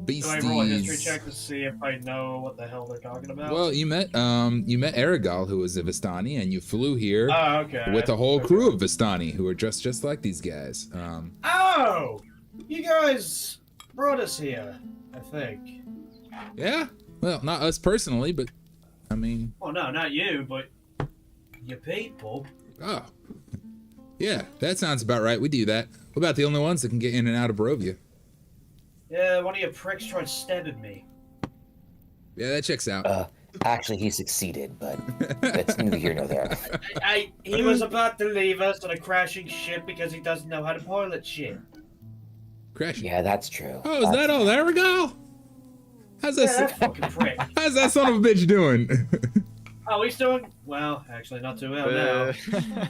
Do I roll a history beasties. check to see if I know what the hell they're talking about? Well, you met Erigal, who was a Vistani, and you flew here Oh, okay. with a whole crew of Vistani who are just like these guys. Oh! You guys brought us here, I think. Yeah. Well, not us personally, but I mean. Well, no, not you, but your people. Oh. Yeah, that sounds about right. We do that. We're about the only ones that can get in and out of Barovia. Yeah, one of your pricks tried stabbing me. Yeah, that checks out. Actually, he succeeded, but that's neither here nor there. He was about to leave us on a crashing ship because he doesn't know how to pilot shit. Crashing. Yeah, that's true. Oh, is that all? There we go. How's Yeah, that? that fucking prick. How's that son of a bitch doing? Oh, he's doing well. Actually, not too well now.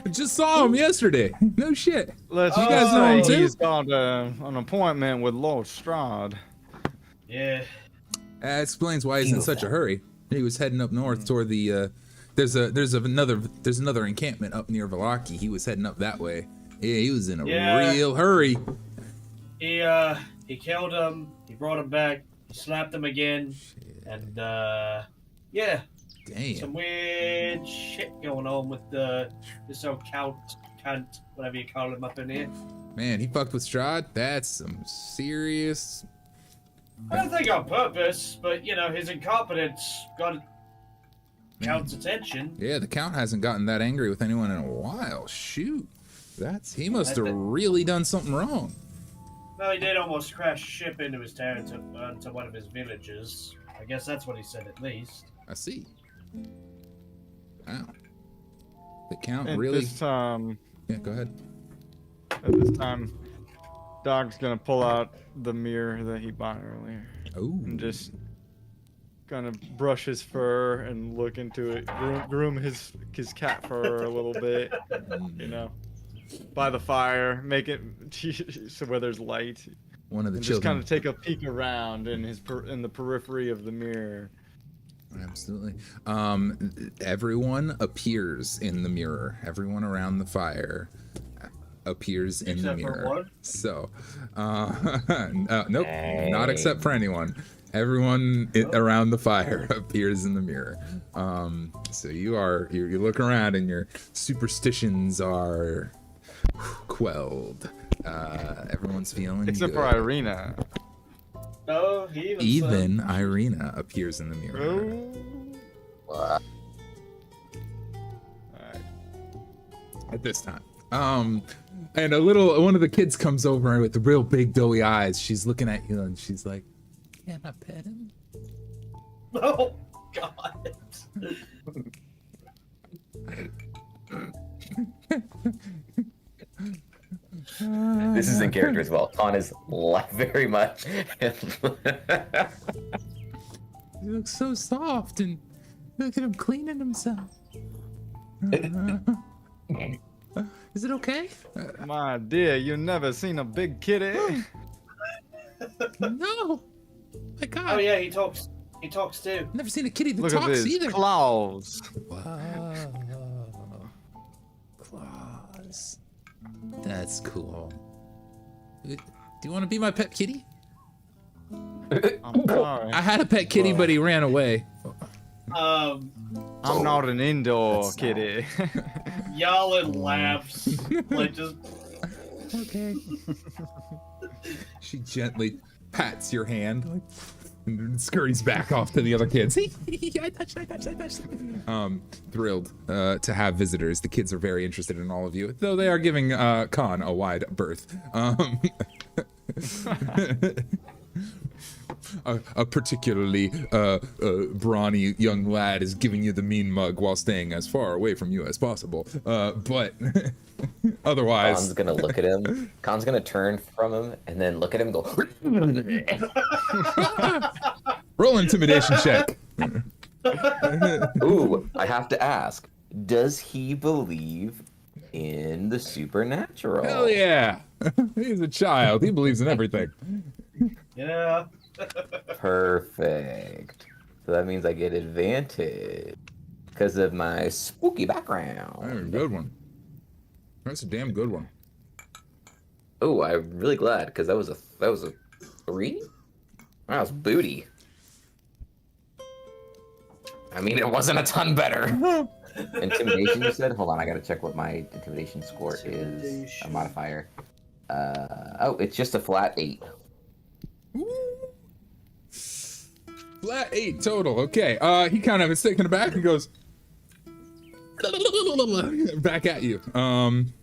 Just saw him yesterday. No shit. Let's You guys know him too? he's got an appointment with Lord Strahd. Yeah. That explains why he's in such a hurry. He was heading up north toward the. There's another encampment up near Valaki. He was heading up that way. Yeah, he was in a real hurry. He killed him. He brought him back. He slapped him again. And yeah. Damn. Some weird shit going on with this old cunt, whatever you call him up in here. Man, he fucked with Strahd. That's some serious. I don't think on purpose, but his incompetence got Count's attention. Yeah, the Count hasn't gotten that angry with anyone in a while. Shoot. He must have really done something wrong. Well, he did almost crash a ship into his town into one of his villages. I guess that's what he said at least. I see. Wow. The Count At really. this time, Yeah, go ahead. Doc's gonna pull out the mirror that he bought earlier Oh. and just gonna brush his fur and look into it, groom his cat fur a little bit, by the fire, make it so where there's light. One of the And just children. kind of take a peek around in the periphery of the mirror. Absolutely. Everyone appears in the mirror. Everyone around the fire appears in the Except for mirror. one? So, nope, not except for anyone. Everyone around the fire appears in the mirror. So you look around and your superstitions are quelled. Everyone's feeling Except good. for Irina. No, Even Irina appears in the mirror. Alright. At this time. And one of the kids comes over with the real big doughy eyes. She's looking at you and she's like, "Can I pet him?" Oh God. This is in character as well. Con is very much. He looks so soft, and look at him cleaning himself. Is it okay? My dear, you never seen a big kitty? No. My God. Oh yeah, he talks. He talks too. Never seen a kitty that Look at talks his either. claws. Wow. Claws. That's cool. Do you want to be my pet kitty? I'm sorry. I had a pet kitty, but he ran away. I'm not an indoor kitty. Yalin laughs. Like just. Okay. She gently pats your hand, like, and scurries back off to the other kids. I touched. Thrilled to have visitors. The kids are very interested in all of you, though they are giving Khan a wide berth. A particularly brawny young lad is giving you the mean mug while staying as far away from you as possible. But otherwise, Khan's gonna look at him. Khan's gonna turn from him and then look at him and go. roll intimidation check. Ooh, I have to ask. Does he believe in the supernatural? Hell yeah! He's a child. He believes in everything. Yeah. Perfect. So that means I get advantage because of my spooky background. That's a good one. That's a damn good one. Oh, I'm really glad because that was a 3. That was booty. I mean, it wasn't a ton better. Intimidation, you said? Hold on, I gotta check what my intimidation score is. A modifier. Oh, it's just a flat 8. Flat 8 total. Okay. He kind of is taken aback and goes back at you. Khan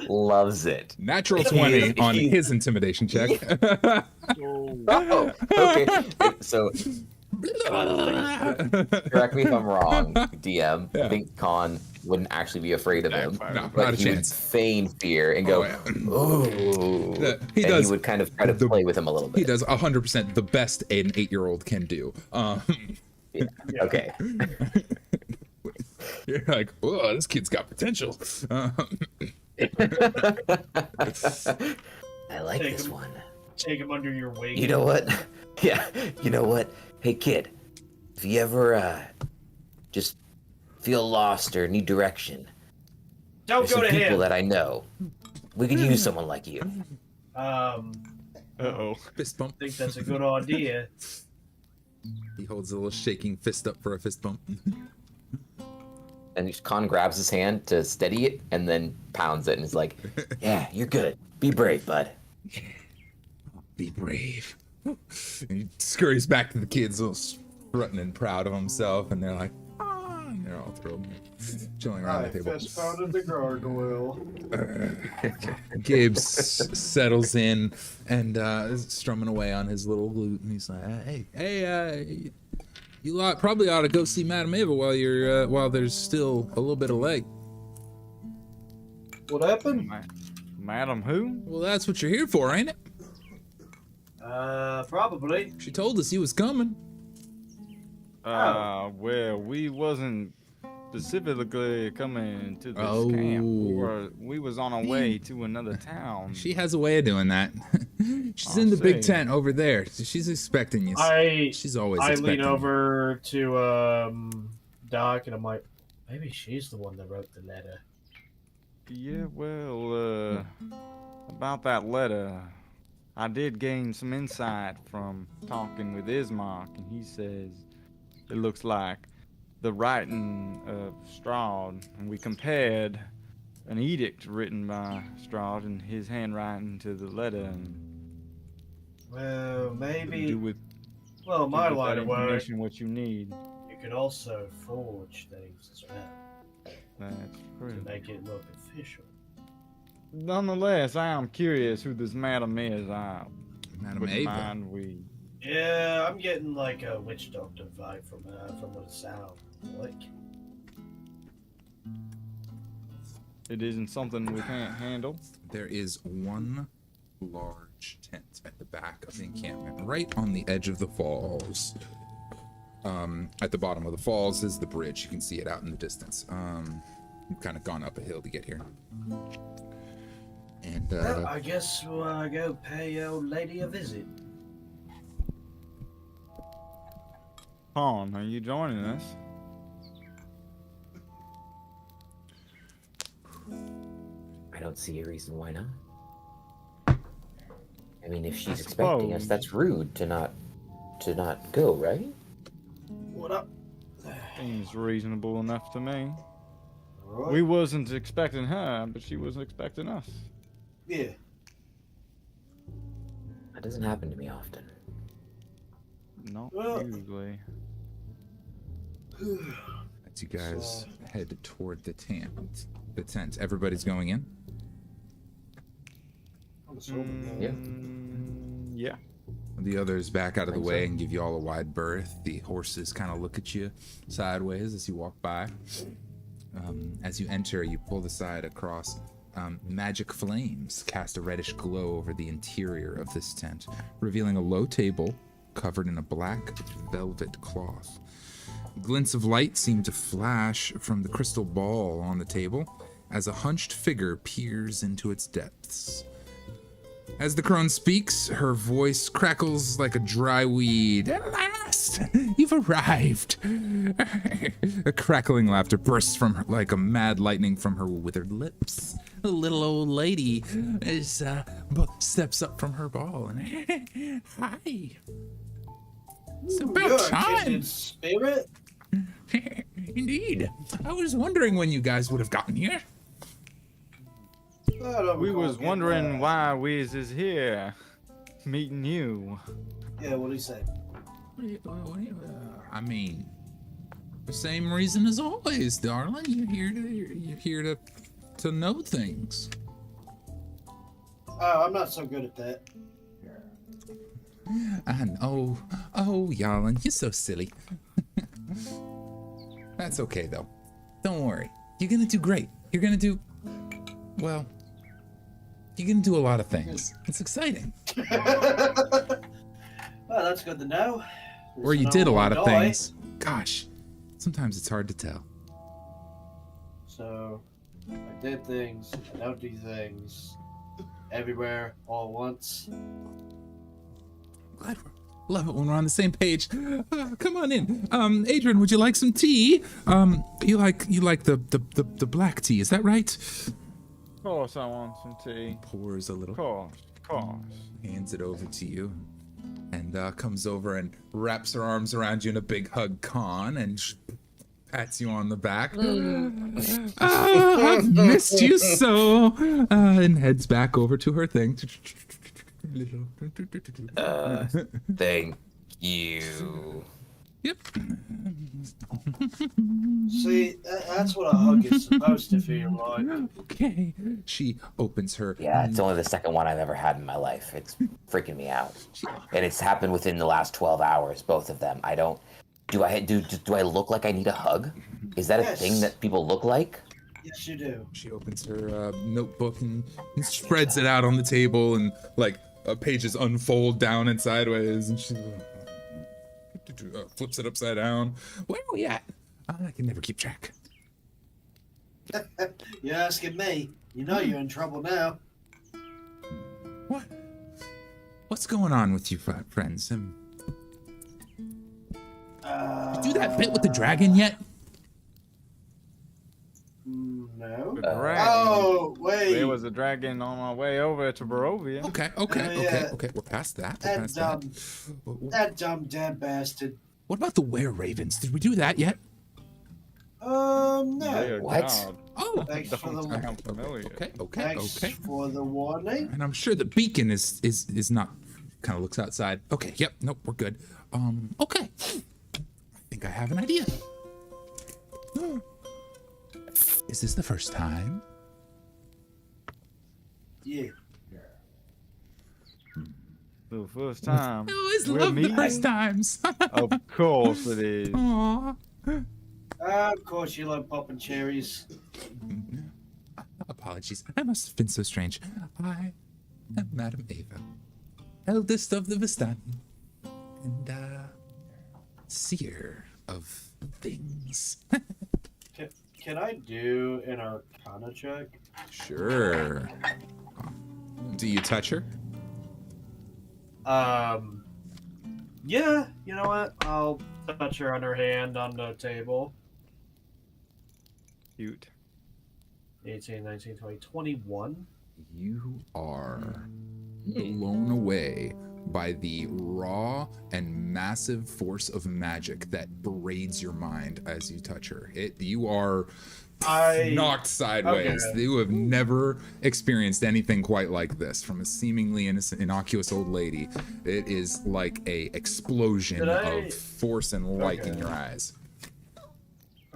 loves it. Natural 20 on his intimidation check. Oh, okay. So, correct me if I'm wrong, DM. Yeah. I think Khan wouldn't actually be afraid of him. No, But not a he chance. would feign fear and go, ooh. He And does he would kind of try to play with him a little bit. He does 100% the best an 8-year-old can do. Yeah. Okay. You're like, whoa, this kid's got potential. I like Take this him. one. Take him under your wing. You know what? Yeah, you know what? Hey, kid, if you ever just feel lost or need direction, Don't there's go some to people him. that I know. We could use someone like you. Uh-oh. Fist bump. Think that's a good idea. He holds a little shaking fist up for a fist bump. And Khan grabs his hand to steady it and then pounds it and is like, yeah, you're good. Be brave, bud. Be brave. And he scurries back to the kids, all strutting and proud of himself, and they're like, ah, and they're all thrilled, chilling around the table. fist pounded the gargoyle. Gabe settles in and is strumming away on his little lute, and he's like, "Hey, you lot probably ought to go see Madame Ava while there's still a little bit of leg." What happened? Madam who? Well, that's what you're here for, ain't it? Probably. She told us he was coming. Well, we wasn't specifically coming to this camp. We was on our way to another town. She has a way of doing that. She's in the big see. tent over there. She's expecting you. She's always I expecting lean you. over to Doc and I'm like, maybe she's the one that wrote the letter. Yeah, well, about that letter, I did gain some insight from talking with Ismark, and he says it looks like the writing of Strahd, and we compared an edict written by Strahd and his handwriting to the letter, and Well, maybe. do with My with line that of work, information what you need. you could also forge things as well. That's to true. make it look official. Nonetheless, I am curious who this madam is. I Madam wouldn't Ava. mind we. Yeah, I'm getting like a witch doctor vibe from what it sounds like. It isn't something we can't handle. There is one large tent at the back of the encampment, right on the edge of the falls. At the bottom of the falls is the bridge. You can see it out in the distance. You've kind of gone up a hill to get here. And Well, I guess we'll go pay old lady a visit. Pawn, are you joining us? I don't see a reason why not. I mean, if she's expecting us, suppose. that's rude to not go, right? What up? Seems reasonable enough to me. Alright. We wasn't expecting her, but she was expecting us. Yeah. That doesn't happen to me often. Not Well- usually. as you guys So- head toward the tent, everybody's going in. I'm assuming. Yeah. The others back out of the Think way so. and give you all a wide berth. The horses kind of look at you sideways as you walk by. As you enter, you pull the side across. Magic flames cast a reddish glow over the interior of this tent, revealing a low table covered in a black velvet cloth. Glints of light seem to flash from the crystal ball on the table as a hunched figure peers into its depths. As the crone speaks, her voice crackles like a dry weed. At last, you've arrived. A crackling laughter bursts from her like a mad lightning from her withered lips. The little old lady steps up from her ball and hi. It's You're about a kindred time. spirit? Indeed. I was wondering when you guys would have gotten here. I don't We recall was getting wondering that. why Wiz is here, meeting you. Yeah, what do you say? I mean, the same reason as always, darling. You're here to know things. Oh, I'm not so good at that. And oh, Yarlin, you're so silly. That's okay though. Don't worry. You're gonna do great. You're gonna do well. You're gonna do a lot of things. It's exciting. Well, that's good to know. Or you did a lot of things. Gosh, sometimes it's hard to tell. So, I did things. I don't do things. Everywhere, all at once. Glad love it when we're on the same page. Come on in. Adrian, would you like some tea? You like the black tea, is that right? Of course I want some tea. Pours a little, Of course. hands it over to you, and comes over and wraps her arms around you in a big hug, Con, and pats you on the back. I've missed you so. And heads back over to her thing. Thank you. Yep. See, that's what a hug is supposed to feel like. Okay. She opens her. Yeah, it's only the second one I've ever had in my life. It's freaking me out, and it's happened within the last 12 hours. Both of them. I don't. Do I look like I need a hug? Is that a Yes. thing that people look like? Yes, you do. She opens her notebook and spreads it out on the table, and like pages unfold down and sideways, and she flips it upside down. Where are we at? I can never keep track. You're asking me. You know you're in trouble now. What? What's going on with you, friends? You do that bit with the dragon yet? No. The dragon. Oh, wait. There was a dragon on my way over to Barovia. Okay. Yeah. We're past that. That dumb, that dumb dead bastard. What about the were-ravens? Did we do that yet? No. Dear What? God. Oh, Thanks for Don't the sound familiar. okay. thanks for the warning. And I'm sure the beacon is not. Kind of looks outside. Okay. Yep. Nope. We're good. Okay. I think I have an idea. Is this the first time? Yeah. The first time. I always we're love the meeting? first times. Of course it is. Aw. Of course you love popping cherries. Apologies. I must have been so strange. I am Madam Ava, eldest of the Vistani, and seer of things. Can I do an Arcana check? Sure. Do you touch her? Yeah, you know what? I'll touch her on her hand on the table. Cute. 18, 19, 20, 21. You are blown away by the raw and massive force of magic that braids your mind as you touch her. You are knocked sideways. Okay. You have never experienced anything quite like this from a seemingly innocent, innocuous old lady. It is like a explosion of force and light in your eyes.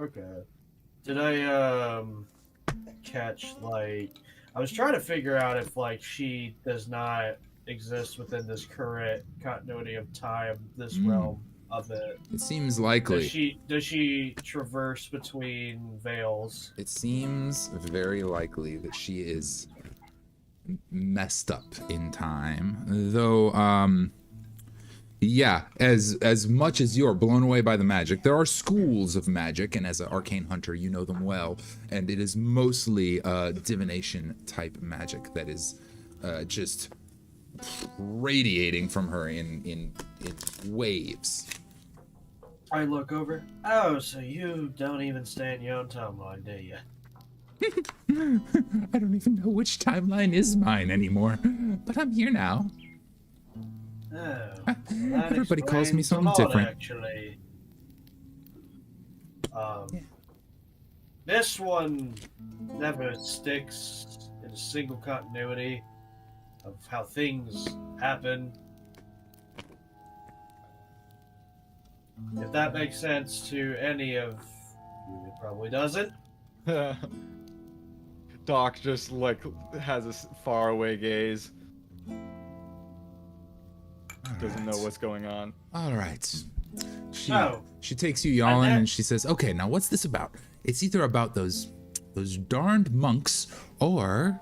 Okay. Did I catch, like, I was trying to figure out if, like, she does not exist within this current continuity of time, this realm of it. It seems likely. Does she traverse between veils? It seems very likely that she is messed up in time, though yeah, as much as you're blown away by the magic, there are schools of magic, and as an arcane hunter you know them well, and it is mostly divination type magic that is just radiating from her in waves. I look over. Oh, so you don't even stay in your own timeline, do you? I don't even know which timeline is mine anymore, but I'm here now. Oh, Everybody calls me explains a something lot, different. Actually, this one never sticks in a single continuity of how things happen. If that makes sense to any of you, it probably doesn't. Doc just like has a faraway gaze. Doesn't know what's going on. All right. She takes you, And Yalin, that- and she says, "Okay, now what's this about? It's either about those darned monks or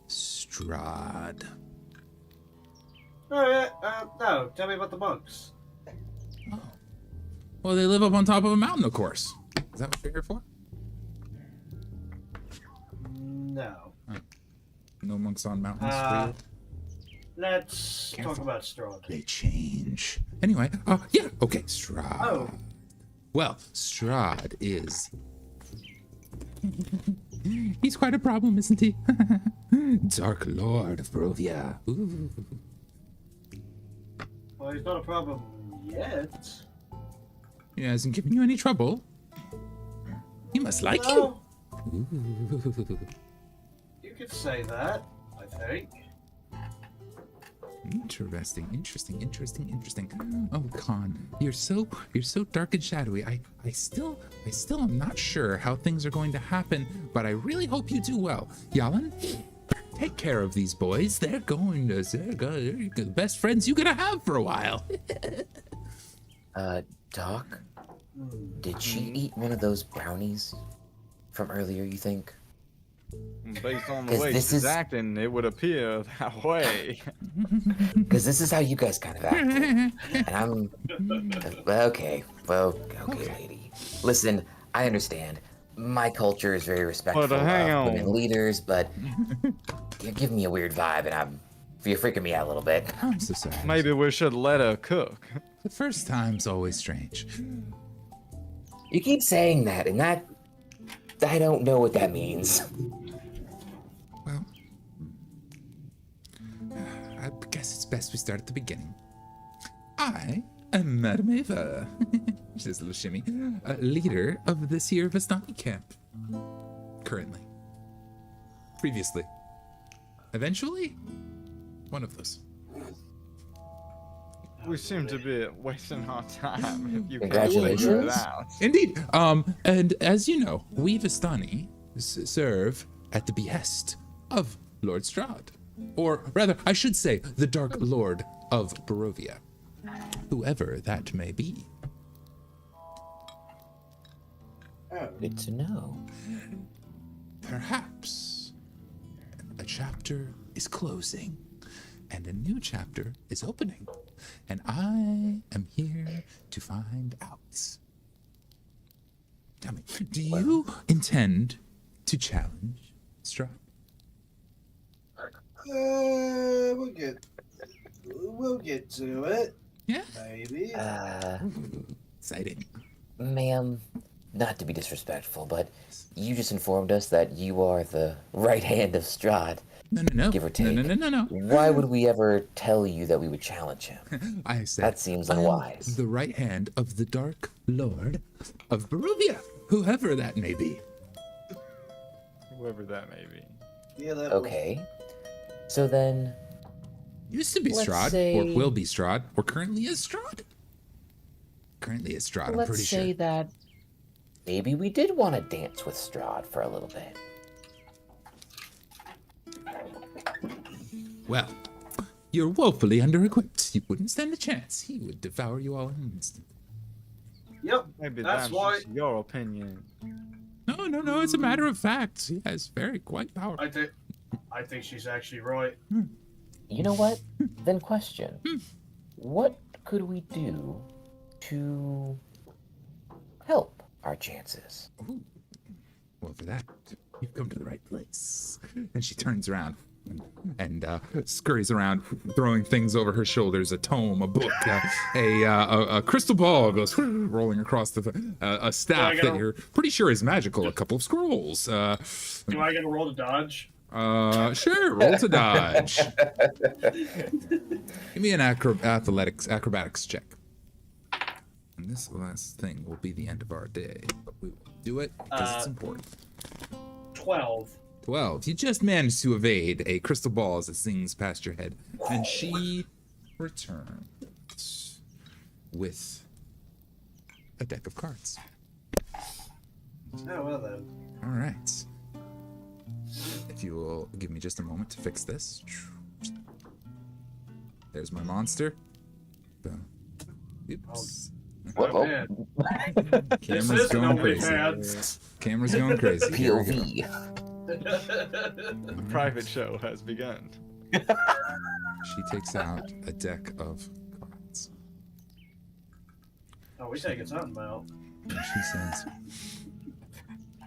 Strahd." No, tell me about the monks. Oh. Well, they live up on top of a mountain, of course. Is that what you're here for? No. No monks on mountains for you? Let's Careful. talk about Strahd. They change. Anyway, yeah, okay, Strahd. Oh. Well, Strahd is... He's quite a problem, isn't he? Dark Lord of Barovia. Ooh. Well, he's not a problem yet. He hasn't given you any trouble. He must like No, you. Ooh. you could say that, I think. Interesting. Oh, Khan, you're so dark and shadowy. I still am not sure how things are going to happen, but I really hope you do well. Yalin, take care of these boys. They're the best friends you're gonna have for a while. Doc, did she eat one of those brownies from earlier, you think? Based on the 'Cause way this she's is- acting, it would appear that way. Because this is how you guys kind of acted. And I'm... Okay, lady. Listen, I understand. My culture is very respectful But hang of on. women leaders, but you're giving me a weird vibe, and you're freaking me out a little bit. I'm so sorry. Maybe we should let her cook. The first time's always strange. You keep saying that, and that... I don't know what that means. Well, I guess it's best we start at the beginning. I am Madam Ava. She does a little shimmy. Leader of this here Vistani camp. Currently. Previously. Eventually? One of those. We seem to be wasting our time. If you Congratulations. Figure it out. Indeed. And as you know, we Vistani serve at the behest of Lord Strahd. Or rather, I should say, the Dark Lord of Barovia. Whoever that may be. Good to know. Perhaps a chapter is closing and a new chapter is opening. And I am here to find out. Tell me, do you intend to challenge Strahd? We'll get to it. Yeah. Maybe. Exciting. Ma'am, not to be disrespectful, but you just informed us that you are the right hand of Strahd. No. Give or take. No. Why would we ever tell you that we would challenge him? I said That seems I am unwise. the right hand of the Dark Lord of Barovia, whoever that may be. Whoever that may be. Yeah, that Okay. So then, Used to be Let's Strahd, or say- will be Strahd, or currently is Strahd. Currently is Strahd, I'm let's pretty say sure. that maybe we did want to dance with Strahd for a little bit. Well, you're woefully under-equipped. You wouldn't stand a chance. He would devour you all in an instant. Yep. Maybe That's that's, why- just your opinion. No, it's a matter of fact. He has very quite powerful. I think she's actually right. You know what? Then question. What could we do to help our chances? Well, for that, you've come to the right place. And she turns around and scurries around, throwing things over her shoulders, a tome, a book, a crystal ball goes rolling across a staff that you're pretty sure is magical, a couple of scrolls. Do I get a roll to dodge? Sure, roll to dodge. Give me an acrobatics check. And this last thing will be the end of our day, but we will do it because it's important. 12. 12. You just managed to evade a crystal ball as it sings past your head, and she returns with a deck of cards. Oh, well then. All right. If you will give me just a moment to fix this. There's my monster. Boom. Oops. Oh, man. This Camera's is an going crazy. OnlyFans. Camera's going crazy. Here we go. POV. The private show has begun. She takes out a deck of cards. Oh, we taking something out. And she says,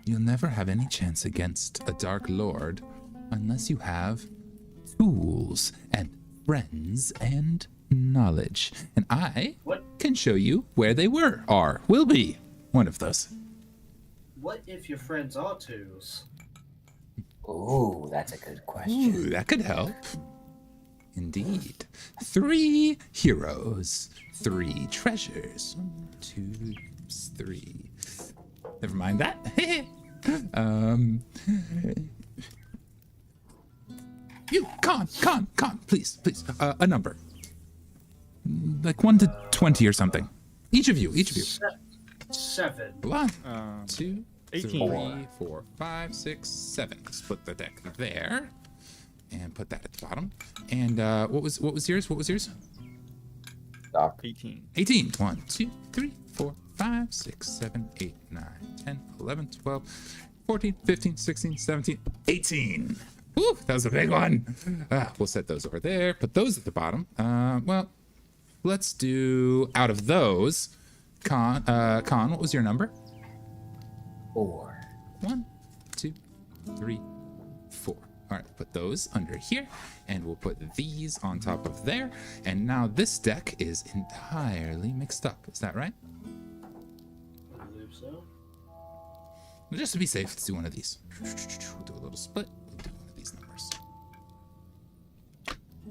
"You'll never have any chance against a Dark Lord unless you have tools and friends and knowledge. And I What? can show you where they will be one of those." What if your friends are twos? Ooh, that's a good question. Ooh, that could help. Indeed. 3 heroes, 3 treasures. 1, 2, 3. Never mind that. You, Con, please, a number. Like 1 to 20 or something. Each of you. 7. 1, Um, 2, 18. 3, 4, 5, 6, 7. Split the deck there, and put that at the bottom. And what was yours? What was yours? Doc. 18. 18. 1, 2, 3, 4, 5, 6, 7, 8, 9, 10, 11, 12, 14, 15, 16, 17, 18. Woo, that was a big one. We'll set those over there. Put those at the bottom. Well, let's do out of those. Con, what was your number? 4. 1, 2, 3, 4. All right, put those under here, and we'll put these on top of there. And now this deck is entirely mixed up. Is that right? I believe so. Well, just to be safe, let's do one of these. We'll do a little split. We'll do one of these numbers.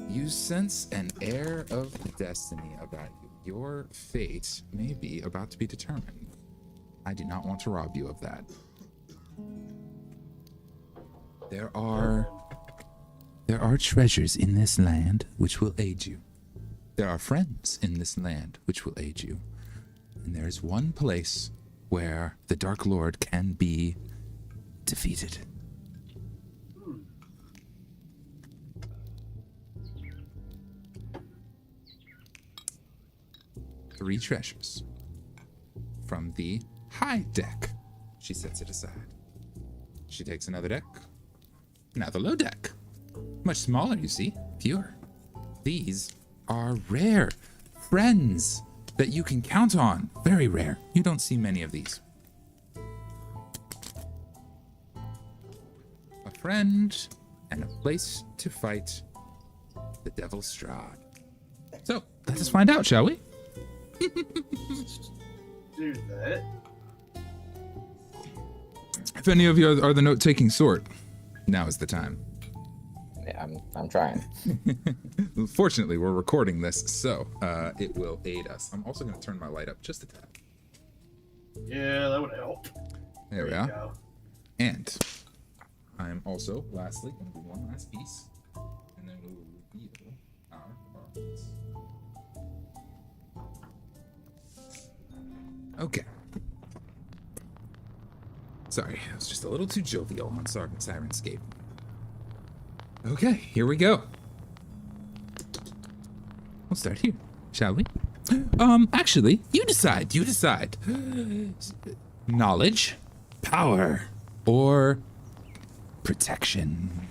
You sense an air of destiny about you. Your fate may be about to be determined. I do not want to rob you of that. There are treasures in this land which will aid you. There are friends in this land which will aid you. And there is one place where the Dark Lord can be defeated. Three treasures from the high deck. She sets it aside. She takes another deck. Now the low deck. Much smaller, you see. Fewer. These are rare friends that you can count on. Very rare. You don't see many of these. A friend and a place to fight the Devil's Strahd. So, let us find out, shall we? Do that. If any of you are the note-taking sort, now is the time. Yeah, I'm trying. Fortunately, we're recording this, so it will aid us. I'm also going to turn my light up just a tad. Yeah, that would help. There we you are. go. And I'm also, lastly, going to do one last piece, and then we will reveal our cards. Okay. Sorry, I was just a little too jovial on Sirenscape. Okay, here we go. We'll start here, shall we? Actually, you decide. You decide. Knowledge, power, or protection.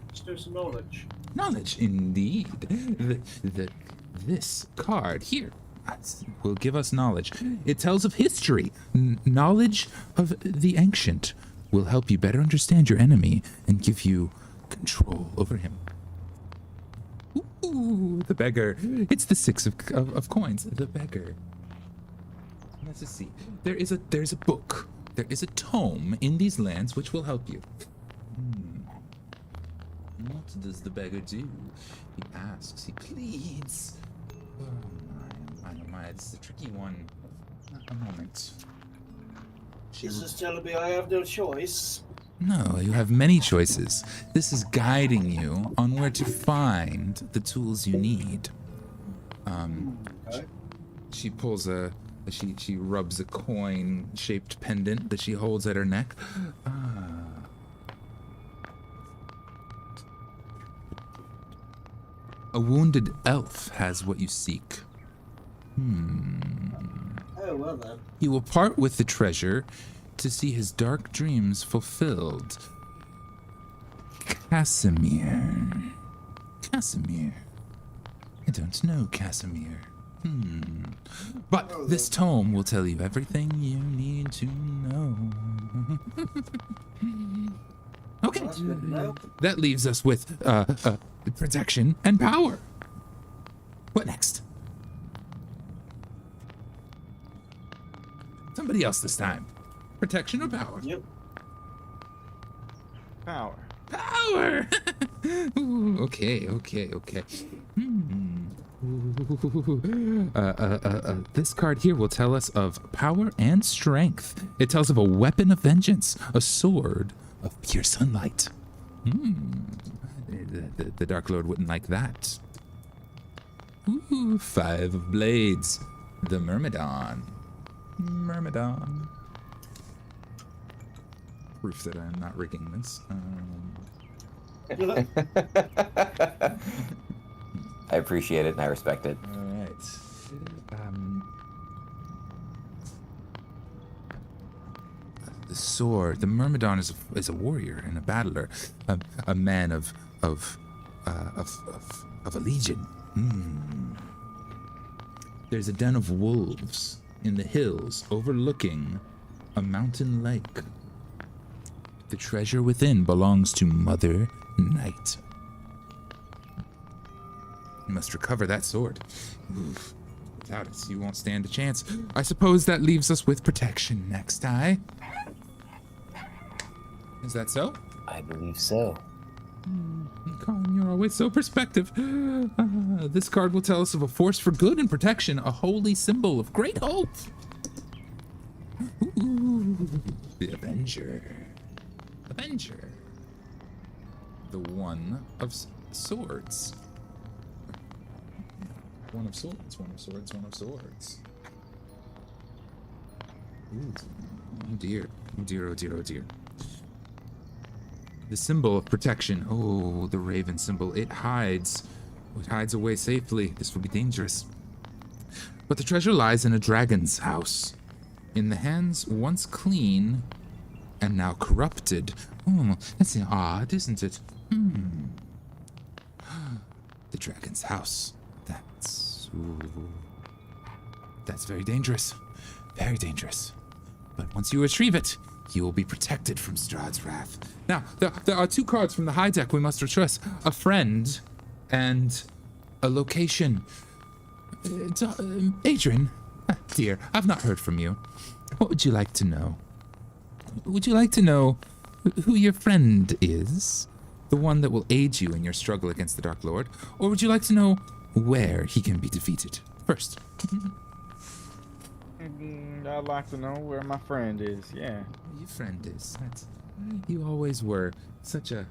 Let's do some knowledge. Knowledge, indeed. This card here will give us knowledge. It tells of history. Knowledge of the ancient will help you better understand your enemy and give you control over him. Ooh, the beggar. It's the six of coins. The beggar. Let's just see. There's a book. There is a tome in these lands which will help you. What does the beggar do? He asks. He pleads. Oh my, it's a tricky one. A moment. This is telling me I have no choice. No, you have many choices. This is guiding you on where to find the tools you need. Okay. She pulls she rubs a coin-shaped pendant that she holds at her neck. A wounded elf has what you seek. Oh, well then. He will part with the treasure to see his dark dreams fulfilled. Casimir. I don't know Casimir. But this tome will tell you everything you need to know. Okay. That's good to know. That leaves us with protection and power. What next? Somebody else this time. Protection or power? Yep. Power. Power! Ooh, okay. This card here will tell us of power and strength. It tells of a weapon of vengeance, a sword of pure sunlight. The Dark Lord wouldn't like that. Ooh, 5 of blades. The Myrmidon. Proof that I'm not rigging this. I appreciate it and I respect it. All right. The sword. The Myrmidon is a warrior and a battler, a man of a legion. There's a den of wolves in the hills overlooking a mountain lake. The treasure within belongs to Mother Night. You must recover that sword. Oof. Without it, you won't stand a chance. I suppose that leaves us with protection next, Is that so? I believe so. Colin, you're always so perspective. This card will tell us of a force for good and protection, a holy symbol of great hope. Ooh, the Avenger. The One of Swords. One of Swords. Ooh, oh dear. The symbol of protection. Oh, the raven symbol. It hides. It hides away safely. This will be dangerous. But the treasure lies in a dragon's house. In the hands once clean and now corrupted. Oh, that's odd, isn't it? The dragon's house. That's very dangerous. Very dangerous. But once you retrieve it, you will be protected from Strahd's wrath. Now, there are 2 cards from the high deck we must retrace. A friend and a location. Adrian, dear, I've not heard from you. What would you like to know? Would you like to know who your friend is? The one that will aid you in your struggle against the Dark Lord? Or would you like to know where he can be defeated? First. I'd like to know where my friend is, yeah. Your friend is. You always were such a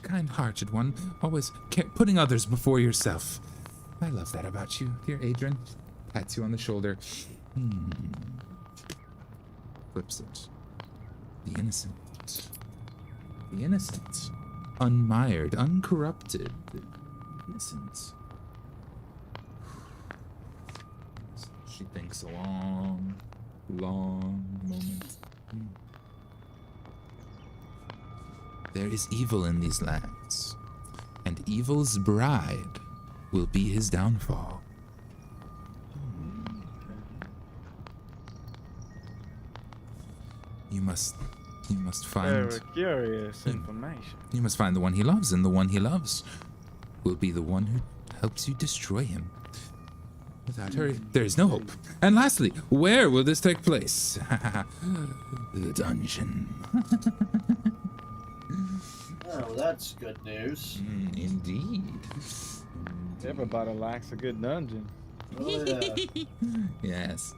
kind-hearted one, always putting others before yourself. I love that about you, dear Adrian. Pats you on the shoulder. Flips it. The innocent. The innocent. Unmired, uncorrupted. Innocent. She thinks a long moment. There is evil in these lands, and evil's bride will be his downfall. You must find... Very curious information. You must find the one he loves, and the one he loves will be the one who helps you destroy him. Without her, there is no hope. And lastly, where will this take place? The dungeon. Oh, that's good news. Indeed. Everybody likes a good dungeon. Oh, yeah. Yes.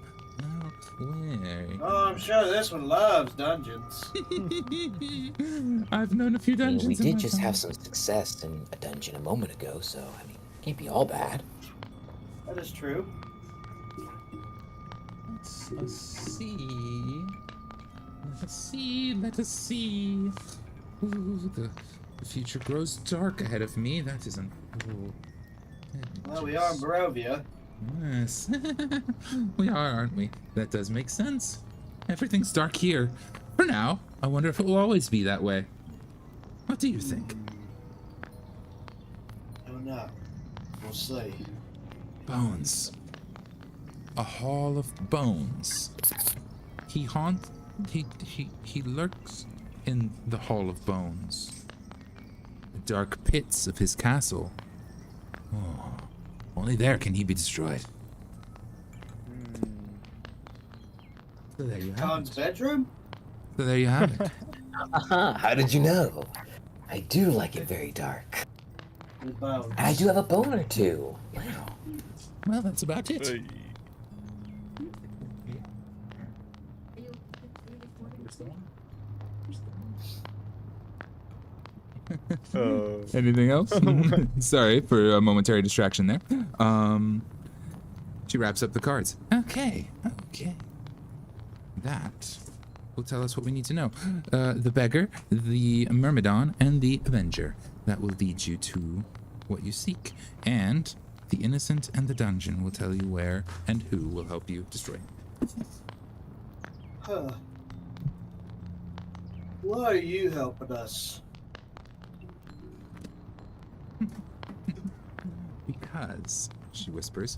Well, where? Oh, I'm sure this one loves dungeons. I've known a few I mean, dungeons. we in did my just time. have some success in a dungeon a moment ago, so, I mean, can't be all bad. That is true. Let's see. Let us see. Ooh, the future grows dark ahead of me. That isn't. Well, we are in Barovia. Yes. We are, aren't we? That does make sense. Everything's dark here. For now, I wonder if it will always be that way. What do you think? Oh no. We'll see. Bones. A hall of bones. He lurks in the hall of bones. The dark pits of his castle. Oh, only there can he be destroyed. So there you have Khan's it. bedroom? So there you have it. How did you know? I do like it very dark. With bones. And I do have a bone or two. Wow. Well, that's about it. Hey. Anything else? Sorry for a momentary distraction there. She wraps up the cards. Okay. That will tell us what we need to know. The beggar, the myrmidon, and the avenger. That will lead you to what you seek. And the innocent and the dungeon will tell you where and who will help you destroy him. Huh. Why are you helping us? Because, she whispers,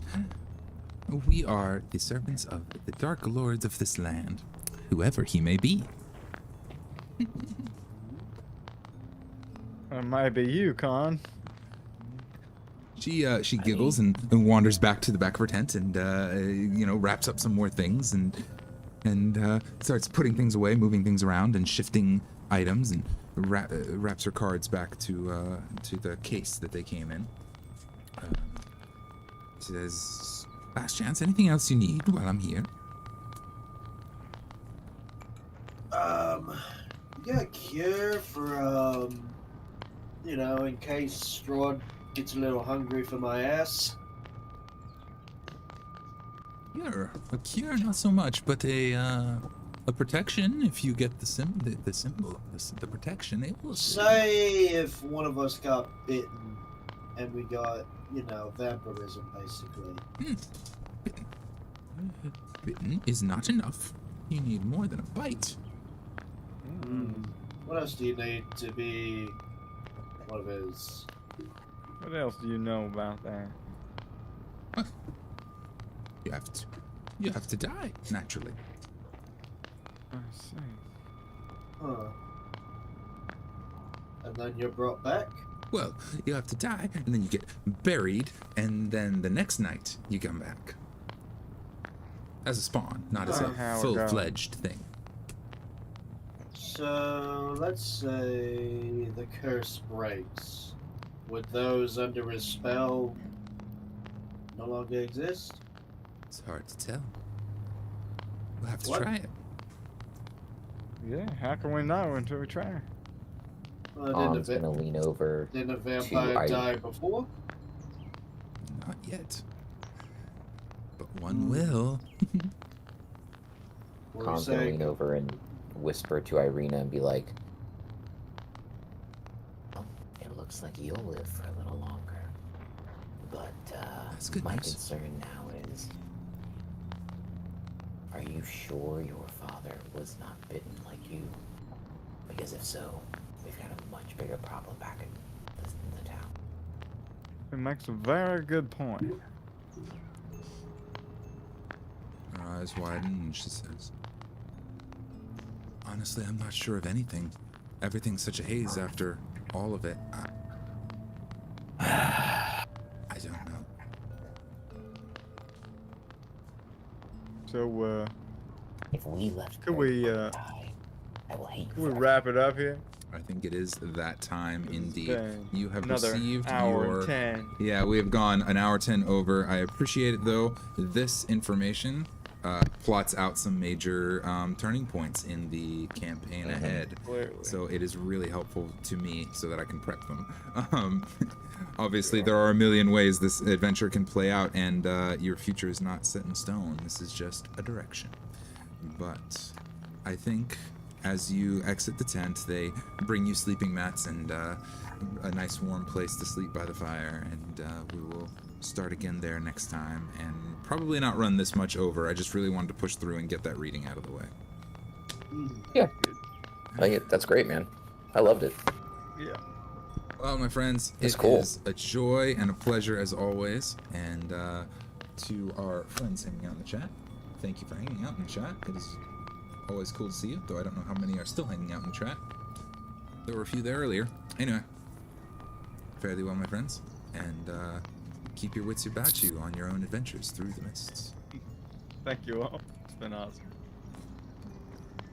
we are the servants of the dark lords of this land, whoever he may be. It might be you, Khan. She giggles and wanders back to the back of her tent and wraps up some more things and starts putting things away, moving things around and shifting items and wraps her cards back to the case that they came in. Says, last chance, anything else you need while I'm here? You got a cure for, in case Strahd gets a little hungry for my ass? Cure. A cure, not so much, but a a protection if you get the symbol, the protection. It will Say if one of us got bitten and we got, vampirism, basically. Bitten is not enough. You need more than a bite. What else do you need to be one of his? What else do you know about that? You have to die naturally. I see. Huh. And then you're brought back? Well, you have to die, and then you get buried, and then the next night you come back. As a spawn, not as a full-fledged thing. So, let's say the curse breaks. Would those under his spell no longer exist? It's hard to tell. We'll have to What? try it. Yeah, how can we know until we try? Tom's gonna lean over. Didn't a vampire die before? Not yet. But one will. Tom's gonna lean over and whisper to Irina and be like, "Oh, it looks like you'll live for a little longer. But That's good my news. concern now is, are you sure your father was not bitten like you? Because if so, we've got a much bigger problem back in the town." It makes a very good point. Her eyes widen and she says, "Honestly, I'm not sure of anything. Everything's such a haze after all of it. I don't know." So, If we left, could we, die, I will hate you. can we forever. wrap it up here? I think it is that time indeed. Dang. You have Another received hour your... and 10. Yeah, we have gone an hour 10 over. I appreciate it though. This information plots out some major turning points in the campaign ahead. Clearly. So it is really helpful to me so that I can prep them. Obviously, there are a million ways this adventure can play out, and your future is not set in stone. This is just a direction. But I think as you exit the tent, they bring you sleeping mats and a nice warm place to sleep by the fire, and we will start again there next time, and probably not run this much over. I just really wanted to push through and get that reading out of the way. Yeah. That's great, man. I loved it. Yeah. Well, my friends, That's it cool. is a joy and a pleasure as always. And to our friends hanging out in the chat, thank you for hanging out in the chat. It is always cool to see you, though I don't know how many are still hanging out in the chat. There were a few there earlier. Anyway, fare thee well, my friends, and keep your wits about you on your own adventures through the mists. Thank you all. It's been awesome.